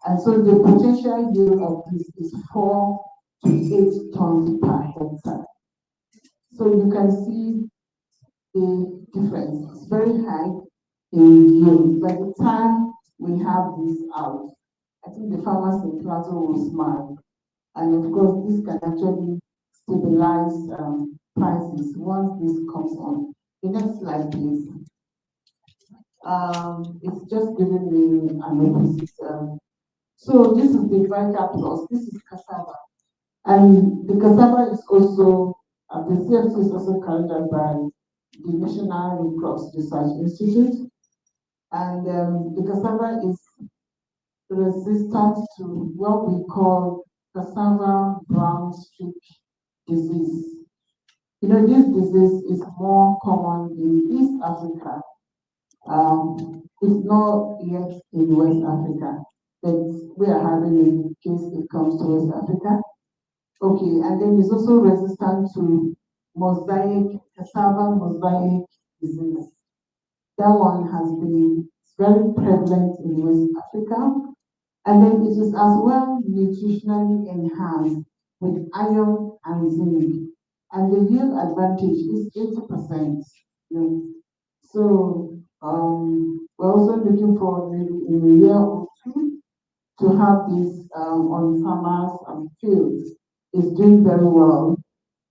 And so the potential yield of this is 4 to 8 tons per hectare. So you can see the difference. It's very high in yield. By the time we have this out, I think the farmers in Plateau will smile. And of course, this can actually stabilize prices once this comes on. The next slide, please. It's just giving me an opposite. So this is the Vital Plus. This is cassava. And the cassava is also, the CFC is also carried out by the National Red Cross Research Institute. And the cassava is resistant to what we call cassava brown streak disease. This disease is more common in East Africa. It's not yet in West Africa, but we are having it in case it comes to West Africa. Okay, and then it's also resistant to cassava mosaic disease. That one has been very prevalent in West Africa. And then it is as well nutritionally enhanced with iron and zinc. And the yield advantage is 80%. So we're also looking for maybe in a year or two to have this on farmers fields. It's doing very well.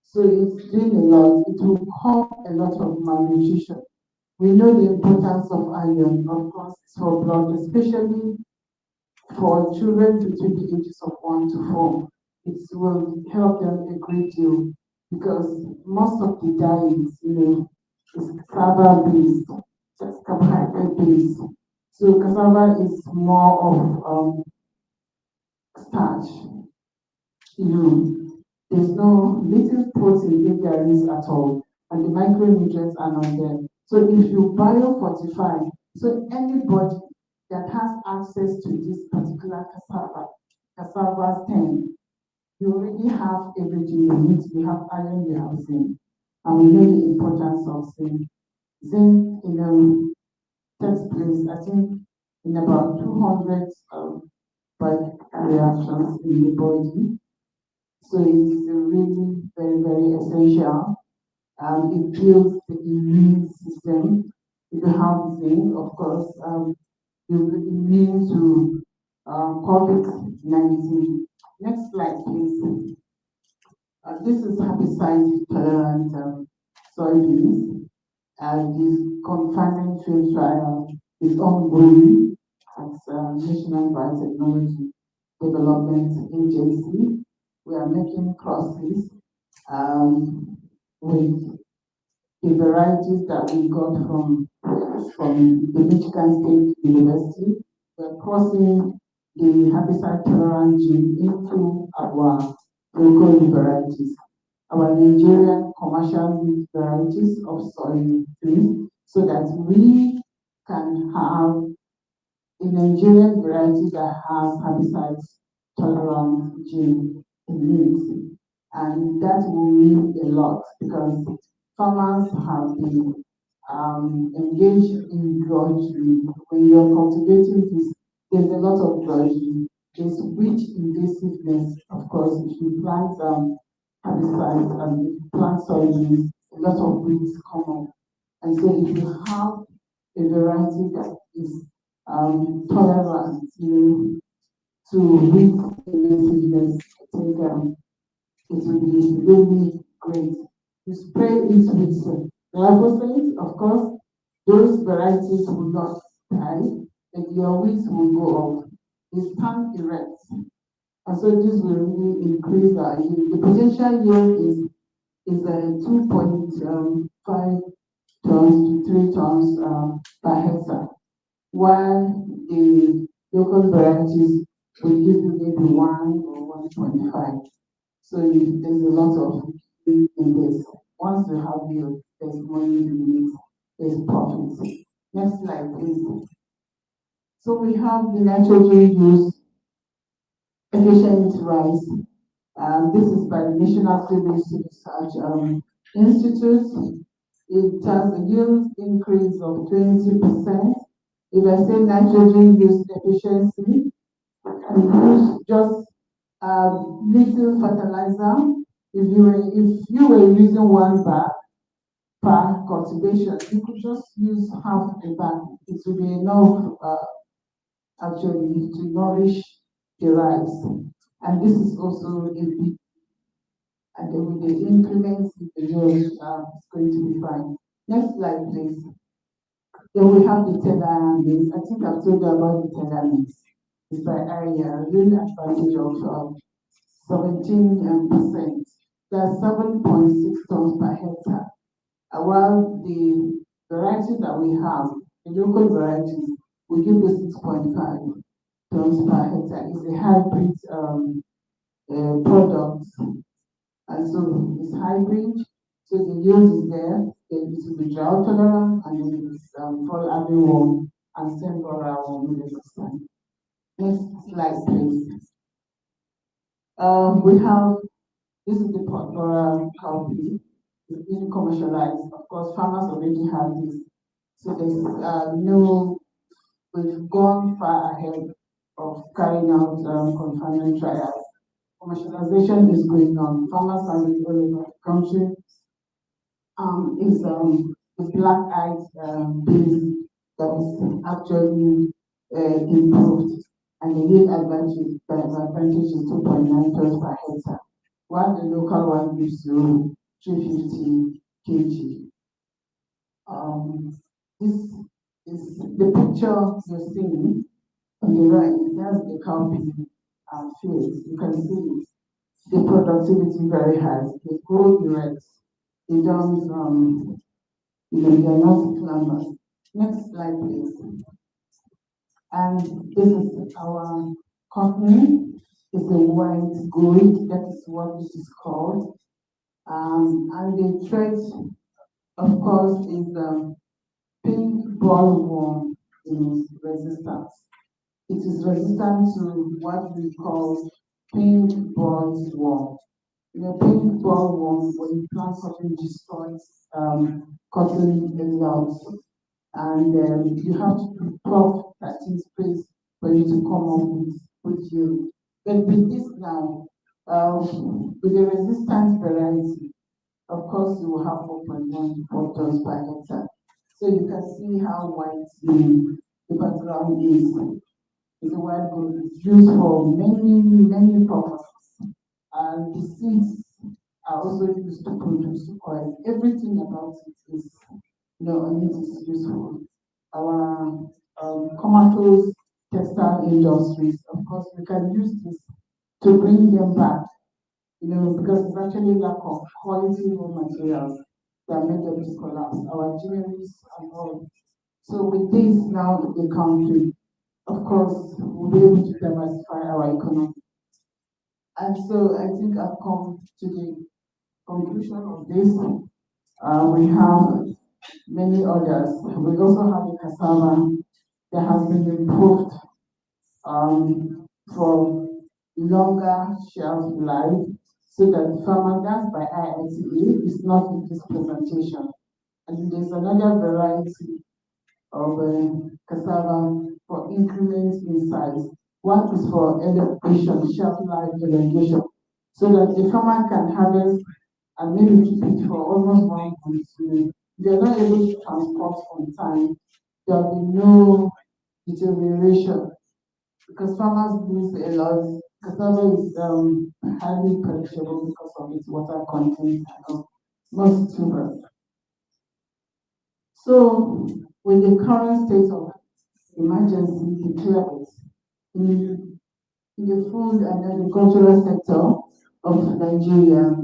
So it's doing a lot. It will cause a lot of malnutrition. We know the importance of iron, of course, for blood, especially for children between the ages of 1 to 4. It will help them a great deal because most of the diets, is cassava based, just carbohydrate based. So cassava is more of starch. There's no little protein if there is at all, and the micronutrients are not there. So if you biofortify, so anybody that has access to this particular cassava stem, you already have everything you need. You have iron, you have zinc, and we know the importance of zinc. Zinc, takes place, I think, in about 200 reactions in the body. So it's really very, very essential. It builds the immune system. If you have zinc, of course, you'll be immune to COVID-19. Next slide, please. This is herbicide tolerant soybeans. This confinement field trial is ongoing at National Biotechnology Development Agency. We are making crosses with the varieties that we got from the Michigan State University. We're crossing the herbicide tolerant gene into our local varieties, our Nigerian commercial varieties of soybean, so that we can have a Nigerian variety that has herbicide tolerant gene in it. And that will mean a lot because farmers have been engaged in drudgery. When you're cultivating this, there's a lot of drudgery. There's weed invasiveness, of course. If you plant herbicides and if you plant soybeans, a lot of weeds come up. And so if you have a variety that is tolerant to weed invasiveness, I think it will be really great. You spray it with glyphosate, of course, those varieties will not die, and your weeds will go off. They stand erect. And so this will really increase our yield. The potential yield is 2.5 tons to 3 tons per hectare. while the local varieties will give you maybe 1 or 1.5. So there's a lot of in this. Once you have yield, there's money in it, there's profit. Next slide, please. So we have the nitrogen use efficient rice. This is by the National Civil Research Institute. It has a yield increase of 20%. If I say nitrogen use efficiency, and use just little fertilizer. If you were using 1 bag per cultivation, you could just use half a bag. It will be enough actually to nourish the rice. And this is also a big, and then with the increments in the yield, it's going to be fine. Next slide, please. Then we have the tender maize. I think I've told you about the tender maize. It's by area, real advantage of 17%. That's 7.6 tons per hectare. While the varieties that we have, the local varieties, will give you 6.5 tons per hectare. It's a hybrid product, and so it's hybrid. So the yield is there. Then it will be drought tolerant, and then it's fall armyworm and stem borer worm resistant. Next slide, please. We have, this is the pot borer cowpea. It's being commercialized. Of course, farmers already have this. So there's no, we've gone far ahead of carrying out confinement trials. Commercialization is going on. Farmers are all over the country. Is the black-eyed beans that is actually improved, and the yield advantage is 2.9 tons per hectare, while the local one gives you 350 kg. This is the picture you're seeing on the right. That's the cowpea fields. You can see the productivity very high. They grow direct. They don't, they are not climbers. Next slide, please. And this is our company. It's a white gold. That is what it is called. And the trait, of course, is pink bollworm is resistance. It is resistant to what we call pink bollworm. Pink bollworm, when you plant cotton, destroys cotton layouts, and you have to crop that in space for you to come up with yield. But with this now, with the resistant variety, of course, you will have 4.1 to 4 tons per hectare. So you can see how white the background is. It's a white gold. It's used for many purposes. And the seeds are also used to produce oil. Everything about it is, and it is useful. Our comatose textile industries, of course, we can use this to bring them back, because it's actually lack of quality raw materials that make them to collapse. Our jewelries and all. So with this now in the country, of course, we'll be able to diversify our economy. And so I think I've come to the conclusion of this. We have many others. We also have the cassava that has been improved for longer shelf life, so that farmer, that's by IITA, is not in this presentation. And there's another variety of cassava for increments in size. One is for elevation, shelf life elongation, so that the farmer can harvest and maybe keep it for almost 1 month. If they're not able to transport on time, there will be no deterioration, because farmers lose a lot. Cassava is highly perishable because of its water content and most tubers. So, with the current state of emergency declared in the food and agricultural sector of Nigeria,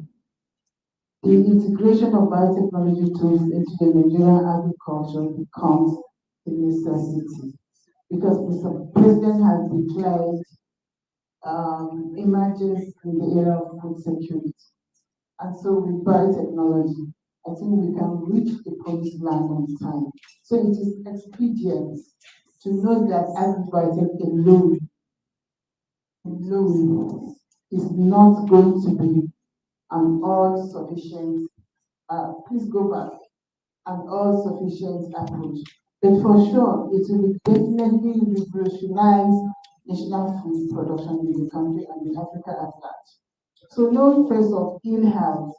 the integration of biotechnology tools into the Nigerian agriculture becomes a necessity. because the president has declared emergency in the area of food security. And so with biotechnology, I think we can reach the promised land on time. So it is expedient to know that agribiotech alone is not going to be an all-sufficient, please go back, an all-sufficient approach. But for sure, it will definitely revolutionize national food production in the country and in Africa at large. So no trace of ill health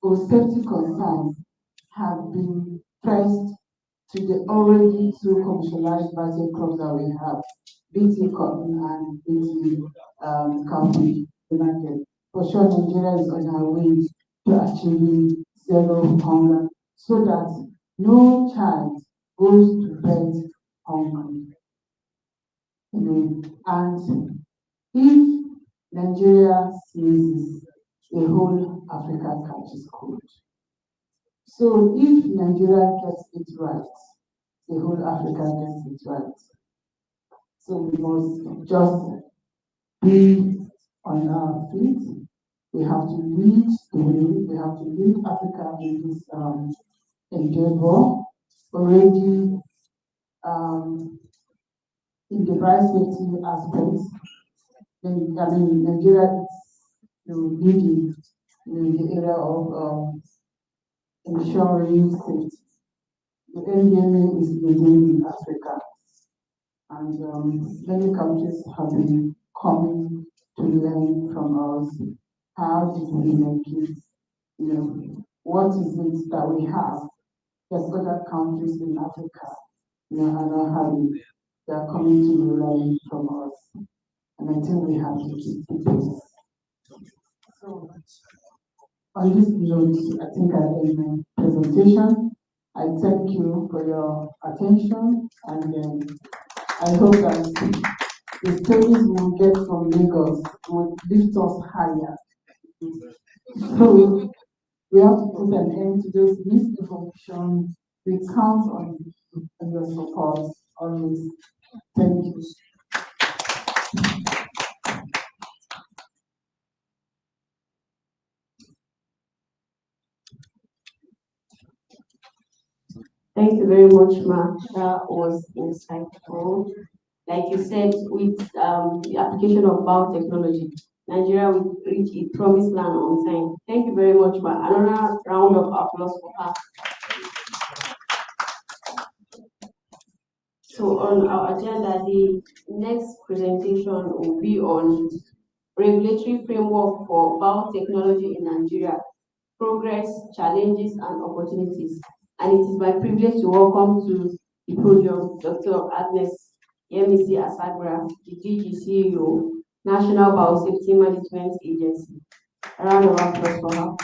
or safety concerns have been traced to the already two commercialized biotech crops that we have, BT cotton and BT cowpea market. For sure, Nigeria is on our way to achieving zero hunger so that no child goes to bed hungry. And if Nigeria sneezes, the whole Africa catches cold. So if Nigeria gets it right, the whole Africa gets it right. So we must just be on our feet. We have to lead the way. We have to lead Africa in this endeavor. Already in the biosafety aspects, Nigeria is leading in the area of ensuring safety. The NDMA is leading in Africa, and many countries have been coming to learn from us. How did we make it? What is it that we have that other countries in Africa are not having? They are coming to learn from us, and I think we have to keep the pace. So, on this note, I think I end my presentation. I thank you for your attention, and I hope that the stories we'll get from Lagos will lift us higher. So we have to put an end to those misinformation. We count on your support always. Thank you. Thank you very much, Ma. That was insightful. Like you said, with the application of biotechnology, Nigeria will reach its promised land on time. Thank you very much, Ma. Another round of applause for her. So on our agenda, the next presentation will be on regulatory framework for biotechnology in Nigeria, progress, challenges, and opportunities. And it is my privilege to welcome to the podium Dr. Agnes Yemisi Asagra, the DG CEO, National Biosafety Management Agency. A round of applause for her.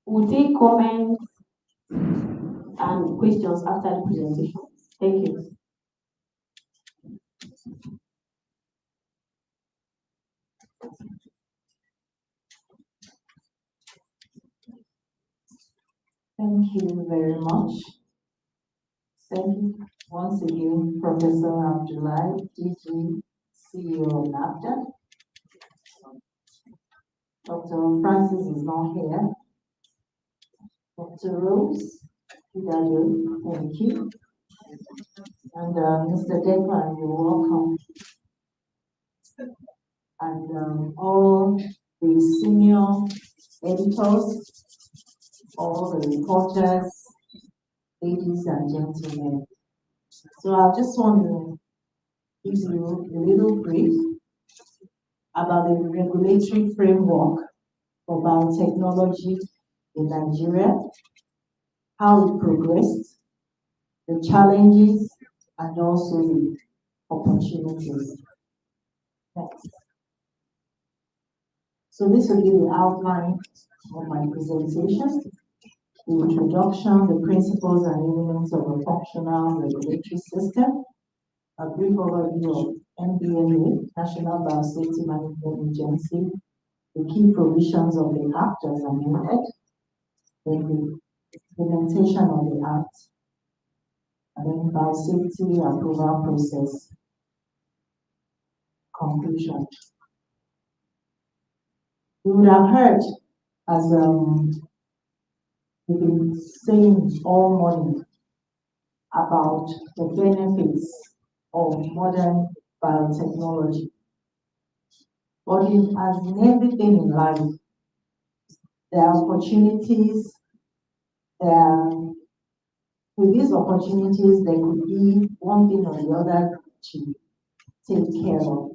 We'll take comments and questions after the presentation. Thank you. Thank you very much. Thank you once again, Professor Abdullahi, DG, CEO of NAFTA. Dr. Francis is not here. Dr. Rose, thank you. And Mr. Declan, you're welcome. And all the senior editors, all the reporters, ladies and gentlemen. So I just want to give you a little brief about the regulatory framework for biotechnology in Nigeria, how it progressed, the challenges, and also the opportunities. Next. So this will be the outline of my presentation, the introduction, the principles and elements of a functional regulatory system, a brief overview of NBMA, National Biosafety Management Agency, the key provisions of the Act as amended, the implementation of the Act, and then biosafety approval process conclusion. You would have heard, as we've been saying all morning, about the benefits of modern biotechnology. But as in everything in life, there are opportunities. With these opportunities, there could be one thing or the other to take care of.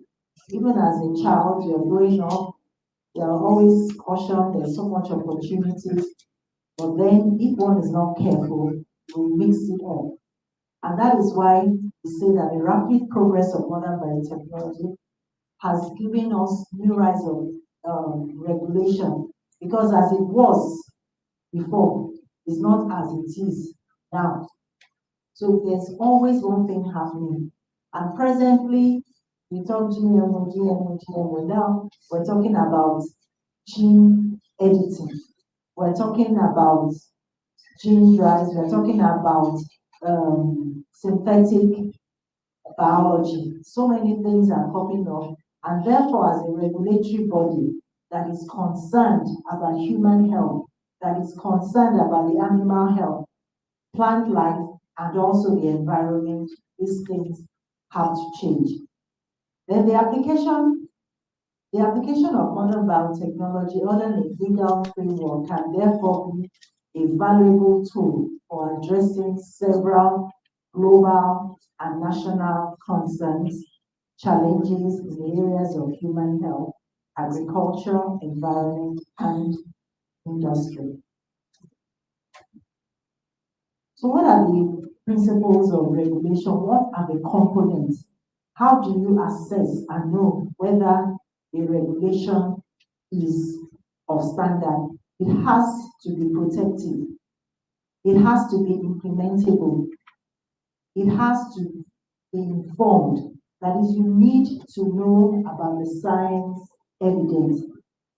Even as a child, you're growing up, you're always cautioned, there's so much opportunities, but then if one is not careful, we mix it up. And that is why we say that the rapid progress of modern biotechnology has given us new rise of regulation, because as it was before, it's not as it is now. So there's always one thing happening. And presently, we talk GMO. Now we're talking about gene editing. We're talking about gene drives. We're talking about synthetic biology. So many things are popping up. And therefore, as a regulatory body that is concerned about human health, that is concerned about the animal health, plant life, and also the environment, these things have to change. Then the application of modern biotechnology under the legal framework can therefore be a valuable tool for addressing several global and national concerns, challenges in the areas of human health, agriculture, environment, and industry. So what are the principles of regulation? What are the components? How do you assess and know whether a regulation is of standard? It has to be protective. It has to be implementable. It has to be informed. That is, you need to know about the science evidence.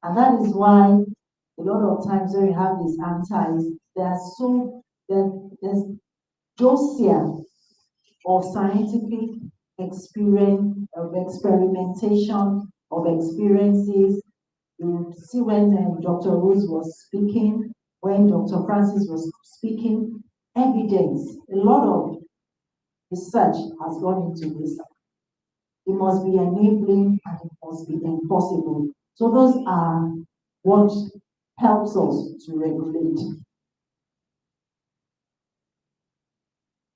And that is why a lot of times when you have these antis, there's dossier of scientific experience, of experimentation, of experiences. You see when Dr. Rose was speaking, when Dr. Francis was speaking, evidence, a lot of research has gone into this. It must be enabling and it must be enforceable. So those are what helps us to regulate.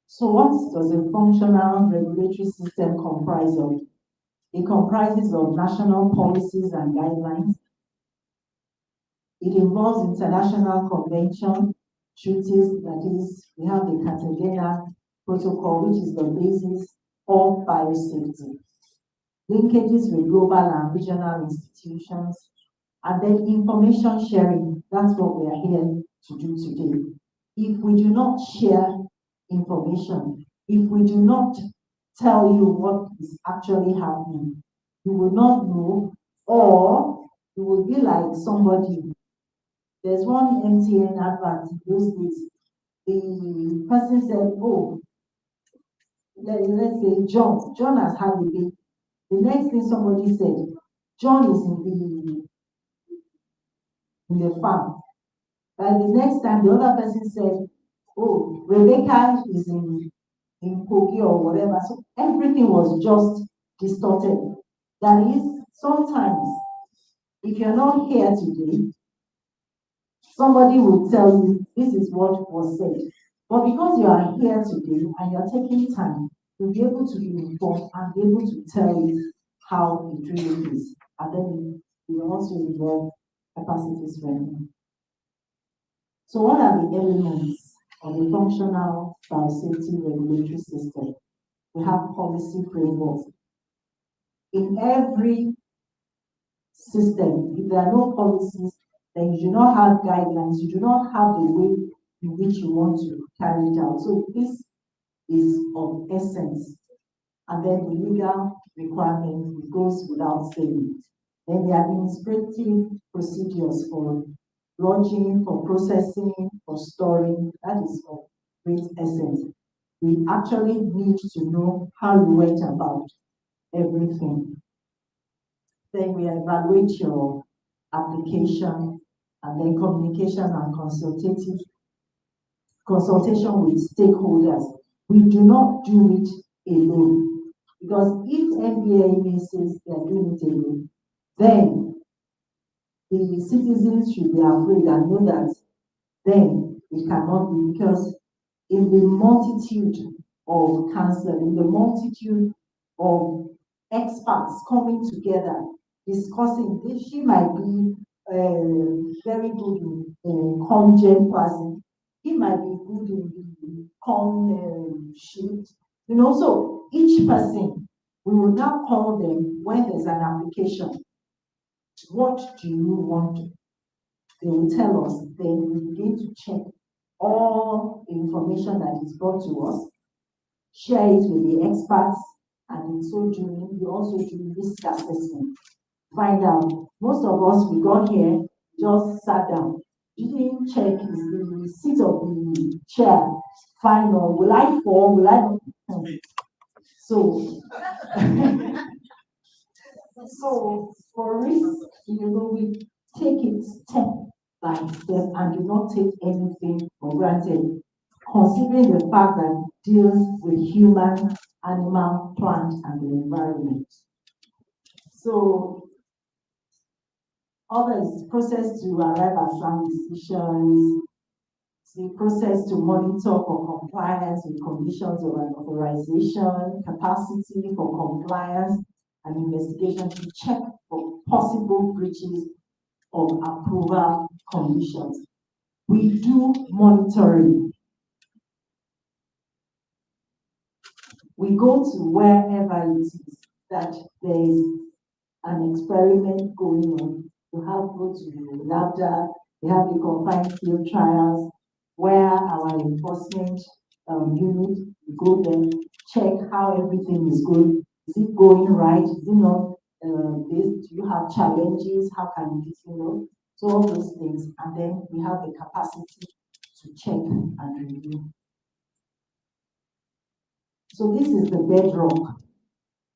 So what does a functional regulatory system comprise of? It comprises of national policies and guidelines. It involves international convention, treaties, that is, we have the Cartagena Protocol, which is the basis of biosafety. Linkages with global and regional institutions, and then information sharing. That's what we are here to do today. If we do not share information, if we do not tell you what is actually happening, you will not know, or you will be like somebody. There's one MTN advert in those days. The person said, oh, let's say John has had a baby. The next thing somebody said, John is in the farm. And the next time the other person said, oh, Rebecca is in Kogi or whatever. So everything was just distorted. That is, sometimes, if you're not here today, somebody will tell you this is what was said. But because you are here today and you're taking time, you'll be able to be informed and be able to tell you how it really is. And then we also involve capacity strengthening. So what are the elements of a functional biosafety regulatory system? We have policy frameworks. In every system, if there are no policies, then you do not have guidelines, you do not have the way in which you want to carry it out. So this is of essence. And then the legal requirement goes without saying. Then the administrative procedures for launching, for processing, for storing, that is of great essence. We actually need to know how you went about everything. Then we evaluate your application, and then communication and consultation with stakeholders. We do not do it alone, because if NBAA says they are doing it alone, then the citizens should be afraid and know that then it cannot be, because in the multitude of counsel, in the multitude of experts coming together, discussing this, she might be very good in congen person, he might be good in the con sheet, you know, so each person, we will now call them when there's an application. What do you want? They will tell us, then we begin to check all the information that is brought to us, share it with the experts, and in so doing, we also do risk assessment. Find out, most of us, we got here, just sat down, didn't check is the seat of the chair, find out, will I fall, will I not? So, so for risk, you know, we take it step by step and do not take anything for granted, considering the fact that it deals with human, animal, plant, and the environment. So, others, process to arrive at sound decisions, the process to monitor for compliance with conditions of an authorization, capacity for compliance, and investigation to check for possible breaches of approval conditions. We do monitoring. We go to wherever it is that there is an experiment going on. We have go to NAFDA, we have the confined field trials, where our enforcement unit go there, check how everything is going. Is it going right? Is it not? Do you have challenges? How can you, you know? So all those things, and then we have the capacity to check and review. So this is the bedrock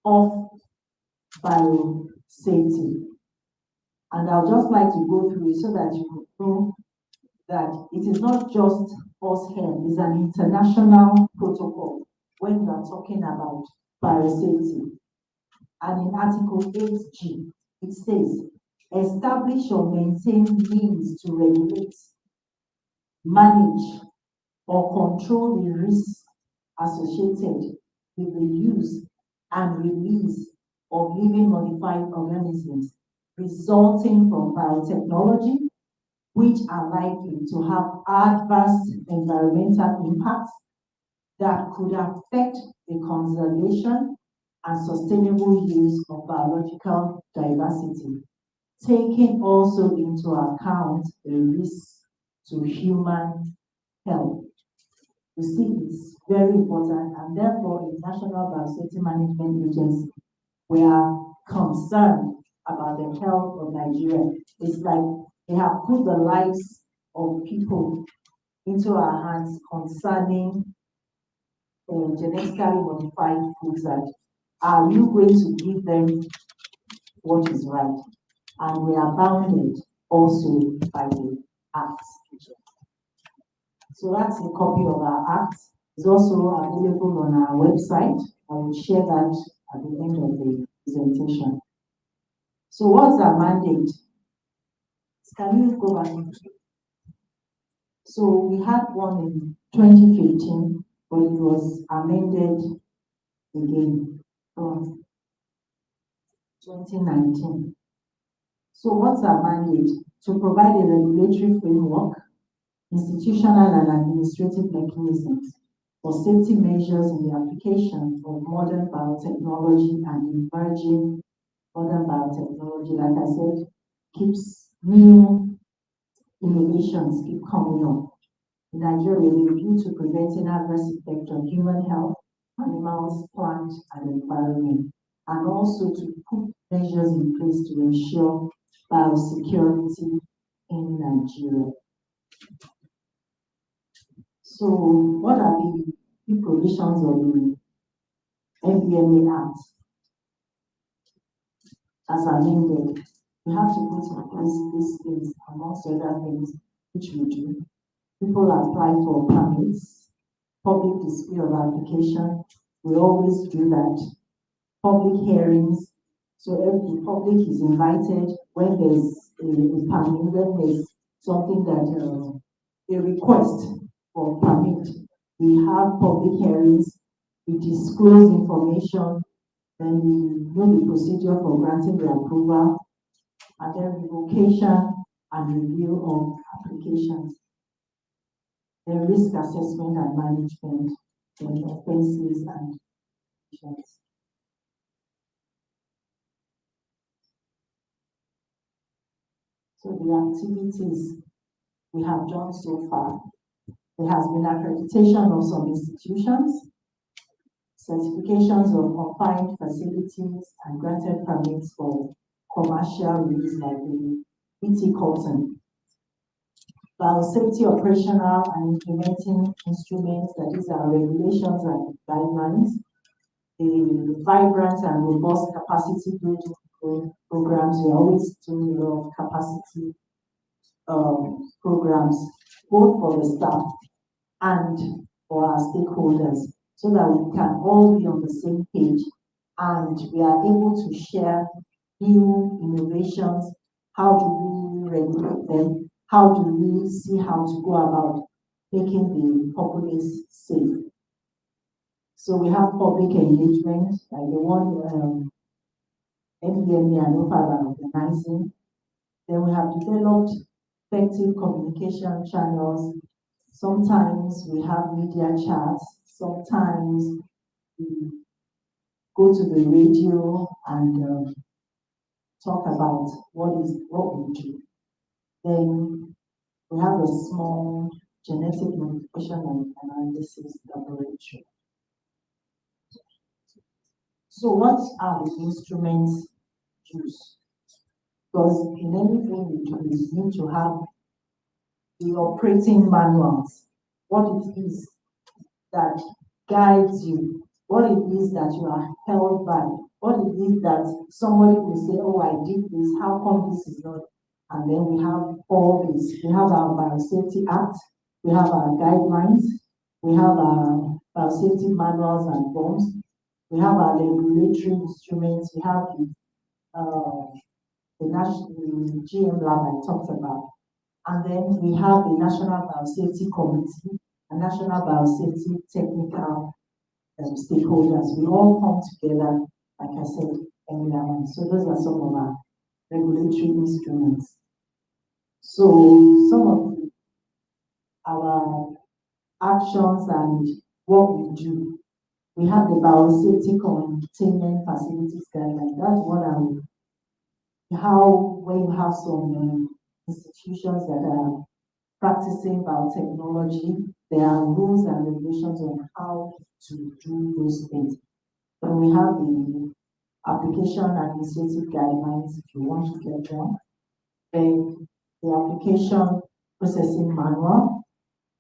of biosafety. And I'll just like to go through it so that you know that it is not just us here, it's an international protocol when you are talking about biosafety. And in Article 8G, it says, establish or maintain means to regulate, manage, or control the risks associated with the use and release of living modified organisms resulting from biotechnology, which are likely to have adverse environmental impacts that could affect the conservation and sustainable use of biological diversity, taking also into account the risks to human health. You see, it's very important, and therefore, in National Biosafety Management Agency, we are concerned about the health of Nigeria. It's like they have put the lives of people into our hands concerning genetically modified foods, that are you going to give them what is right? And we are bounded also by the Act. So that's a copy of our Act. It's also available on our website. I will share that at the end of the presentation. So what's our mandate? Can you go back? So we had one in 2015, but it was amended again from 2019. So what's our mandate? To provide a regulatory framework, institutional and administrative mechanisms for safety measures in the application of modern biotechnology and emerging modern biotechnology. Like I said, keeps new innovations keep coming up. In Nigeria, we review to preventing adverse effects on human health, animals, plant, and environment, and also to put measures in place to ensure biosecurity in Nigeria. So, what are the key provisions of the NBMA Act as amended? We have to put in place these things, amongst other things, which we do. People apply for permits, public display of application. We always do that. Public hearings, so the public is invited when there's a permit, when there's something that a request for permit. We have public hearings, we disclose information, then we know the procedure for granting the approval, and then revocation and review of applications. Then risk assessment and management, then offenses and actions. So the activities we have done so far, there has been accreditation of some institutions, certifications of confined facilities, and granted permits for commercial use like the BT cotton. Biosafety operational and implementing instruments, that is our regulations and guidelines, the vibrant and robust capacity building programs. We always do a lot of capacity programs, both for the staff and for our stakeholders, so that we can all be on the same page and we are able to share new innovations. How do we regulate them? How do we see how to go about making the populace safe? So we have public engagement, like the one NBMA and OFAB are organizing. Then we have developed effective communication channels. Sometimes we have media chats, sometimes we go to the radio and talk about what we do. Then we have a small genetic modification and analysis laboratory. So what are the instruments used? Because in anything we do, we need to have the operating manuals, what it is that guides you, what it is that you are held by, what it is that somebody will say, oh, I did this, how come this is not? And then we have all this. We have our Biosafety Act, we have our guidelines, we have our biosafety manuals and forms, we have our regulatory instruments, we have the national GM lab I talked about. And then we have the National Biosafety Committee and National Biosafety Technical stakeholders. We all come together, like I said earlier. So those are some of our regulatory instruments. So some of our actions and what we do. We have the Biosafety Containment Facilities Guideline. That's what I would, how when you have some institutions that are practicing biotechnology, there are rules and regulations on how to do those things. Then we have the application administrative guidelines if you want to get them. Then the application processing manual.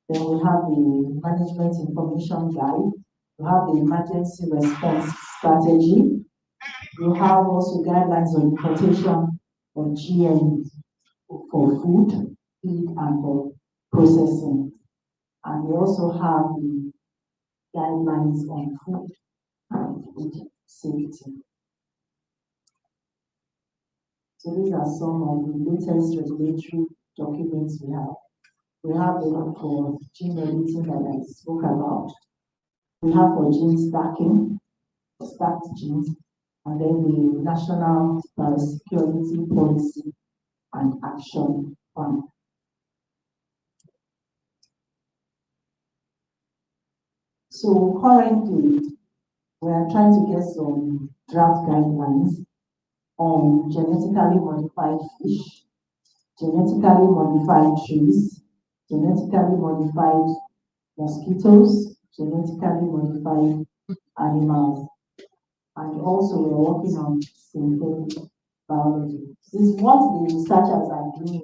Then we have the management information guide. We have the emergency response strategy. We have also guidelines on importation of GM for food, feed, and for processing. And we also have the guidelines on food and food safety. So these are some of the latest regulatory documents we have. We have the one for gene editing that I spoke about. We have for gene stacking, stacked genes, and then the National Biosecurity Policy and Action Plan. So currently, we are trying to get some draft guidelines on genetically modified fish, genetically modified trees, genetically modified mosquitoes, genetically modified animals. And also we're working on synthetic biology. This is what the researchers are doing.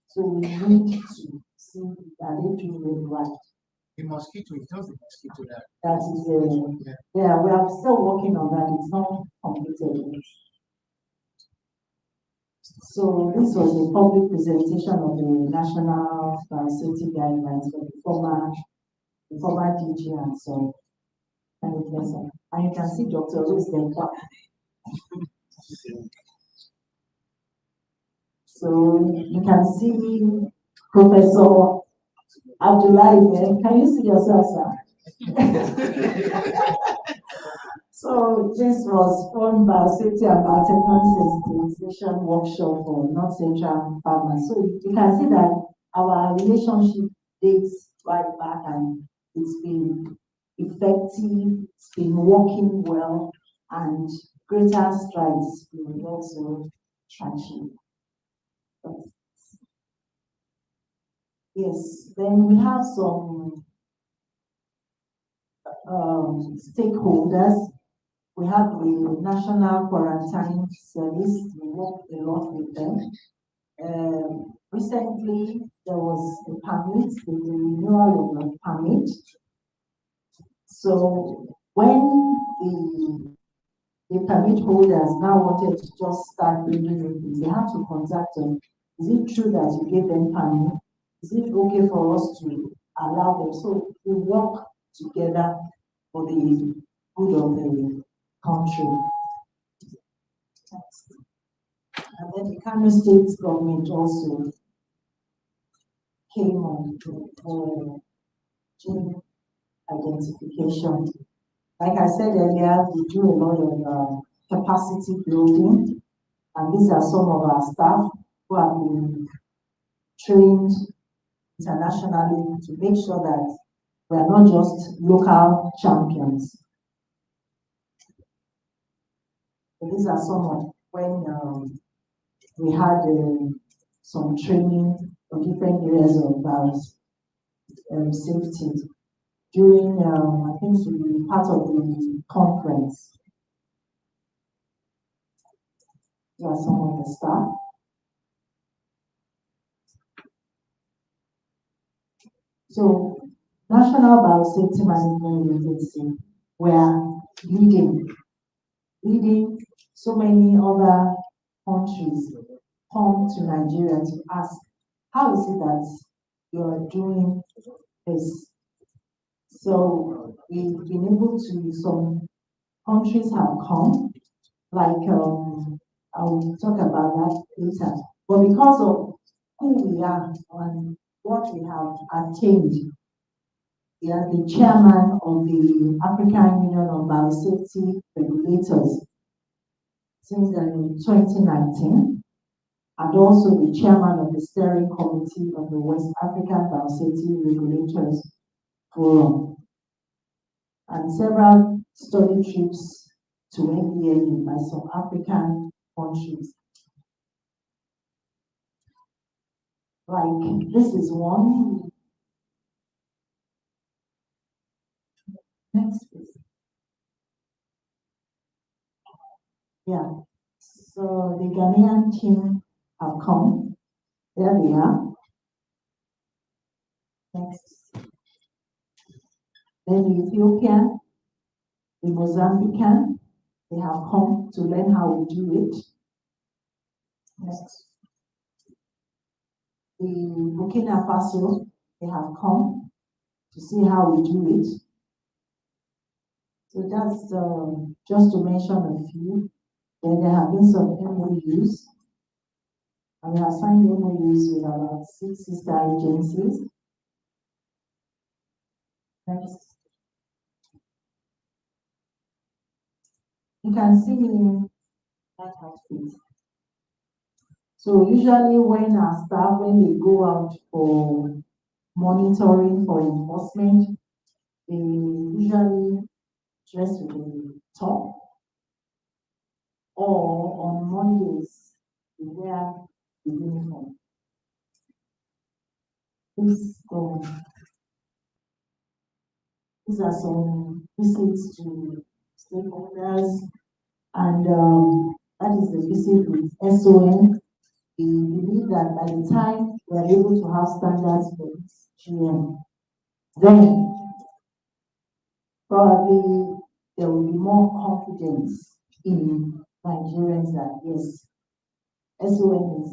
So we need to see, are they doing it right? The mosquito, it's just the mosquito that. That is, yeah, we are still working on that. It's not completed. So this was a public presentation of the National Biosafety Guidelines for the former DG and so. And you can see Dr. Rose there. So you can see Professor Abdullah there. Can you see yourself, sir? So this was on biosafety and biotechnology sensitization workshop for North Central farmers. So you can see that our relationship dates right back and it's been effective, it's been working well, and greater strides will also achieve. Yes, then we have some stakeholders. We have the National Quarantine Service. We work a lot with them. Recently, there was a permit, the renewal of the permit. So when the permit holders now wanted to just start bringing in things, they have to contact them. Is it true that you gave them permit? Is it okay for us to allow them? So we work together for the good of the country. And then the Kano State government also came on for gene identification. Like I said earlier, we do a lot of capacity building, and these are some of our staff who have been trained internationally to make sure that we are not just local champions. So these are some of when we had some training on different areas of safety during, I think, the part of the conference. These are some of the staff. So, National Biosafety Management Agency, we are leading so many other countries come to Nigeria to ask, how is it that you're doing this? So we've been able to, some countries have come, like I will talk about that later. But because of who we are and what we have attained, we are the chairman of the African Union of Biosafety Regulators since 2019, and also the chairman of the steering committee of the West African Biosafety Regulators Forum, and several study trips to NBAU by some African countries. Like this is one. Next, please. Yeah. So the Ghanaian team have come. There they are. Next. Then the Ethiopian, the Mozambican, they have come to learn how we do it. Next. The Burkina Faso, they have come to see how we do it. So that's just to mention a few. Then there have been some MOUs, and we have signed MOUs with about 6 sister agencies. Next. You can see that outfit. So usually when our staff, when they go out for monitoring, for enforcement, they usually dress with the top, or on Mondays, they wear the uniform. These are some visits to stakeholders, and that is the visit with SON. We believe that by the time we are able to have standards for GM, then probably there will be more confidence in Nigerians that yes, SON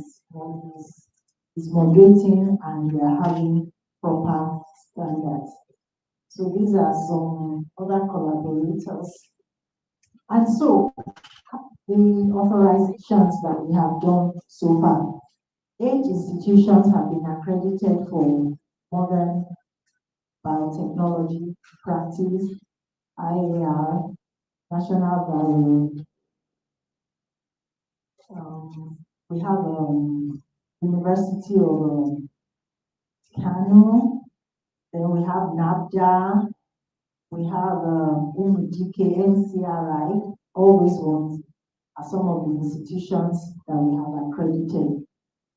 is moderating and we are having proper standards. So these are some other collaborators. And so the authorizations that we have done so far, 8 institutions have been accredited for modern biotechnology practice, IAR, National we have University of Kano, then we have NABDA, we have UMDK, NCRI, all these ones are some of the institutions that we have accredited.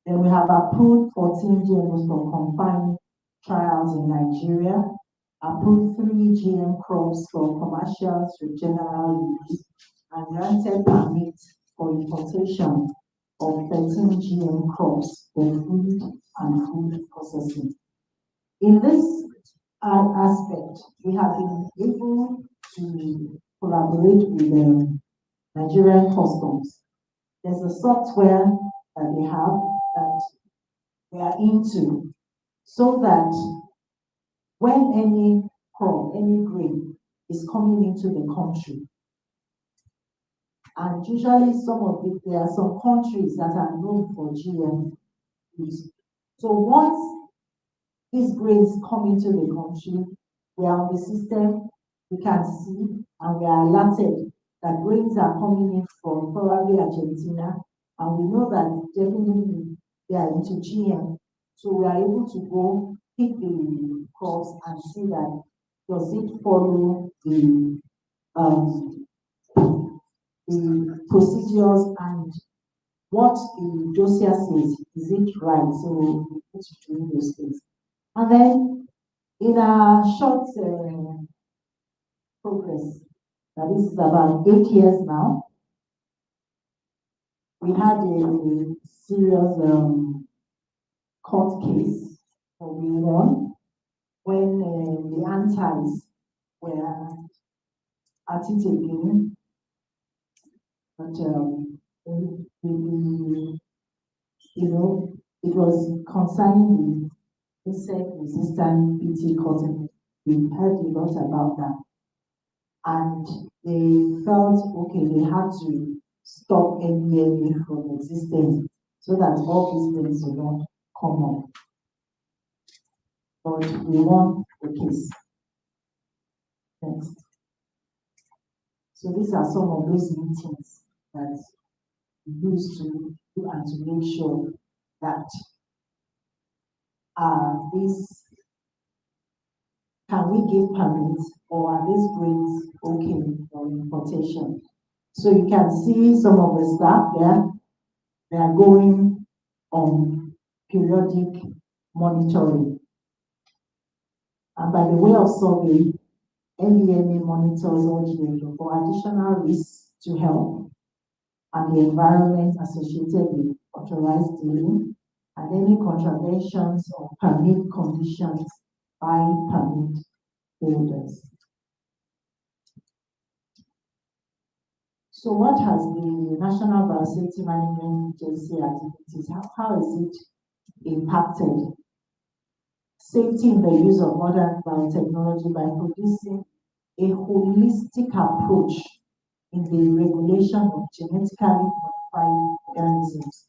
Then we have approved 14 GMOs for confined trials in Nigeria, approved 3 GM crops for commercial to general use, and granted permits for importation of 13 GM crops for food and food processing. In this aspect, we have been able to collaborate with the Nigerian Customs. There's a software that they have that we are into, so that when any crop, any grain is coming into the country, and usually there are some countries that are known for GM use. So once these grains come into the country, we are on the system, we can see, and we are alerted that grains are coming in from probably Argentina, and we know that definitely they are into GM. So we are able to go pick the crops and see that does it follow the procedures and what the dossier says, is it right? So we need to do those things. And then in a short progress, that is about 8 years now, we had a serious court case that we won when the antis were at it again. But it was concerning the insect-resistant BT cotton. We heard a lot about that. And they felt, okay, they had to stop NBNA from existence so that all these things will not come up. But we won the case. Next. So these are some of those meetings that we use to do and to make sure that can we give permits, or are these grains okay for importation? So you can see some of the staff there. They are going on periodic monitoring. And by the way of survey, NBNA monitors OGM for additional risks to health and the environment associated with authorized dealing, and any contraventions or permit conditions by permit holders. So what has the National Biosafety Management Agency activities, how is it impacted safety in the use of modern biotechnology by producing a holistic approach in the regulation of genetically modified organisms,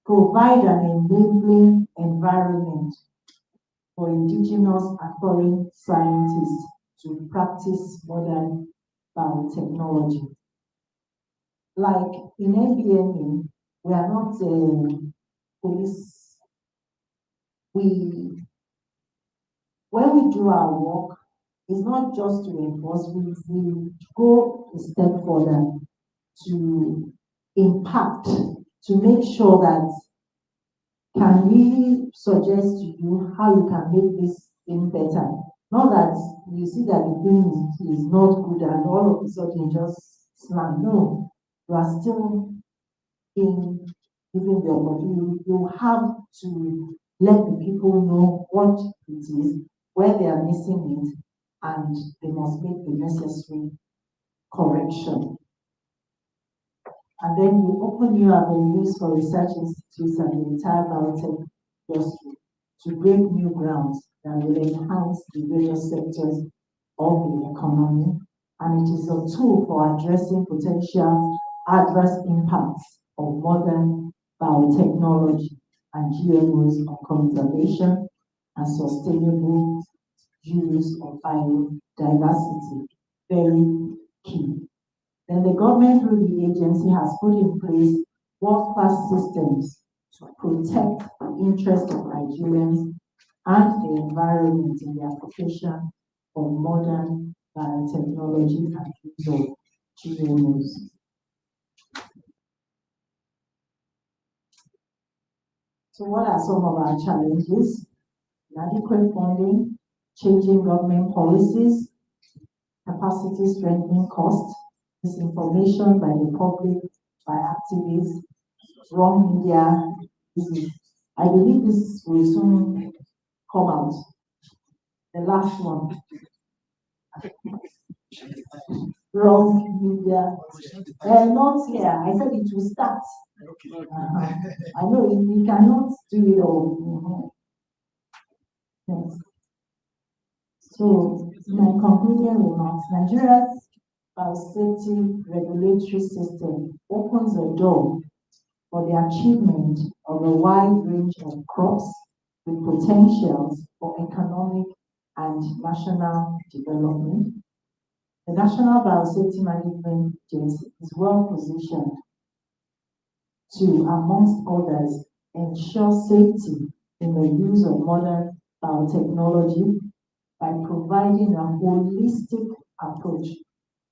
provide an enabling environment for indigenous and foreign scientists to practice modern biotechnology. Like in NBNA, we are not police. When we do our work, it's not just to enforce, we go a step further to impact, to make sure that can we suggest to you how you can make this thing better. Not that you see that the thing is not good and all of a sudden just snap. No, you are still in giving the opportunity. You have to let the people know what it is, where they are missing it, and they must make the necessary correction. And then you open new avenues for research institutes and the entire biotech industry to break new grounds that will enhance the various sectors of the economy. And it is a tool for addressing potential adverse impacts of modern biotechnology and GMOs on conservation and sustainable use of biodiversity. Very key. Then the government through the agency has put in place world-class systems to protect the interests of Nigerians and the environment in the application of modern biotechnology and use of GMOs. So what are some of our challenges? Inadequate funding, changing government policies, capacity strengthening costs, disinformation by the public, by activists, wrong media. I believe this will soon come out. The last one. Wrong media. Not here. I said it will start. I know we cannot do it all. Yes. So, my concluding remarks, Nigeria's biosafety regulatory system opens the door for the achievement of a wide range of crops with potentials for economic and national development. The National Biosafety Management Agency is well positioned to, amongst others, ensure safety in the use of modern biotechnology by providing a holistic approach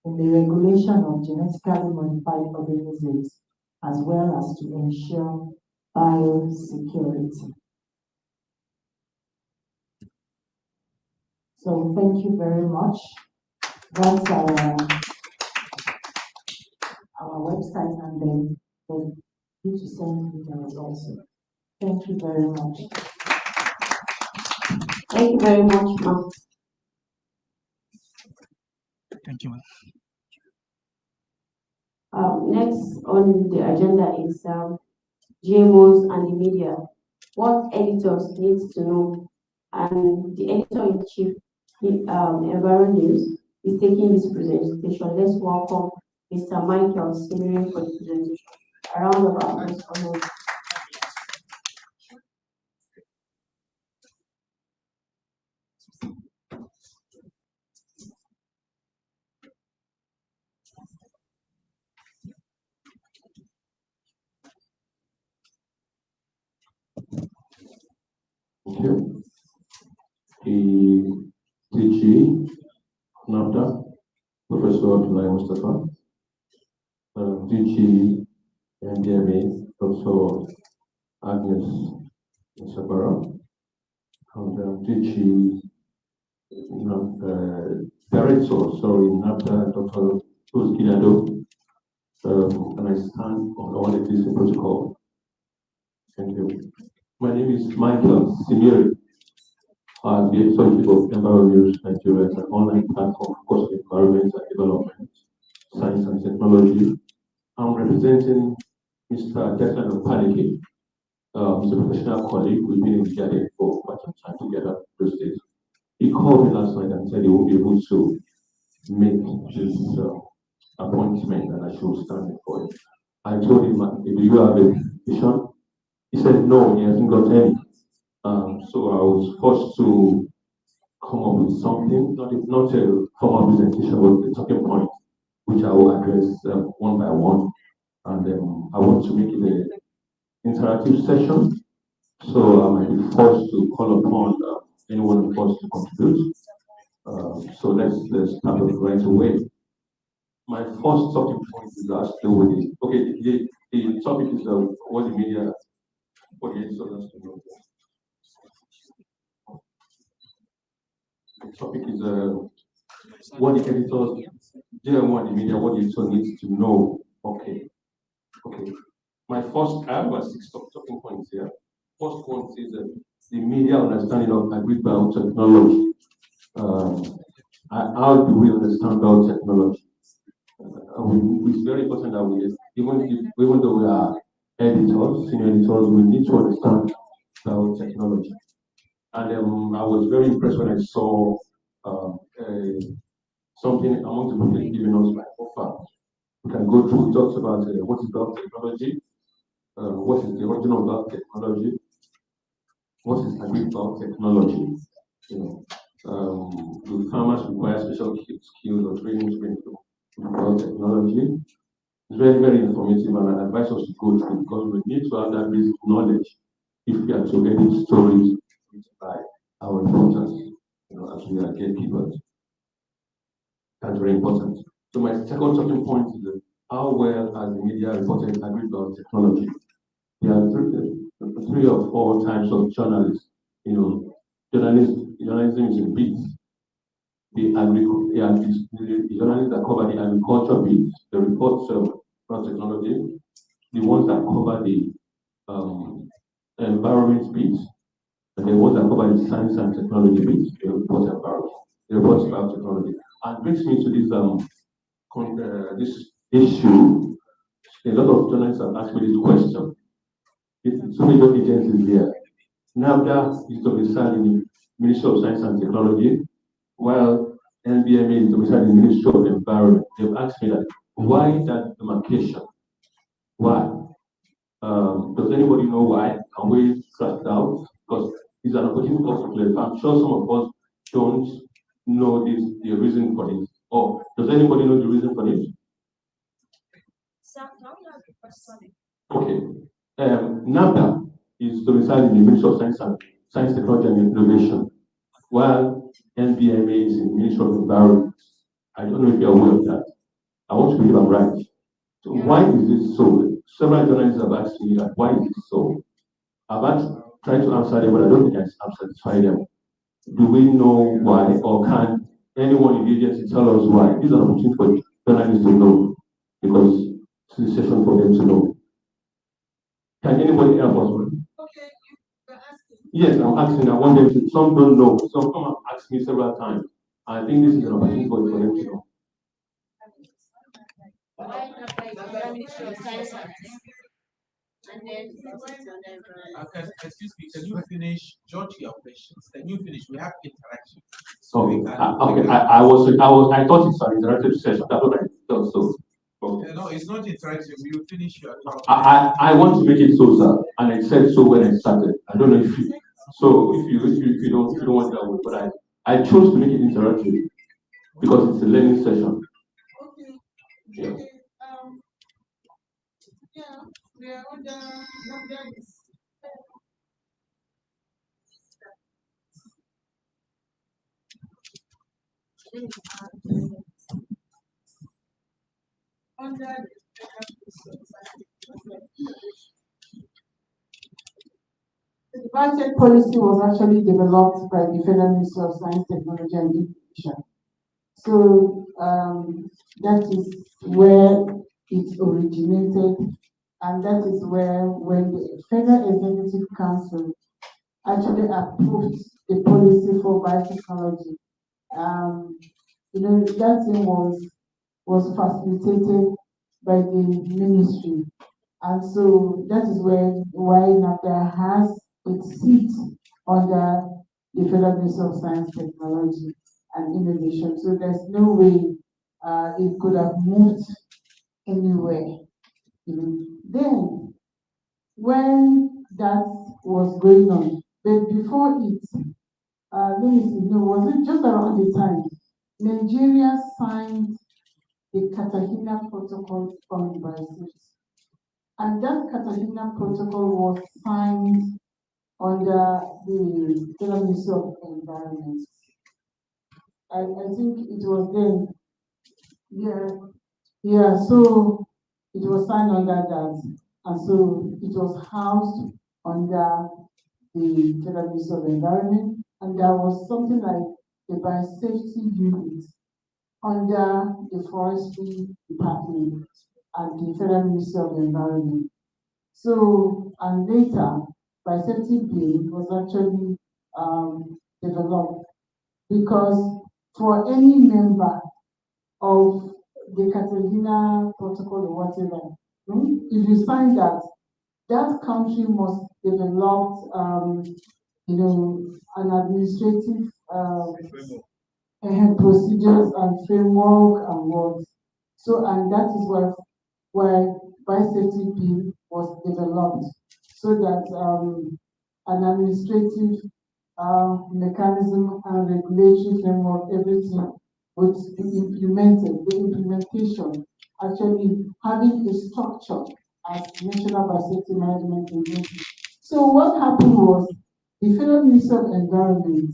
in the regulation of genetically modified organisms, as well as to ensure biosecurity. So thank you very much. That's our website, and then for you to send details also. Thank you very much. Thank you very much, ma'am. Thank you, ma'am. Next on the agenda is GMOs and the media. What editors need to know, and the editor-in-chief, Environ News, is taking this presentation. Let's welcome Mr. Michael Simiri for the presentation. A round of applause for him. Okay. The DG, NAFTA, Professor Abdullah Mustafa, DG, MDMA, Dr. Agnes Sabara, and DG, Director, NAFTA, Dr. Rose Gidado, and I stand on all the existing protocol. Thank you. My name is Michael Simiri. The editor of Environment News Nigeria is an online platform focused on environment and development, science and technology. I'm representing Mr. Declan Opanike. He's a professional colleague. We've been in Nigeria for quite some time together those days. He called me last night and said he won't be able to make this appointment and I should stand in for it. I told him, do you have a vision? He said, no, he hasn't got any. So I was forced to come up with something, not a formal presentation, but a talking point, which I will address one by one. And I want to make it an interactive session. So I might be forced to call upon anyone of us to contribute. So let's start right away. My first talking point is actually with it. Okay, the topic is what the media, what the editors to know. the topic is what the editors, JM1, the media, what the editor needs to know. Okay. My first, I have about 6 talking points here. First one says the media understanding of agri-biotechnology. How do we understand biotechnology? It's very important that we, even though we are editors, senior editors, we need to understand biotechnology. And I was very impressed when I saw something among the booklet given us by OFA. We can go through, it talks about what is biotechnology, what is the origin of biotechnology, what is agri-biotechnology. Do farmers require special skills or training to biotechnology? It's very, very informative, and I advise us to go through because we need to have that basic knowledge if we are to edit stories by our reporters, as we are gatekeepers. That's very important. So my second talking point is how well has the media reported agri-biotechnology? There are three or four types of journalists. Journalism is in bits. The journalists that cover the agriculture bits, the reports biotechnology, the ones that cover the environment bits, and the ones that cover the science and technology bits, the reports biotechnology. And brings me to this issue. A lot of journalists have asked me this question. So many agencies here. NAFDA is domiciled in the Ministry of Science and Technology, while NBMA is domiciled in the Ministry of Environment. They've asked me that, why that demarcation? Why? Does anybody know why? Can we track it out? Because it's an opportunity for us to clarify. I'm sure some of us don't know the reason for this. Or does anybody know the reason for this? Okay. NAFDA is domiciled in the Ministry of Science, Technology and Innovation, while NBMA is in the Ministry of Environment. I don't know if you're aware of that. I want to believe I'm right. So why is this so? Several journalists have asked me that, why is this so? I've tried to answer them, but I don't think I'm satisfied them. Do we know why, or can anyone in the agency tell us why? This is an opportunity for journalists to know, because it's a session for them to know. Can anybody help us? Okay, you're asking. Yes, I'm asking. I want them to. Some don't know. Some come and ask me several times. I think this is an opportunity for them to know. And then excuse me, can you finish? Judge your questions. Can you finish? We have interaction. So okay. I thought it's an interactive session. That's what I thought. So. Okay. No, it's not interactive. You finish your talk. I want to make it so, sir, and I said so when I started. I don't know if you. So if you don't want that way, but I chose to make it interactive because it's a learning session. Okay. Yeah. We are under the budget policy was actually developed by the Federal Ministry of Science, Technology and Innovation. So that is where it originated, and that is where, when the Federal Executive Council actually approved the policy for biotechnology, that thing was facilitated by the ministry, and so that is why NAFDA has its seat under the Federal Ministry of Science, Technology and Innovation. So there's no way it could have moved anywhere. Then, when that was going on, but before it, let me see, no, was it just around the time Nigeria signed the Cartagena Protocol on biosafety? And that Cartagena Protocol was signed under the Federal Ministry of Environment. I think it was then. Yeah, so it was signed under that. And so it was housed under the Federal Ministry of Environment. And there was something like a biosafety unit under the Forestry Department and the Federal Ministry of the Environment. So, and later, biosafety bill was actually developed because for any member of the Cartagena Protocol or whatever, if you sign that, that country must develop, an administrative procedures and framework and what. So, and that is why biosafety bill was developed, so that an administrative mechanism and regulatory framework, everything would be implemented. The implementation actually having a structure as National Biosafety Management Agency. So what happened was the Federal Ministry of Environment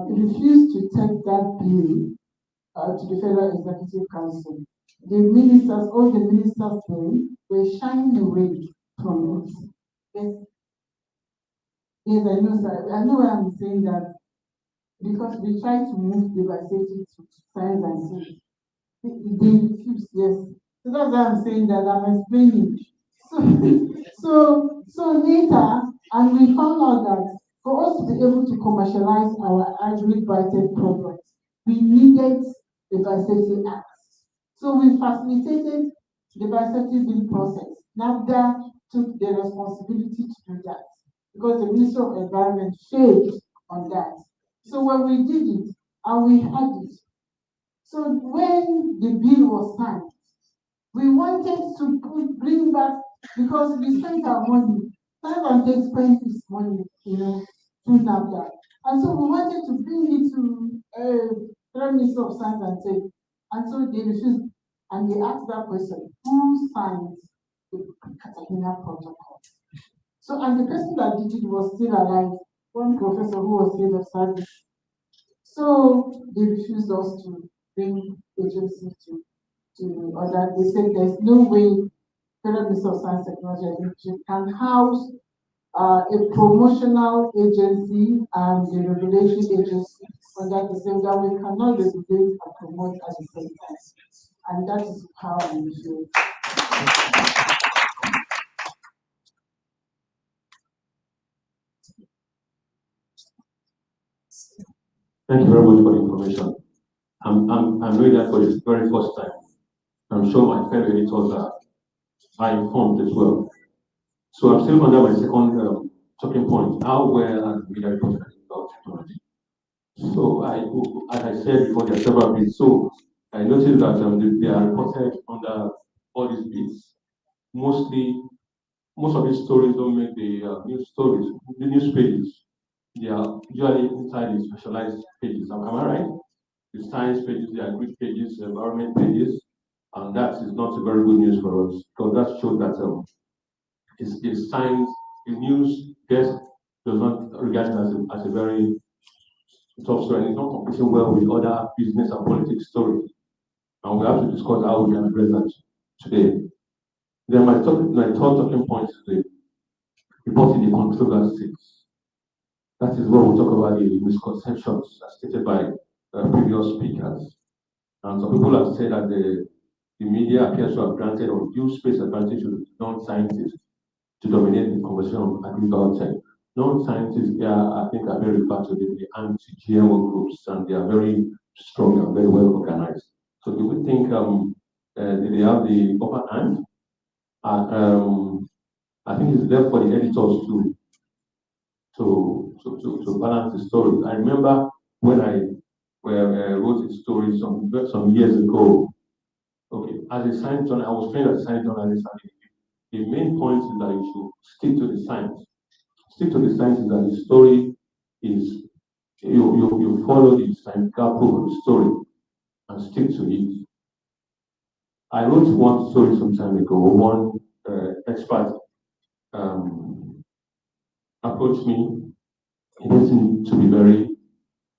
refused to take that bill to the Federal Executive Council. The ministers, all the ministers then, were shying away from it. Yes, yes, I know, sir. I know why I'm saying that, because we try to move the biosafety to science and science. They refuse, yes. So that's why I'm saying that I'm explaining. So later, and we found out that for us to be able to commercialize our agri-biotech products, we needed the Biosafety Act. So we facilitated the biosafety bill process. NAFDA took the responsibility to do that because the Ministry of Environment failed on that. So when we did it, and we had it, so when the bill was signed, we wanted to bring back, because we spent our money, Science and spent his money, to NAFDA. And so we wanted to bring it to Federal Ministry of Science and Tech. And so they refused, and they asked that question, who signed the Cartagena Protocol? So, and the person that did it was still alive, one professor who was head of service. So they refused us to bring agencies to other. They said there's no way Federal Ministry of Science, Technology and Innovation can house a promotional agency and a regulatory agency under the same, that we cannot regulate and promote at the same time. And that is how we feel. Thank you very much for the information. I'm doing that for the very first time. I'm sure my fellow editors are informed as well. So I'm still under my second talking point. How well are the media reported about technology? So as I said before, there are several bits. So I noticed that they are reported under all these bits. Most of these stories don't make the news stories, the news pages. They are usually inside the specialized pages. Am I right? The science pages, the agri pages, the environment pages, and that is not a very good news for us, because that shows that it's science, the news desk does not regard it as a very tough story, and it's not competing well with other business and politics stories. And we have to discuss how we can address that today. Then my third talking point is the reporting the controversies. That is where we talk about the misconceptions as stated by previous speakers. And some people have said that the media appears to have granted or used space advantage to non-scientists to dominate the conversation on agriculture. Non-scientists here, I think, are very referred to the anti-GMO groups, and they are very strong and very well organized. So do we think they have the upper hand? I think it's there for the editors to balance the story. I remember when I wrote a story some years ago. Okay, as a science journalist, I was trained as a science journalist, and the main point is that you should stick to the science. Stick to the science is that the story is you follow the scientific proof of the story and stick to it. I wrote one story some time ago. One expert approached me. He didn't seem to be very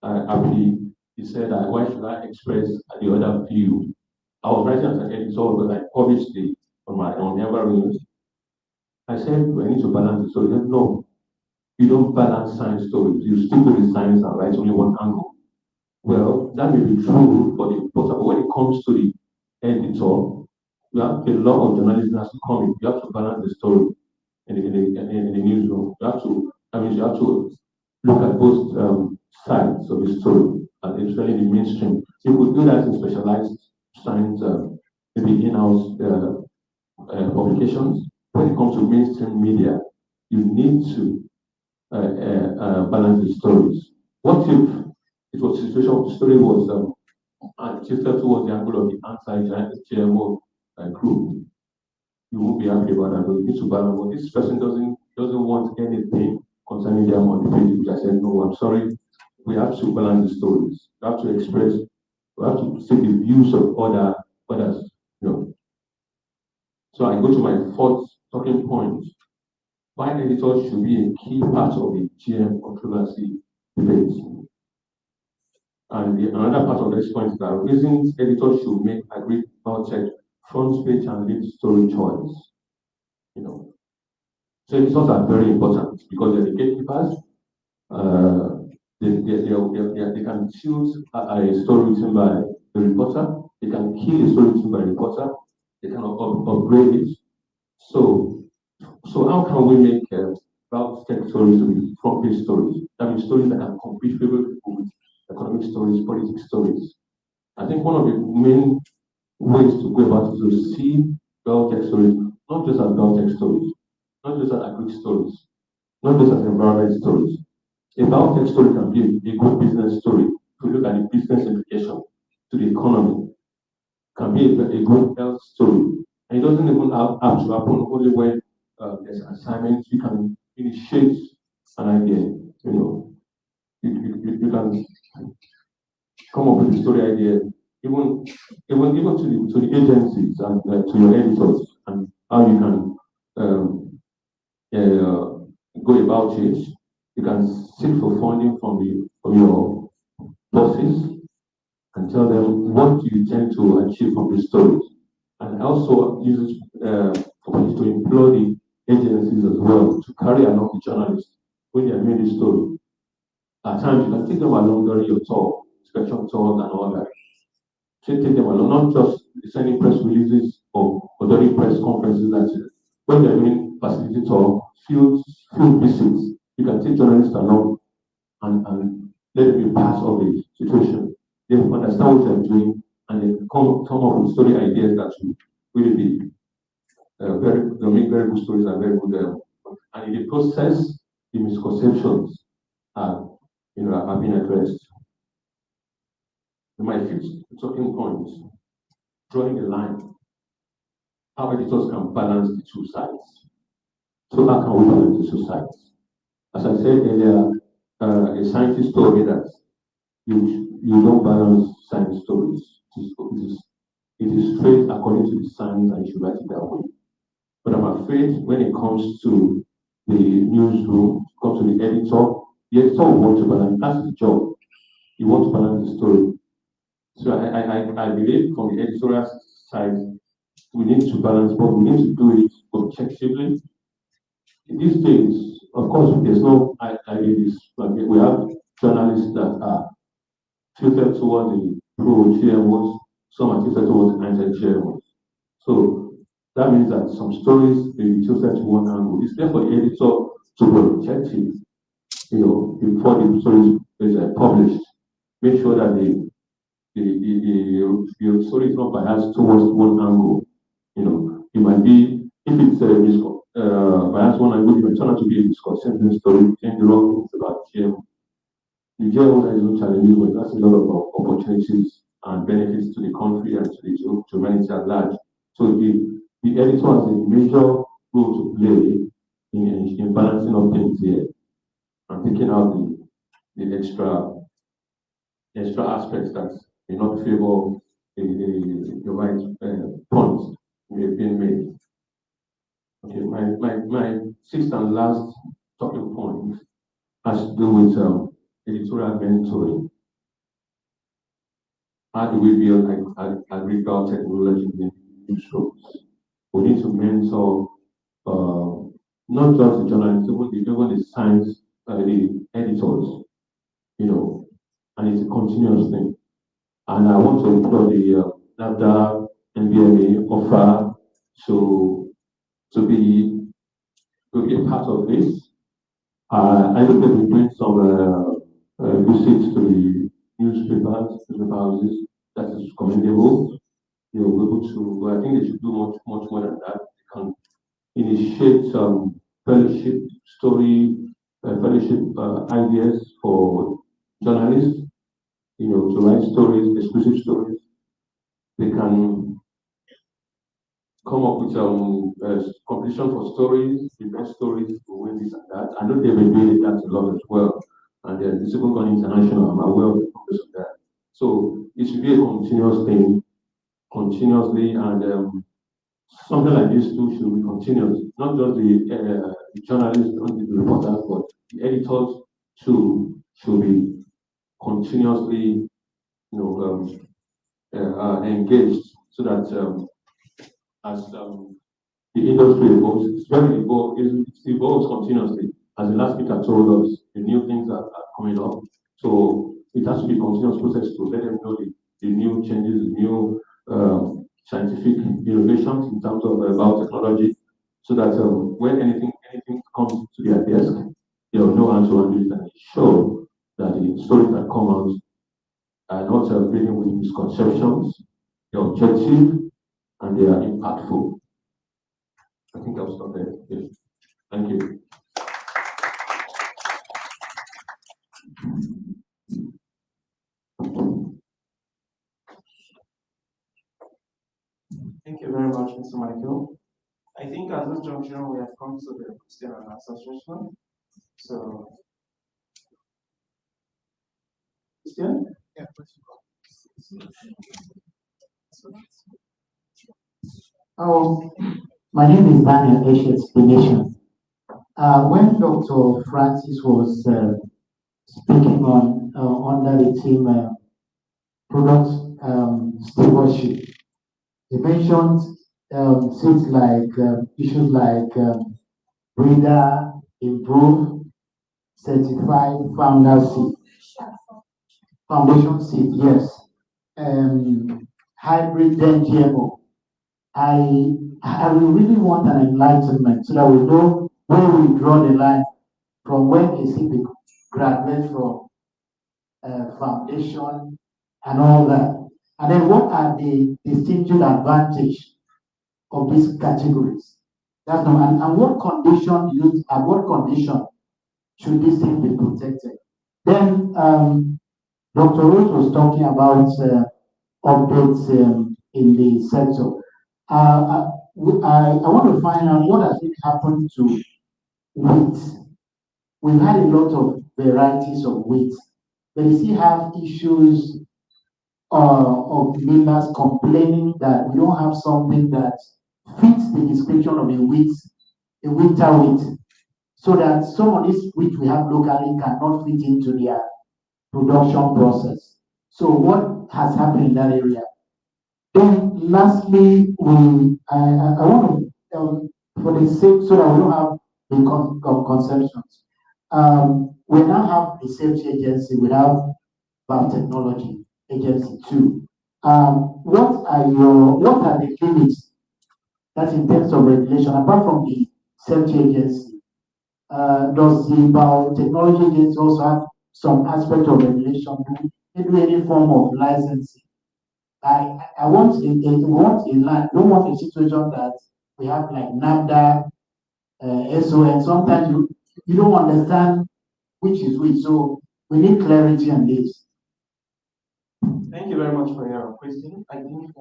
happy. He said, why should I express the other view? I was writing as an editor, but I published it on my own environment. I said, do I need to balance the story? He said, no, you don't balance science stories. You stick to the science and write only one angle. Well, that may be true for the reporter, but when it comes to the editor, you have a lot of journalism has to come in. You have to balance the story in the newsroom. You have to, you have to look at both sides of the story, and especially the mainstream. So you could do that in specialized science, maybe in-house publications. When it comes to mainstream media, you need to balance the stories. What if it was a situation of the story was shifted towards the angle of the anti-GMO group? You won't be happy about that. But you need to balance. But this person doesn't want anything concerning their motivation. Which I said, no, I'm sorry. We have to balance the stories. We have to express. We have to see the views of others. You know. So I go to my fourth talking point. Why editors should be a key part of the GM controversy debate. And another part of this point is that reasons editors should make agriculture front page and lead story choice. You know, so editors are very important because they're the gatekeepers. They can choose a story written by the reporter. They can kill a story written by the reporter. They can upgrade it. So how can we make about tech stories to be front page stories? That means stories that can compete favorably with economic stories, politics stories. I think one of the main ways to go about it is to see biotech stories, not just as biotech stories, not just as agri stories, not just as environment stories. A biotech story can be a good business story. If we look at the business implication to the economy, can be a good health story. And it doesn't even have to happen only when there's an assignment. You can initiate an idea. You know, you can come up with a story idea, even to the agencies and to your editors, and how you can go about it. You can seek for funding from your bosses and tell them what you intend to achieve from the stories. And also use to employ the agencies as well to carry along the journalists when they are doing the story. At times you can take them along during your tour, inspection tours and all that. So take them along, not just sending press releases or during press conferences. That's it. When they're doing facility tour, field visits, you can take journalists along and let them be part of the situation. They understand what they're doing and they come up with story ideas that will really be they'll make very good stories and very good. And in the process, the misconceptions are been addressed. My fifth talking point, drawing the line, how editors can balance the two sides. So how can we balance the two sides? As I said earlier, a scientist told me that you don't balance science stories. It is straight according to the science and you should write it that way. But I'm afraid when it comes to the newsroom, comes to the editor will want to balance. That's his job. He wants to balance the story. So I believe from the editorial side, we need to balance, but we need to do it objectively. In these days, of course, there's no ideas. We have journalists that are tilted towards the pro-GMOs, some are tilted towards anti-GMOs. So that means that some stories may be tilted to one angle. It's there for the editor to be objective, before the story is published. Make sure that the story is not biased towards one angle. It might be, if it's biased one angle, it might turn out to be a disconcerting story, saying the wrong things about GMO. The GMO has no challenges, but that's a lot of opportunities and benefits to the country and to humanity at large. So the editor has a major role to play in balancing up things here and picking out the extra aspects that may not favor the right points being made. Okay, my sixth and last talking point has to do with editorial mentoring. How do we build agricultural technology in newsrooms? We need to mentor not just the journalists, even the science, the editors. and it's a continuous thing. And I want to implore the NAFDA NBMA offer to be a part of this. I know that we're doing some visits to the newspaper houses. That is commendable. We're able to. I think they should do much more than that. They can initiate some fellowship ideas for journalists. To write stories, exclusive stories. They can come up with some competition for stories, the best stories to win this and that. I know they've been doing that a lot as well. And they're visible going international. I'm aware of the progress of that. So it should be a continuous thing, continuously, and something like this too should be continuous. Not just the journalists, not the reporters, but the editors too should be continuously, engaged, so that as the industry evolves, it evolves continuously. As the last speaker told us, the new things are coming up. So it has to be a continuous process to let them know the new changes, the new scientific innovations in terms of biotechnology, so that when anything comes to their desk, they'll know how to handle it and ensure that the stories that come out are not dealing with misconceptions, they're objective, and they are impactful. I think I'll stop there. Yes. Thank you. Thank you very much, Mr. Michael. I think at this junction we have come to the question and answer session. So, Christian? Yeah, my name is Daniel H. Explanation. When Dr. Francis was speaking on under the team product stewardship, he mentioned things like issues like breeder, improve, certified founder seed, foundation seed, yes, hybrid then GMO. I will really want an enlightenment so that we know where we draw the line from when a seed graduates from foundation and all that. And then what are the distinctive advantage of these categories? That's no, and what condition at what condition should this thing be protected? Then Dr. Rose was talking about updates in the sector. I want to find out what has happened to wheat. We've had a lot of varieties of wheat, but you still have issues of millers complaining that we don't have something that fits the description of a winter wheat, so that some of this wheat we have locally cannot fit into their production process. So what has happened in that area? Then lastly, I want to, for the sake, so that we don't have the conceptions, we now have a safety agency, we have biotechnology agency too. What are the limits that in terms of regulation, apart from the safety agency, does the biotechnology agency also have some aspect of regulation? Do any form of licensing? I want don't want a situation that we have like NAFDA, SON. Sometimes you don't understand which is which, so we need clarity on this. Thank you very much for your question. I think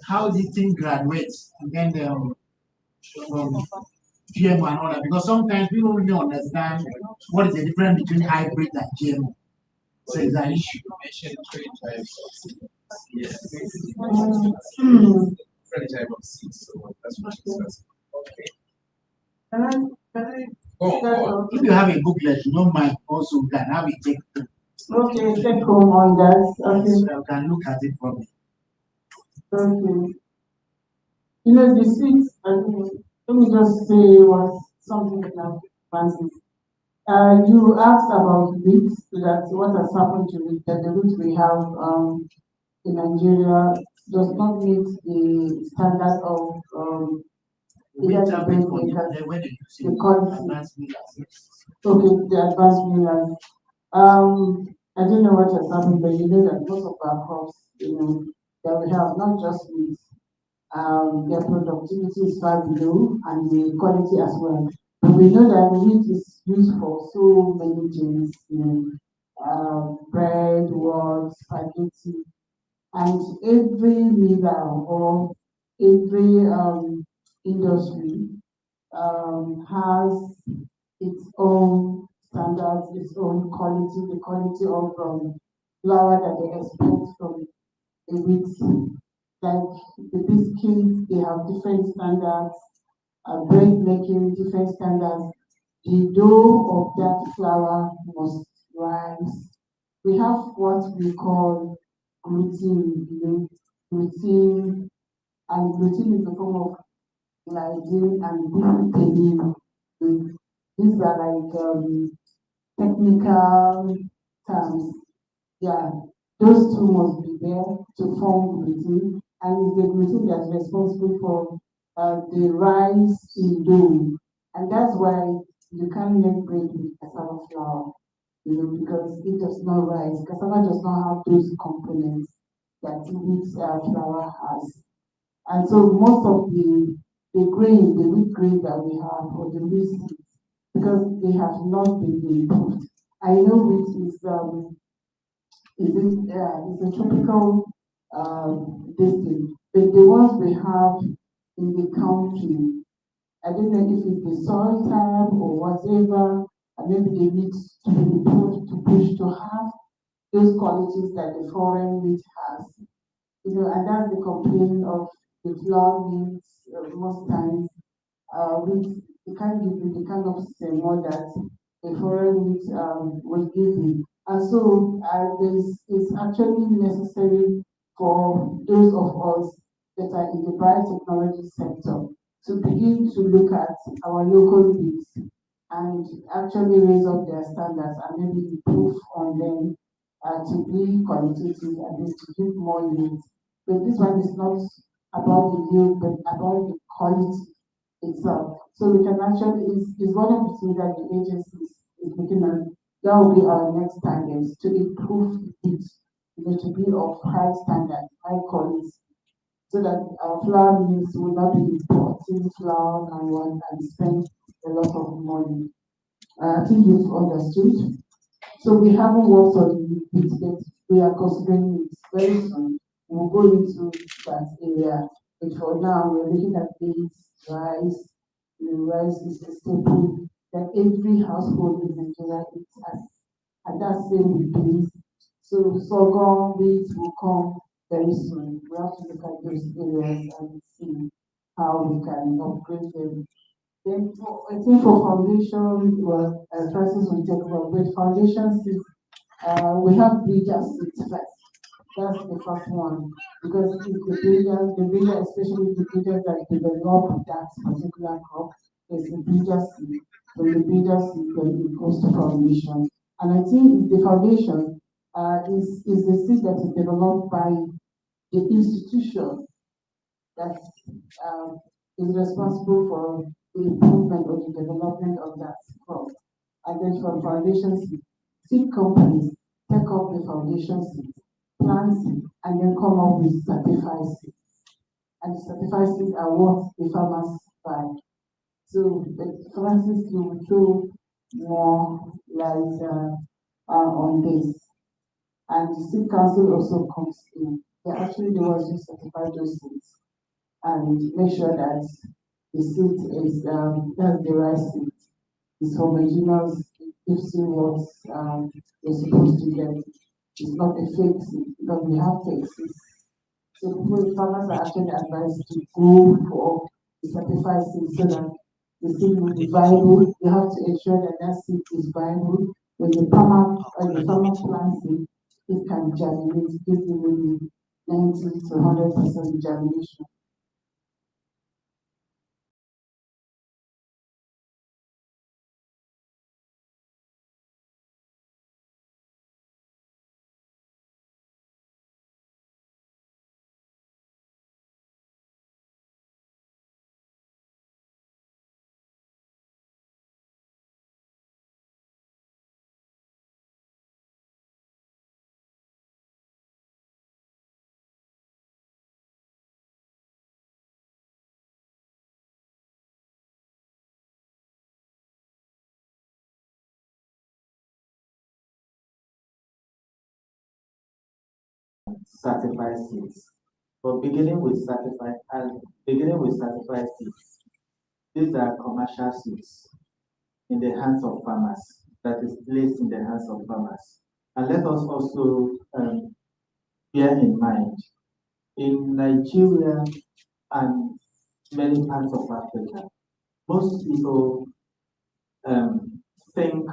How the thing graduates and then GMO and all that, because sometimes we don't really understand what is the difference between hybrid and GMO. So it's an issue. Yes. Different type of seeds. So that's what it's okay. If you have a booklet, you don't mind also can have it take Okay, take home on that. Okay. So you can look at it for me. Okay. You know, the seeds, let me just say was something that fancy. You asked about wheat, that what has happened to wheat, that the wheat we have in Nigeria does not meet the standard of either the bread makers, the quality. Okay, the advanced millers. I don't know what has happened, but you know that most of our crops, that we have, not just wheat, their productivity is far below and the quality as well. But we know that wheat is used for so many things, bread, work, spaghetti, and every miller or every industry has its own standards, its own quality, the quality of flour that they expect from a wheat. Like the biscuits, they have different standards, bread making, different standards. The dough of that flour must rise. We have what we call gluten, gluten, and gluten is a form of glycine and glutenin. These are like technical terms. Yeah, those two must be there to form gluten, and it's the gluten that's responsible for the rise in dough. And that's why you can't make bread with cassava flour, because it does not rise. Cassava does not have those components that wheat flour has. And so most of the grain, the wheat grain that we have, or the wheat seeds, because they have not been improved. I know wheat is a tropical district, but the ones we have in the country, I don't know if it's the soil type or whatever, and maybe they need to be improved to push to have those qualities that the foreign wheat has. And that's the complaint of the flour mills most times. Which they can't give you the kind of more that a foreign wheat will give you. And so it's actually necessary for those of us that are in the biotechnology sector to begin to look at our local wheats and actually raise up their standards and maybe improve on them to be qualitative and to give more yield. But this one is not about the yield, but about the quality itself. So we can actually, is one of the things that the agencies is looking at. That will be our next target, to improve it, to be of high standard, high quality, so that our flour mills will not be importing flour and spend a lot of money. I think you've understood. So we haven't worked on it yet. We are considering it very soon. We'll go into that area. But for now, we're looking at beans, rice. Rice is a staple that every household in Nigeria eats as. And that's same with beans. So sorghum, wheat will come very soon. We have to look at those areas and see how we can upgrade them. Then I think for foundation, well, Francis will talk about, but foundation seeds, we have breeder seeds first. That's the first one, because it's the breeder, especially the breeders that develop that particular crop, is the breeder seed. From the breeder seed, then it goes to foundation. And I think the foundation is the seed that is developed by the institution that is responsible for the improvement or the development of that crop. And then from foundation seed companies take up the foundation seed, plant seed, and then come up with certified seeds. And the certified seeds are what the farmers buy. So Francis, you will throw more light on this. And the seed council also comes in. They're actually the ones who certify those seeds and make sure that the seed is that's the right seed. It's homogeneous, it gives you what you're supposed to get. It's not a fake seed because we have fake seeds. So farmers are actually advised to go for the certified seed so that the seed will be viable. You have to ensure that that seed is viable. when the farmer plants it can germinate, give you maybe 90 to 100% germination. Certified seeds. But beginning with certified seeds, these are commercial seeds in the hands of farmers, that is placed in the hands of farmers. And let us also bear in mind, in Nigeria and many parts of Africa, most people think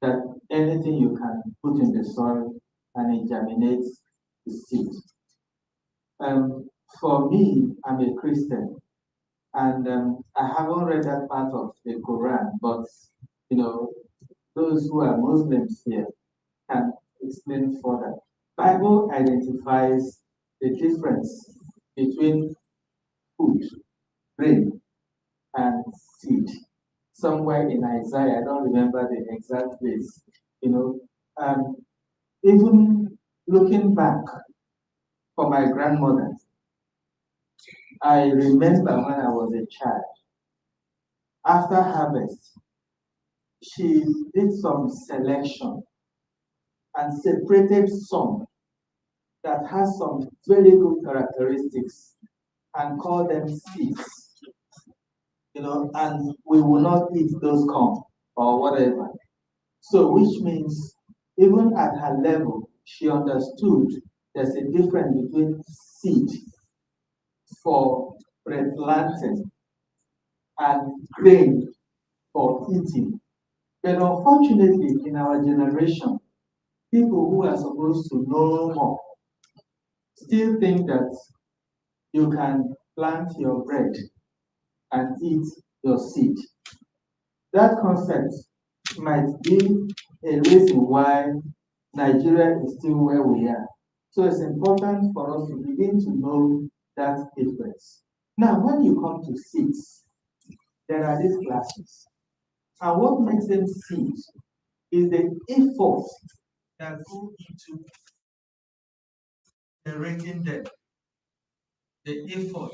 that anything you can put in the soil and it germinates is seed. For me, I'm a Christian, and I haven't read that part of the Quran, but those who are Muslims here can explain further. Bible identifies the difference between food, grain, and seed. Somewhere in Isaiah, I don't remember the exact place. Even looking back for my grandmother, I remember when I was a child, after harvest, she did some selection and separated some that has some very good characteristics and called them seeds. And we will not eat those corn or whatever. So, which means even at her level, she understood there's a difference between seed for replanting and grain for eating. But unfortunately, in our generation, people who are supposed to know more still think that you can plant your bread and eat your seed. That concept might be a reason why Nigeria is still where we are. So it's important for us to begin to know that difference. Now, when you come to seeds, there are these classes. And what makes them seeds is the effort that go into generating them, the effort,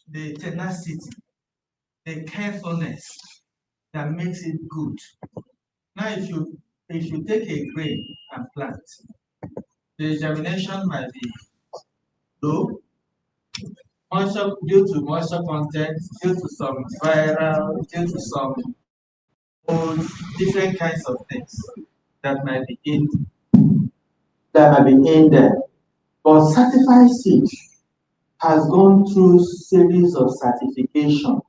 the tenacity, the carefulness that makes it good. Now, if you take a grain and plant, the germination might be low, moisture due to moisture content, due to some viral, due to some old, different kinds of things that might be in there. But certified seed has gone through series of certification.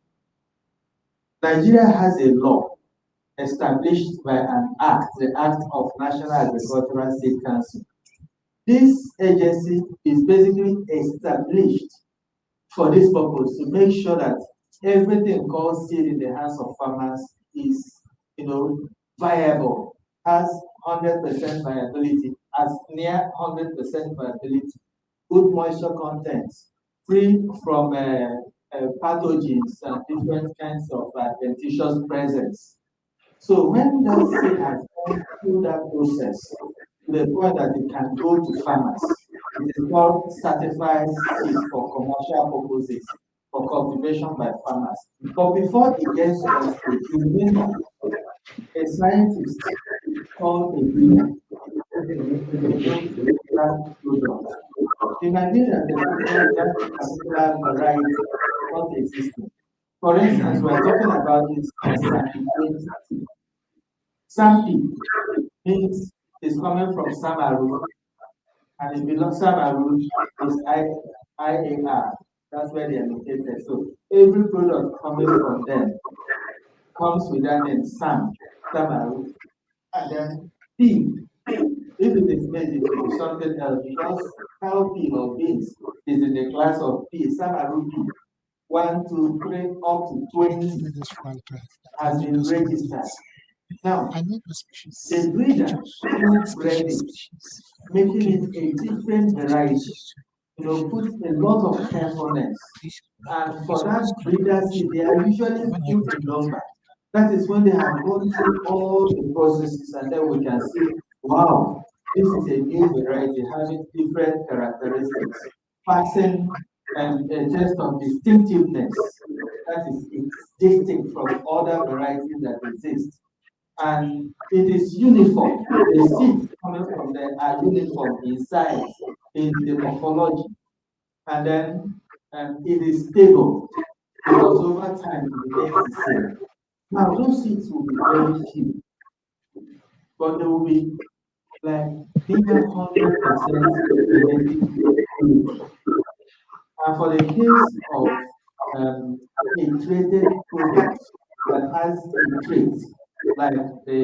Nigeria has a law established by an act, the Act of National Agricultural State Council. This agency is basically established for this purpose, to make sure that everything called seed in the hands of farmers is, viable, has 100% viability, as near 100% viability, good moisture content, free from pathogens and different kinds of adventitious presence. So when that seed has gone through that process, to the point that it can go to farmers, it is called certified seed for commercial purposes, for cultivation by farmers. But before it gets to that stage, you remember a scientist called a breeder product. In Nigeria, that particular variety not existing. For instance, we are talking about this Sampi. Sampi means it's coming from Samaru, and it belongs Samaru is IAR. That's where they are located. So every product coming from them comes with that name Samaru, and then Pea, if it is maize, it will be something else because cowpea or beans is in the class of pea, Samaru pea. 1, 2, 3, up to 20 has been registered. Now, the breeder who bred it, making it a different variety, puts a lot of carefulness. And for that breeder seed, they are usually few in number. That is when they have gone through all the processes, and then we can see, wow, this is a new variety having different characteristics, passing a test of distinctiveness. That is, it's distinct from other varieties that exist. And it is uniform. The seeds coming from there are uniform in size, in the morphology, and then it is stable because over time it remains the same. Now, those seeds will be very few, but they will be like near 100% genetic purity. And for the case of a traded product that has a trait, like the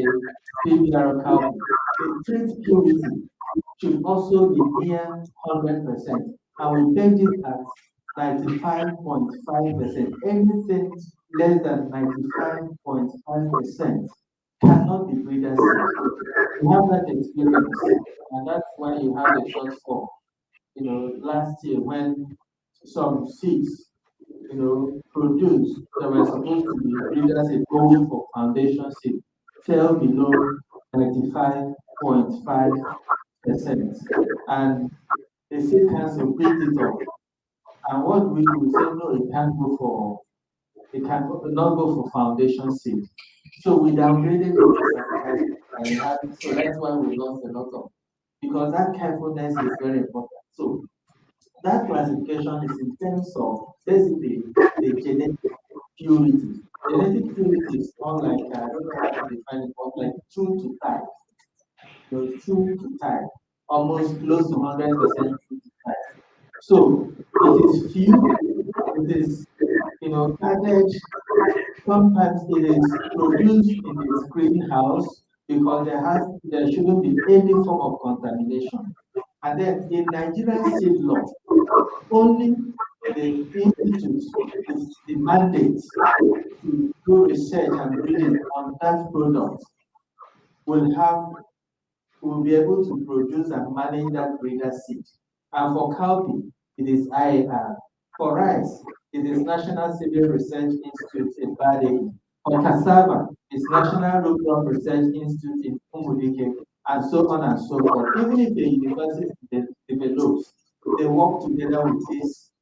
PBR cowpea, the trait purity should also be near 100%. And we pegged it at 95.5%. Anything less than 95.5% cannot be breeder seed. You have that experience, and that's why you have a shortfall. Last year when some seeds, produced that were supposed to be breeder seed going for foundation seed fell below 95.5%. And the seed council picked it up. And what we do, we say, no, it cannot go for foundation seed. So we downgraded it to certified. So that's why we lost a lot of, because that carefulness is very important. So that classification is in terms of basically the genetic purity. Genetic purity is more like, I don't know how to define it, but like true to type. True to type, almost close to 100% true to type. So it is few, it is, packaged. Sometimes it is produced in the greenhouse because there shouldn't be any form of contamination. And then in Nigerian seed law, only the institute with the mandate to do research and breeding on that product will be able to produce and manage that breeder seed. And for cowpea, it is IAR. For rice, it is National Civil Research Institute in Badegi. For cassava, it's National Root Crop Research Institute in Umudike, and so on and so forth. Even if the university develops, they work together with these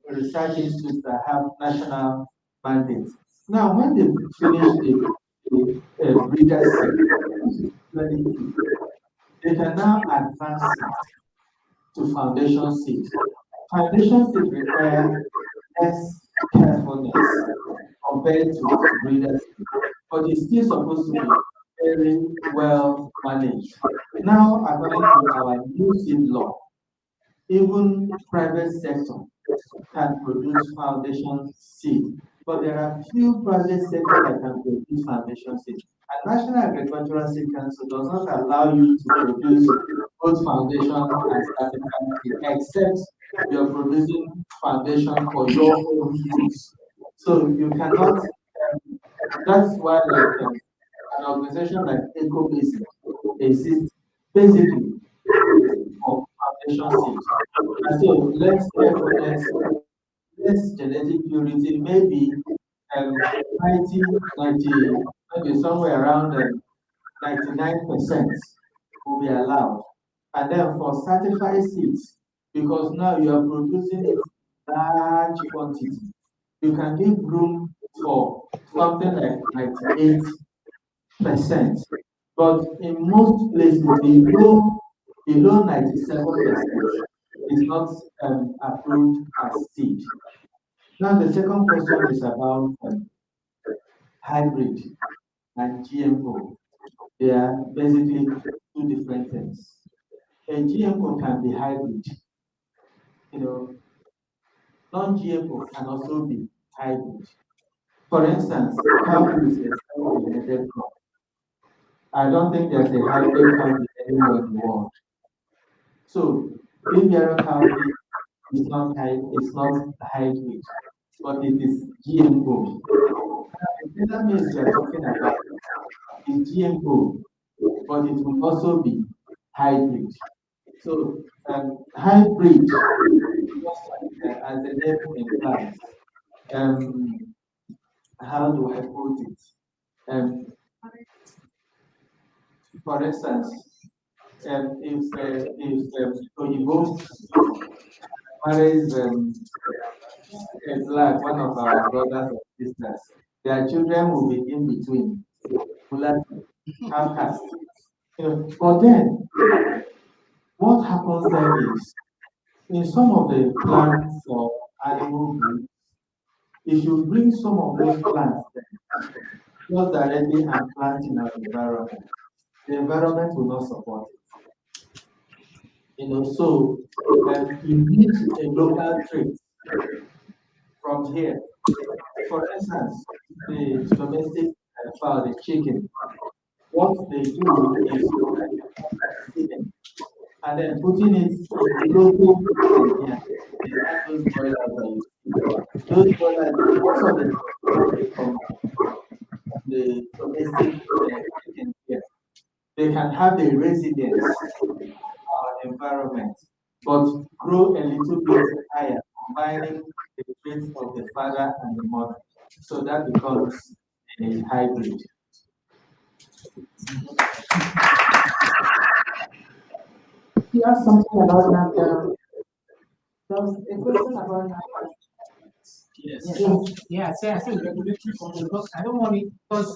research institutes that have national mandates. Now, when they finish the breeder seed, they can now advance it to foundation seed. Foundation seed require less carefulness compared to breeder seed, but it's still supposed to be very well managed. Now, according to our new seed law, even private sector can produce foundation seed, but there are few private sector that can produce foundation seed. And National Agricultural Seed Council does not allow you to produce both foundation and certified seed, except you're producing foundation for your own use. So you cannot, that's why an organization like EcoBasic exists basically for foundation seed. And so less carefulness, less genetic purity, maybe 90, maybe somewhere around 99% will be allowed. And then for certified seeds, because now you are producing it large quantity, you can give room for something like 98%. But in most places, below 97% is not approved as seed. Now, the second question is about hybrid and GMO. They are basically two different things. A GMO can be hybrid. Non-GMO can also be hybrid. For instance, cowpea is a self-generated crop. I don't think there's a hybrid cowpea anywhere in the world. So Imperial cowpea is not hybrid, but it is GMO. The other maize we are talking about is GMO, but it will also be hybrid. So hybrid, just as the name implies, how do I put it? For instance, if Oyibo marries a black, one of our brothers or sisters, their children will be in between, will have caste. But then, what happens then is, in some of the plants or animal groups, if you bring some of those plants then, just directly and plant in our environment, the environment will not support it. So you need a local trait from here. For instance, the domestic fowl, the chicken, what they do is feeding and then putting it in local here. They have those broilers that you see. Those broilers, most of them from the domestic chicken here. They can have a residence environment, but grow a little bit higher, combining the traits of the father and the mother. So that becomes a hybrid. You asked something about that. There was a question about that. Yes. I said regulatory function because I don't want it because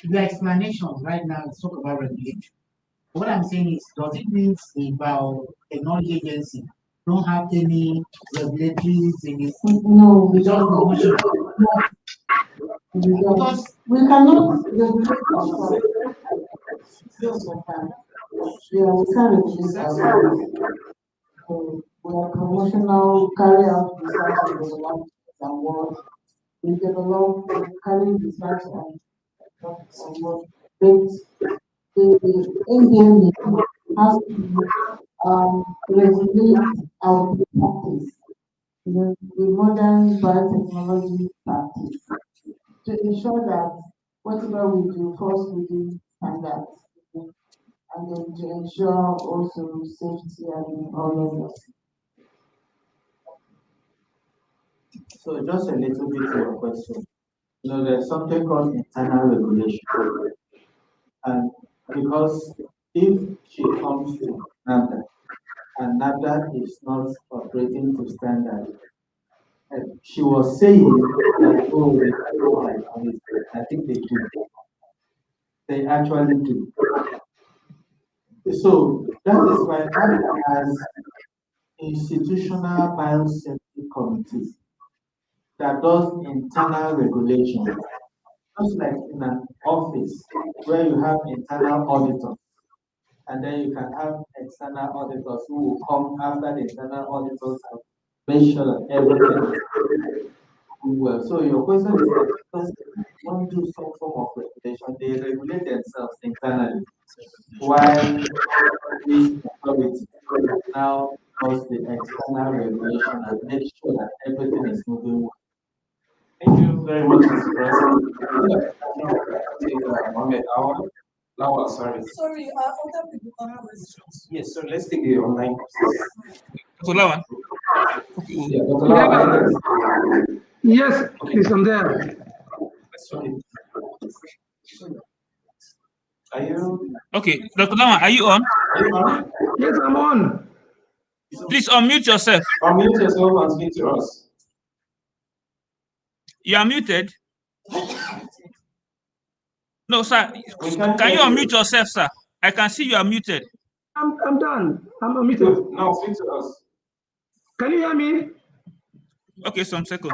the explanation right now is talk about regulation. What I'm saying is, does it mean the biotechnology agency don't have any regulatory things? No, we just don't. promotion. Because we cannot regulate ourselves. Yeah, we can't regulate ourselves. So we are promotional, carry out research and development and work. We develop, carry research and work. But the NDMA has to regulate our practice, the modern biotechnology practice, to ensure that whatever we do, first we do standards, and then to ensure also safety and all of that. So just a little bit to your question. There's something called internal regulation. And because if she comes to NAFDA and NAFDA is not operating to standard, she was saying that, oh, they don't like this. I think they do. They actually do. So that is why NAFDA has institutional biosafety committee that does internal regulation. Just like in an office where you have internal auditors, and then you can have external auditors who will come after the internal auditors have made sure that everything is well. So your question is that because they want to do some form of regulation, they regulate themselves internally, while this authority now does the external regulation and make sure that everything is moving well. Thank you very much, Mr. President. Take Mohammed Lawal, sorry. Sorry, other people can have questions. Yes, so let's take the online questions. Dr. Lawal? Yeah, Dr. Lawal, Yes, please, I'm there. Are you? Okay, Dr. Lawal, are you on? Yes, I'm on. Please unmute yourself. Unmute yourself and speak to us. You are muted. No, sir. Can you unmute yourself, sir? I can see you are muted. I'm done. I'm unmuted. Now speak to us. Can you hear me? Okay, some seconds.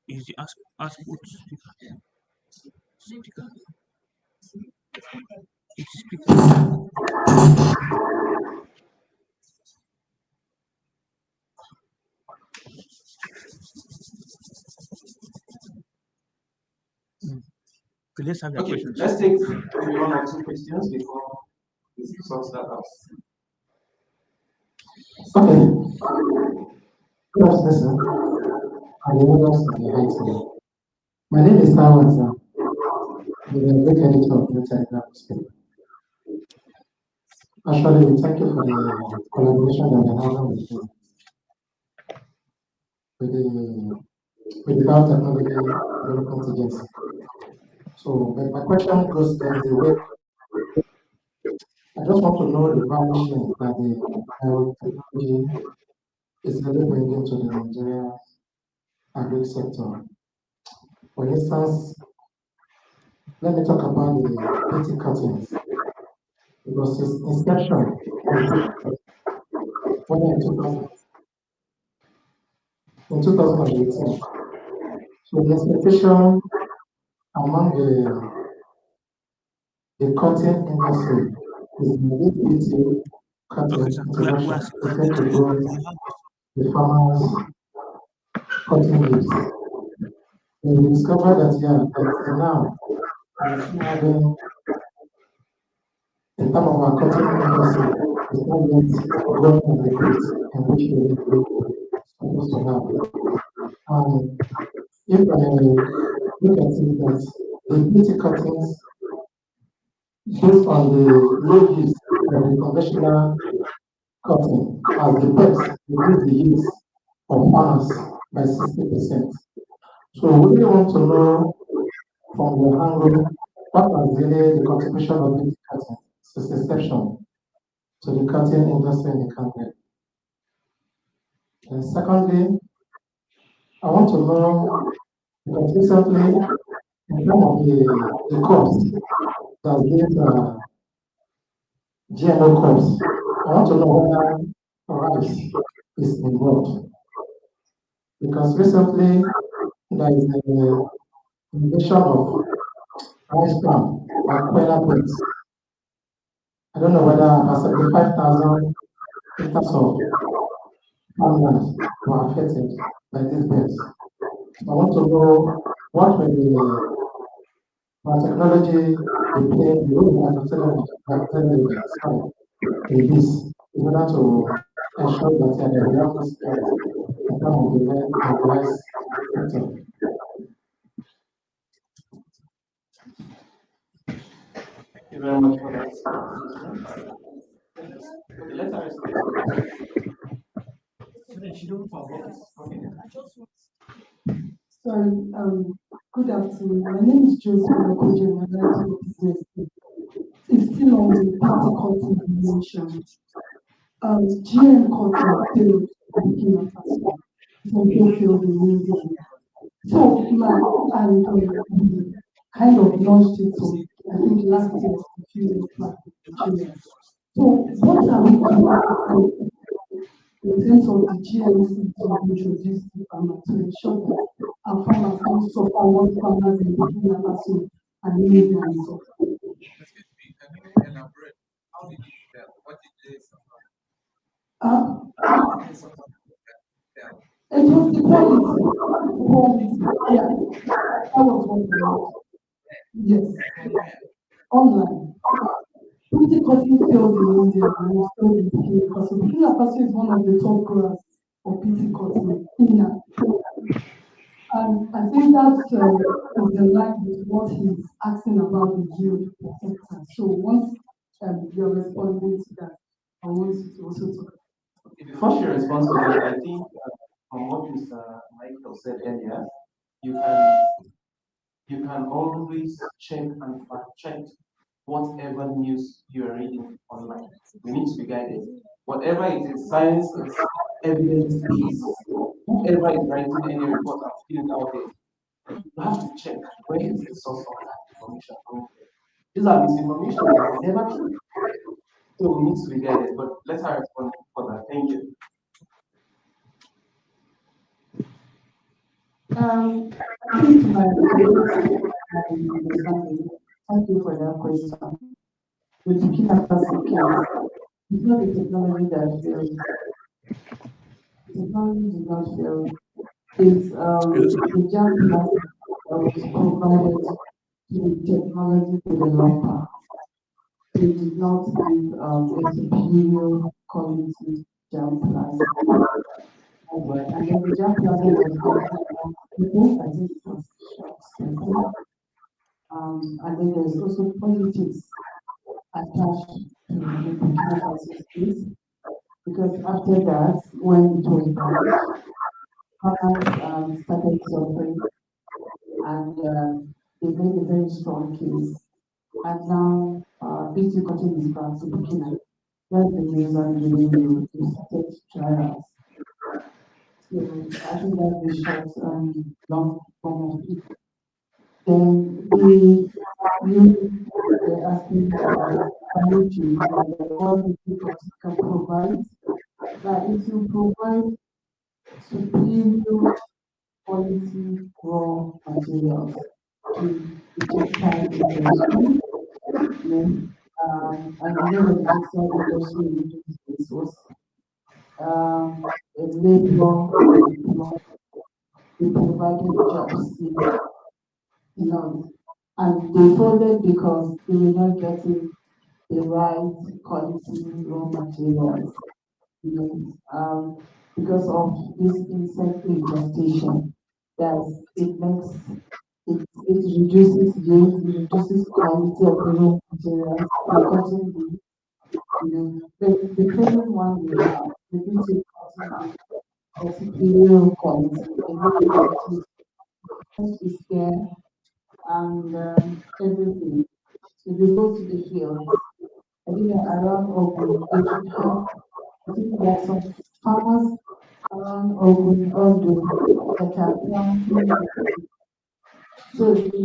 Easy. Ask put speaker. let's have the Okay, questions. let's take maybe one or two questions before we sort that out. Okay. Good afternoon, sir. And the others in the high team. My name is Howard, sir. I'm the book editor of Biotechnology Sensitization. Actually, we thank you for the collaboration that we're having with the Biotechnology Development Agency. So, but my question goes in the way I just want to know the value chain that the biotechnology is really bringing to the Nigerian agri sector. For instance, let me talk about the PT cuttings. Because its inception was in 2018. So the expectation among the cotton industry is the PT cotton introduction is going to grow the farmers' cotton leaves. And we discovered that now we're still having in terms of our cotton industry is not yet growing at the rate in which we supposed to have. If I look at it that the PT cuttings based on the low use of the conventional cotton as the best reduce the use of farmers by 60%. So we really want to know from your angle what was really the contribution of PT cotton since inception to the cotton industry in the country. And secondly, I want to know because recently in terms of the crops that get GMO crops, I want to know whether rice is involved. Because recently there is a invasion of rice farm by Quella Pits. I don't know whether about 75,000 hectares of farmland were affected by these birds. I want to know what will the biotechnology be playing the role of biotechnology in this in order to ensure that there is enough security in terms of the rice sector. Thank you very much for that. Okay, let's have Sorry, good afternoon. My name is Josephine Okoje, and I'm director of business. It's still on the PT cotton you mentioned. GM cotton failed in Burkina Faso. Ethiopia failed in India. So, we kind of launched it, I think last year, a few years back in Nigeria. So, what are we doing in terms of the GMC to introduce the farmer to ensure that our farmers don't suffer what farmers in Burkina Faso and India suffer? How did it fail? What did they suffer? It was the quality. Yeah, that was what we want. Yes, online. PT cotton failed in India and it failed in Burkina Faso. Burkina Faso is one of the top growers of PT cotton in Kenya. And I think that's is aligned with what he's asking about the yield per hectare. So once you're responding to that, I want you to also talk about. Before she responds to that, I think from what Mr. Michael said earlier, you can always check and fact check whatever news you are reading online. We need to be guided. Whatever it is, science is evidence-based. Whoever is writing any report and putting it out there, you have to check where is the source of that information coming from. These are misinformation that are never true. So we need to be guided. But let's have a respond for that. Thank you. Thank you for that question. With Burkina Faso case, it's not the technology that failed. Technology did not fail. It's the jump that was provided to technology developer. They did not give a superior quality jam plaza. Right. And then the jam plaza was getting people, I think it was expensive. And then there's also politics attached to the Burkina Faso case, because after that, when it was banned, farmers started suffering, and they made a very strong case. And now BT cotton is back to Burkina. That's the news I'm giving you. They started trials. So I think that's the short and long form of it. Then they're asking about value chain, like what the can provide, that it will provide superior quality raw materials to the textile industry. And you know that the textile industry in this was a labor employed. They provided jobs in and they folded because they were not getting the right quality raw materials. Because of this insect infestation, that it reduces yield, it reduces quality of the raw materials, the cotton bee, the present one we have, the beauty cotton bee of superior quality, and then is there and everything. If you go to the fields, I think around Ogun, they should have, I think there are some farmers around Ogun, Ondo, that are planting. So maybe we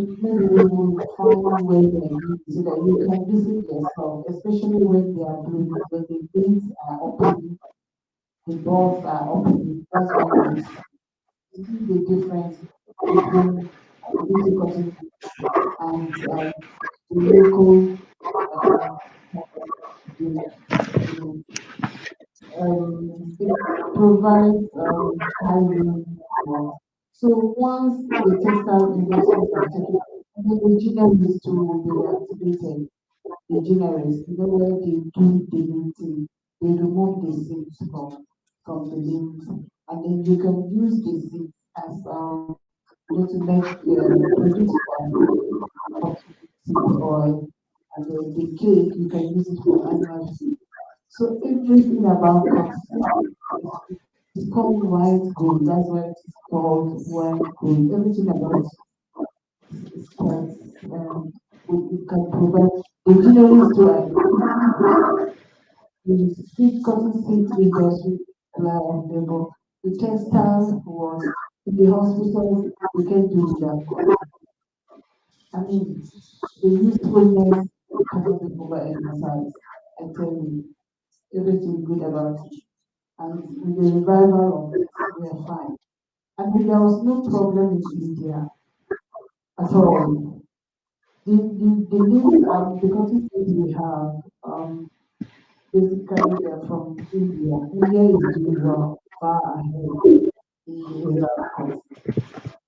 will find where they are so that you can visit yourself, especially when they are blooming, when the leaves are opening, the bulbs are opening. That's when you see the difference between beauty cotton and the local it provides high work. So once the textile industries are taken, the engineers too will be reactivated. Engineers, you know where they do the linting, they remove the seeds from the lint, and then you can use the seeds as to make produce seed oil, and then the cake you can use it for animal feed. So everything about cotton is called white gold. That's why it's called white gold. Everything about is quite we can provide. The engineering to the seed cotton seed industry supply of labor. The textiles was in the hospitals we can do without cotton. I mean, the usefulness cannot be overemphasized. I tell you, everything good about it. And with the revival of it, we are fine. And there was no problem in India at all. The leaves the cotton seeds we have, basically they're from India. India is doing well, far ahead in the area of cotton.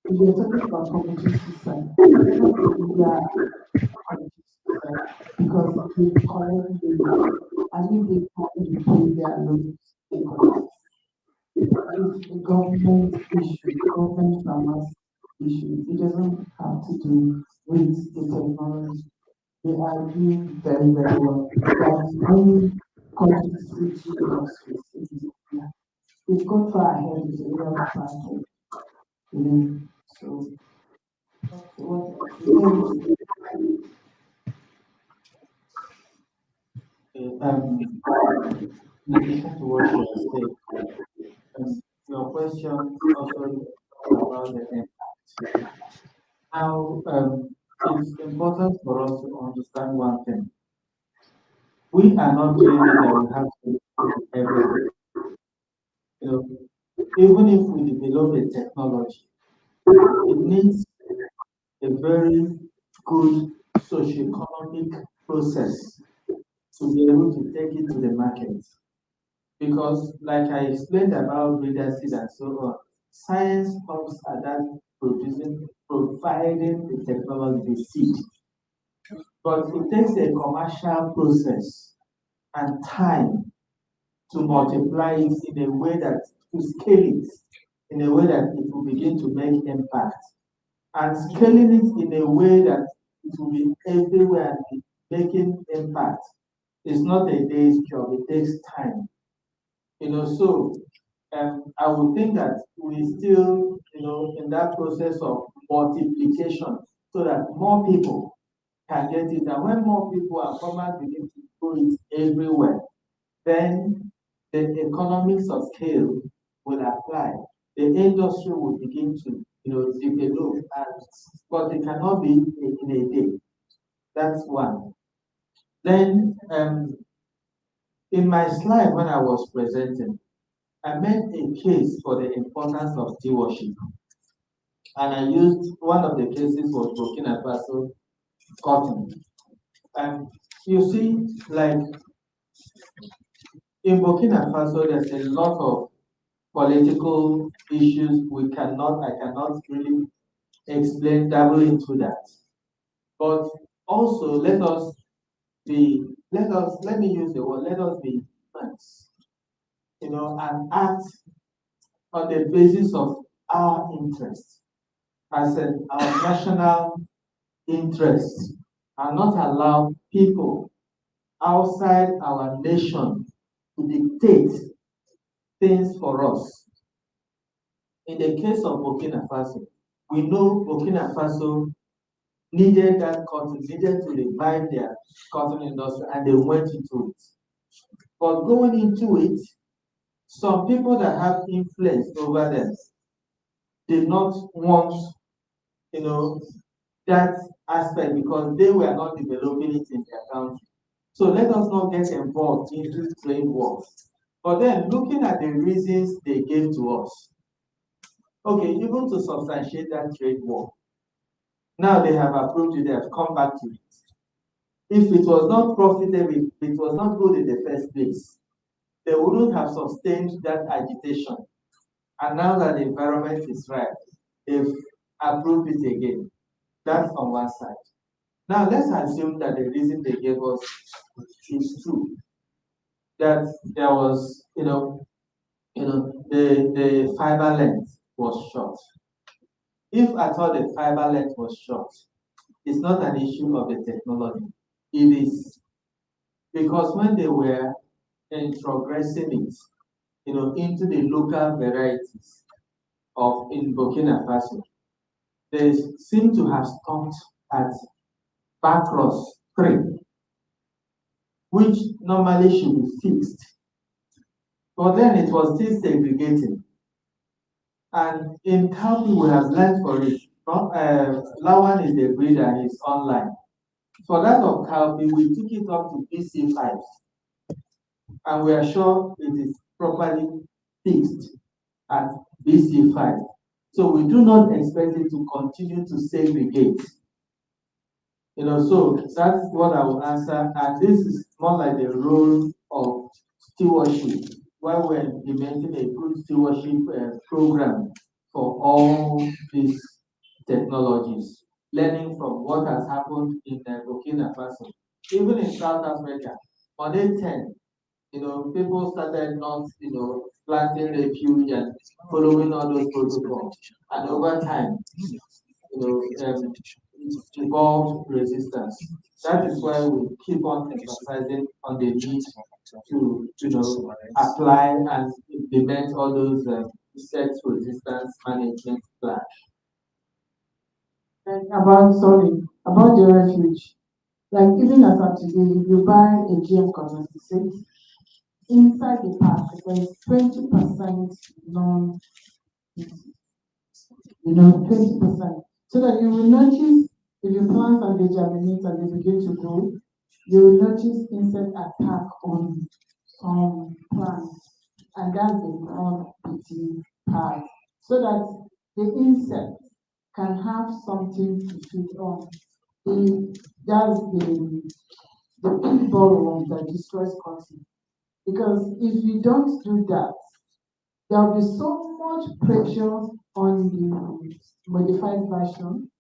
If you're talking about community suicide, I cannot say India community suicide because they collect labor. And if they can't pay their loans, they collect. It's a government issue, government farmers issue. It doesn't have to do with the technology. They are doing very, very well. There are many countries industries in this area. They've gone far ahead in the area of planting. So what is there anything? In addition to what you have said, your question also about the impact. Now, it's important for us to understand one thing. We are not claiming that we have to do everything. Even if we develop a technology, it needs a very good socio-economic process to be able to take it to the market. Because, like I explained about leadership and so on, science comes at that providing the technology, the seed. But it takes a commercial process and time to multiply it in a way that, to scale it in a way that it will begin to make impact. And scaling it in a way that it will be everywhere and making impact is not a day's job, it takes time. So I would think that we still, in that process of multiplication so that more people can get it. And when more people and farmers begin to grow it everywhere, then the economics of scale will apply. The industry will begin to, develop, but it cannot be in a day. That's one. Then, in my slide when I was presenting, I made a case for the importance of stewardship. And I used, one of the cases was Burkina Faso cotton. And you see, like, in Burkina Faso, there's a lot of political issues I cannot really explain, dabble into that. But also, let me use the word, let us be friends, and act on the basis of our interests, as in our national interests, and not allow people outside our nation to dictate things for us. In the case of Burkina Faso, we know Burkina Faso needed that cotton, needed to revive their cotton industry, and they went into it. But going into it, some people that have influence over them did not want, that aspect because they were not developing it in their country. So let us not get involved into trade wars. But then looking at the reasons they gave to us, okay, even to substantiate that trade war, now they have approved it, they have come back to it. If it was not profitable, if it was not good in the first place, they wouldn't have sustained that agitation. And now that the environment is right, they've approved it again. That's on one side. Now let's assume that the reason they gave us is true. That there was, the fiber length was short. If at all the fiber length was short, it's not an issue of the technology. It is because when they were introgressing it, into the local varieties in Burkina Faso, they seem to have stopped at Bacros 3, which normally should be fixed. But then it was still segregating. And in cowpea, we have learned for it. Lawan is the breeder, he's online. For that of cowpea, we took it up to BC5. And we are sure it is properly fixed at BC5. So we do not expect it to continue to segregate. So that's what I will answer. And this is more like the role of stewardship, while we're implementing a good stewardship program for all these technologies, learning from what has happened in Burkina Faso. Even in South Africa, on day 10, people started not, planting refuge and following all those protocols. And over time, evolved resistance. That is why we keep on emphasizing on the need to, apply and implement all those insect resistance management plans. And about the refuge, like even as of today, if you buy a GM cotton seed, inside the pack there's 20% non, 20%. So that you will notice if you plant and they germinate and they begin to grow, you will notice insect attack on some plants, and that's the non-BT part. So that the insect can have something to feed on. That's the big bollworm that destroys cotton. Because if you don't do that, there will be so much pressure on the modified version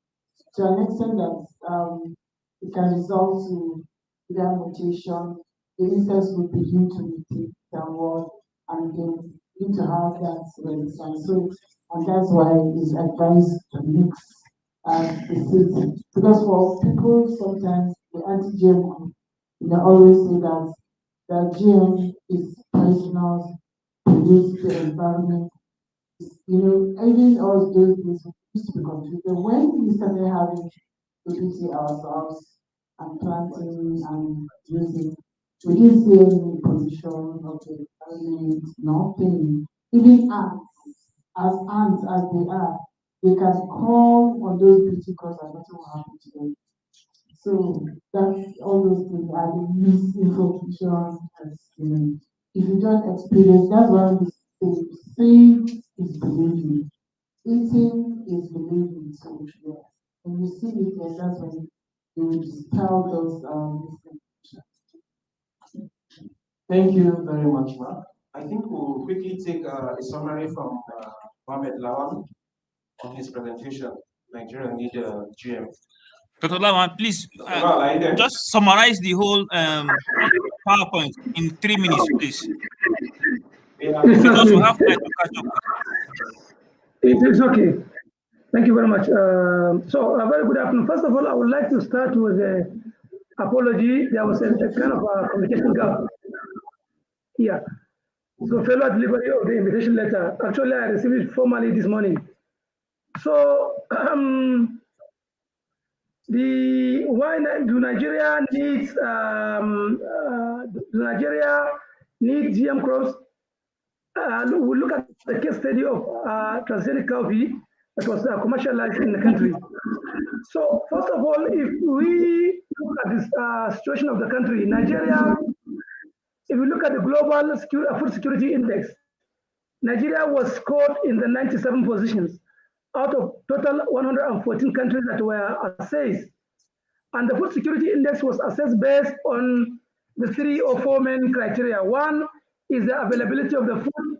to an extent that it can result to their mutation. The insects will begin to mutate downward and then need to have that resistance. So, and that's why it's advised to mix the seeds. Because for people, sometimes the anti-GM, always say that the GM is poisonous, pollutes the environment. Even us those days, we used to be confused. But when we started having APT ourselves and planting and using, we didn't see any pollution of the environment, nothing. Even ants, as ants as they are, they can call on those beauty calls and nothing will happen to them. So that's all those things are the misinformation. If you don't experience, that's why we say seeing is believing, eating is believing. So yeah, when you see it, then that's when you will dispel those misinformation. Thank you very much, Mark. I think we'll quickly take a summary from Mohamed Lawan on his presentation, Nigerian Media GM. Dr. Lawan, please Lawan, just summarize the whole PowerPoint in 3 minutes, please. It's Because okay. we have time to catch up. It's okay. Thank you very much. So, a very good afternoon. First of all, I would like to start with an apology. There was a kind of a communication gap here. So, failure delivery of the invitation letter. Actually, I received it formally this morning. So, do Nigeria need GM crops? We look at the case study of transgenic coffee that was commercialized in the country. So first of all, if we look at this situation of the country, Nigeria, if we look at the global food security index, Nigeria was scored in the 97 positions out of total 114 countries that were assessed. And the food security index was assessed based on the 3 or 4 main criteria. One is the availability of the food,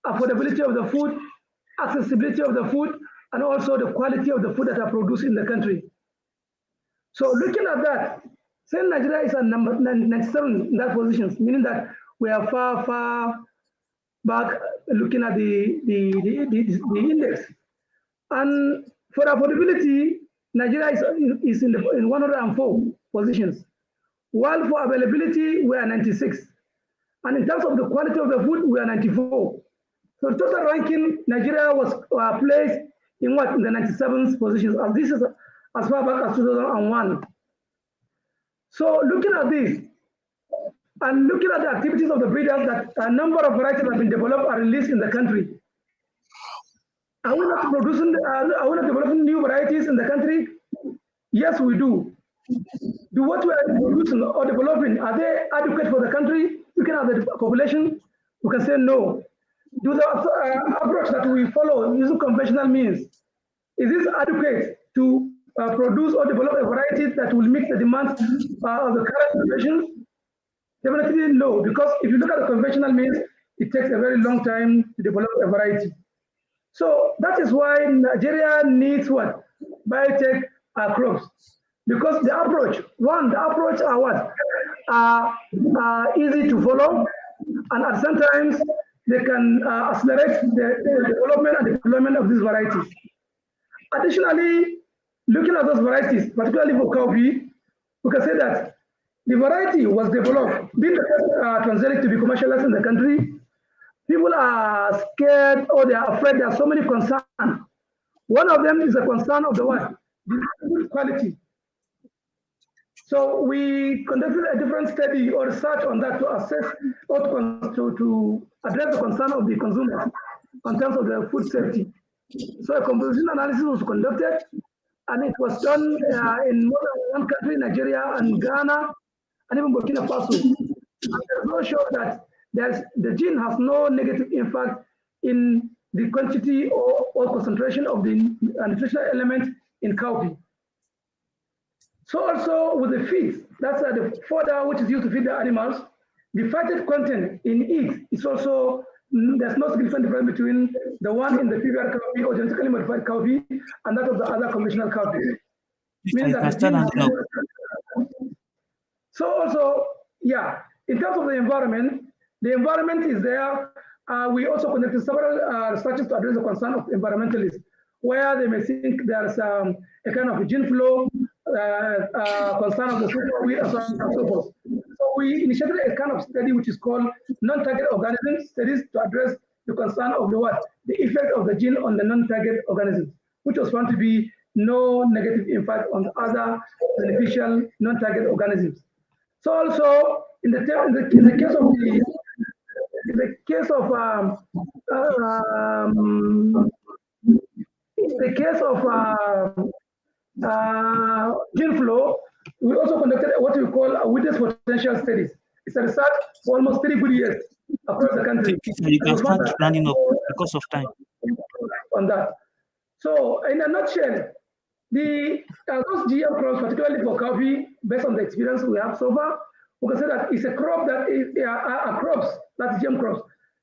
affordability of the food, accessibility of the food, and also the quality of the food that are produced in the country. So looking at that, saying Nigeria is at number 97 in that position, meaning that we are far, far back looking at the index. And for affordability, Nigeria is in 104 positions, while for availability, we are 96. And in terms of the quality of the food, we are 94. So total ranking, Nigeria was placed in what? In the 97th position. And this is as far back as 2001. So looking at this, and looking at the activities of the breeders, that a number of varieties have been developed and released in the country. Are we not producing, are we not developing new varieties in the country? Yes, we do. Do what we are producing or developing, are they adequate for the country? Looking at the population, we can say no. Do the approach that we follow using conventional means, is this adequate to produce or develop a variety that will meet the demands of the current population? Definitely no, because if you look at the conventional means, it takes a very long time to develop a variety. So that is why Nigeria needs what? Biotech crops. Because the approach are what? Easy to follow, and at some times they can accelerate the development and deployment of these varieties. Additionally, looking at those varieties, particularly for coffee, we can say that the variety was developed, being the first transgenic to be commercialized in the country. People are scared or they are afraid. There are so many concerns. One of them is a concern of the what? The food quality. So we conducted a different study or research on that to assess or to address the concern of the consumers in terms of the food safety. So a composition analysis was conducted, and it was done in more than one country, Nigeria and Ghana, and even Burkina Faso. And there's no show that the gene has no negative impact in the quantity or concentration of the nutritional element in cowpea. So also with the feed, that's the fodder which is used to feed the animals, the fatted content in it is also there's no significant difference between the one in the PVR coffee or genetically modified coffee and that of the other conventional coffee. Meaning that the gene so also, yeah, in terms of the environment is there. We also conducted several researches to address the concern of environmentalists, where they may think there's a kind of gene flow, concern of the super weed, and so on and so forth. So we initiated a kind of study which is called non-target organisms studies to address the concern of the what? The effect of the gene on the non-target organisms, which was found to be no negative impact on the other beneficial non-target organisms. So also in the case of gene flow, we also conducted what we call a witness potential studies. It's a research for almost 3 good years across the country. You can start running up because of time. On that. So in a nutshell, those GM crops, particularly for coffee, based on the experience we have so far, we can say that it's a crop that is crops, that's GM crops.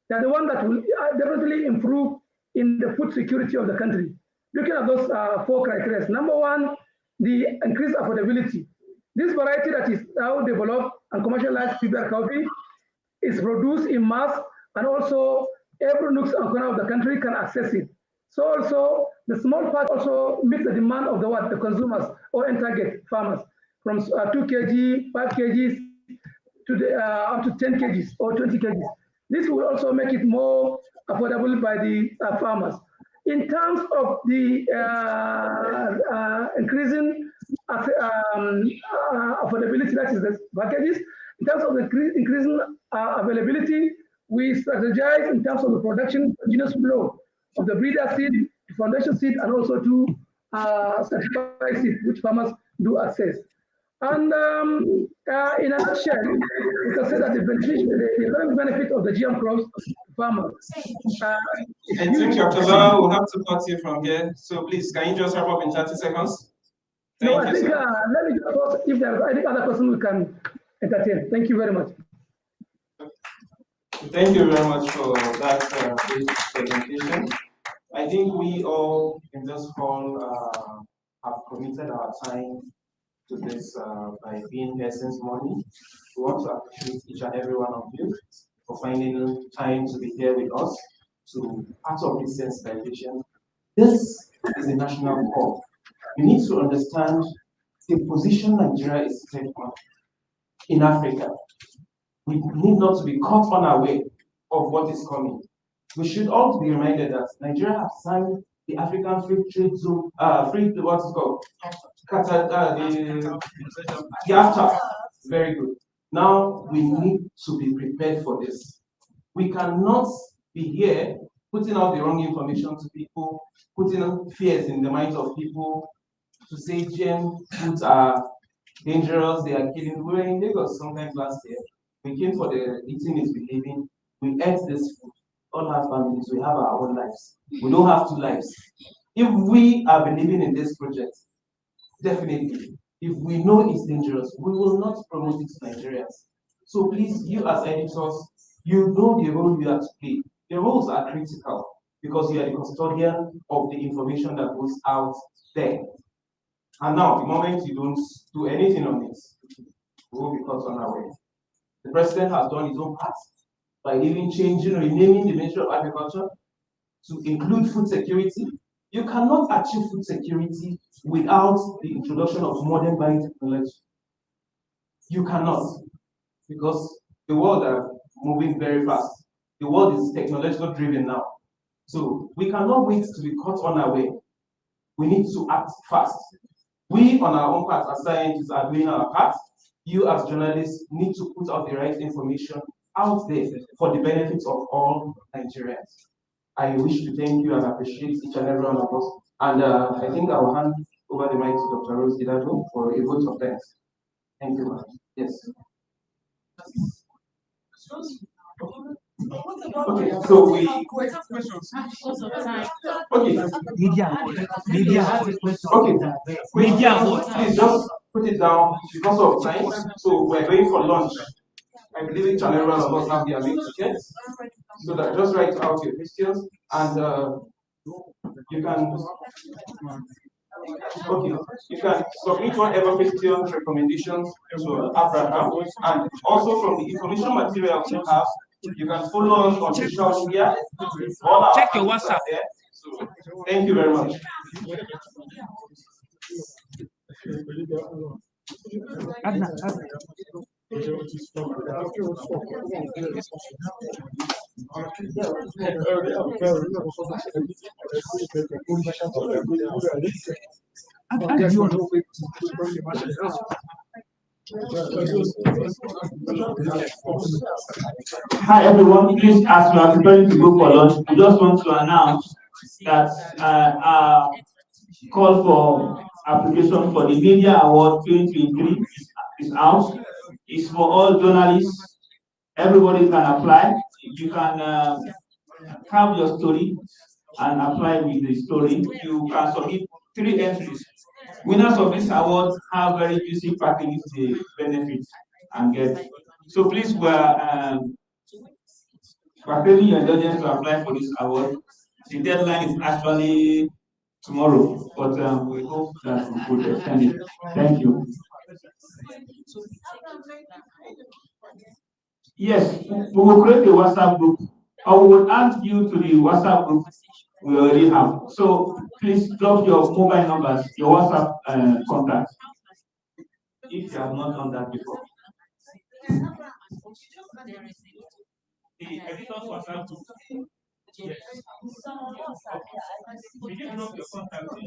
They're the one that will definitely improve in the food security of the country. Looking at those 4 criteria. Number one, the increased affordability. This variety that is now developed and commercialized PBR coffee is produced in mass, and also every nook and corner of the country can access it. So also the small part also meets the demand of the consumers or end target farmers from 2 kg, 5 kgs to the up to 10 kgs or 20 kgs. This will also make it more affordable by the farmers. In terms of the increasing affordability, that is the packages, in terms of the increasing availability, we strategize in terms of the production continuous flow of the breeder seed, the foundation seed, and also to certified seed, which farmers do access. And in a nutshell, we can say that the economic benefit of the GM crops to farmers. I think Dr. Laura will have to cut you from here. So please, can you just wrap up in 30 seconds? No, I think let me just ask if there are any other person we can entertain. Thank you very much. Thank you very much for that presentation. I think we all in this hall have committed our time to this by being here since morning. We want to appreciate each and every one of you for finding time to be here with us to part of this sensitization. This is a national call. We need to understand the position Nigeria is taking on in Africa. We need not to be caught unaware of what is coming. We should also be reminded that Nigeria has signed the African Free Trade Zone, what's it called? The AFTA. Very good. Now we need to be prepared for this. We cannot be here putting out the wrong information to people, putting fears in the minds of people to say GM foods are dangerous, they are killing. We were in Lagos sometimes last year. We came for the eating is believing. We ate this food. All have families, we have our own lives. We don't have 2 lives. If we are believing in this project, definitely, if we know it's dangerous, we will not promote it to Nigerians. So please, you as editors, you know the role you have to play. The roles are critical because you are the custodian of the information that goes out there. And now, the moment you don't do anything on this, we will be caught unaware. The president has done his own part by even renaming the Ministry of Agriculture to include food security. You cannot achieve food security without the introduction of modern biotechnology. You cannot, because the world are moving very fast. The world is technological driven now. So we cannot wait to be caught unaware. We need to act fast. We on our own part as scientists are doing our part. You as journalists need to put out the right information out there for the benefit of all Nigerians. I wish to thank you and appreciate each and every one of us. And I think I will hand over the mic to Dr. Rose Gidado for a vote of thanks. Thank you. Yes. Okay, so we. Okay. Media. Okay. Media. Please just put it down because of time. So we're going for lunch. I believe each and every one of us have their link tickets. So that just write out your questions and you can submit whatever questions, recommendations to Abraham, and also from the information material we have, you can follow us on social media. Check your WhatsApp there. So thank you very much. Hi everyone, please, as we are preparing to go for lunch, we just want to announce that our call for application for the Media Award 2023 is out. It's for all journalists. Everybody can apply. You can have your story and apply with the story. You can submit 3 entries. Winners of this award have very juicy packages, the benefits and get. So please, we're craving your indulgence to apply for this award. The deadline is actually tomorrow, but we hope that we could extend it. Thank you. Yes, we will create a WhatsApp group, or we will add you to the WhatsApp group we already have. So please drop your mobile numbers, your WhatsApp contacts, if you have not done that before. The editors WhatsApp group. Yes. Did you drop your contact in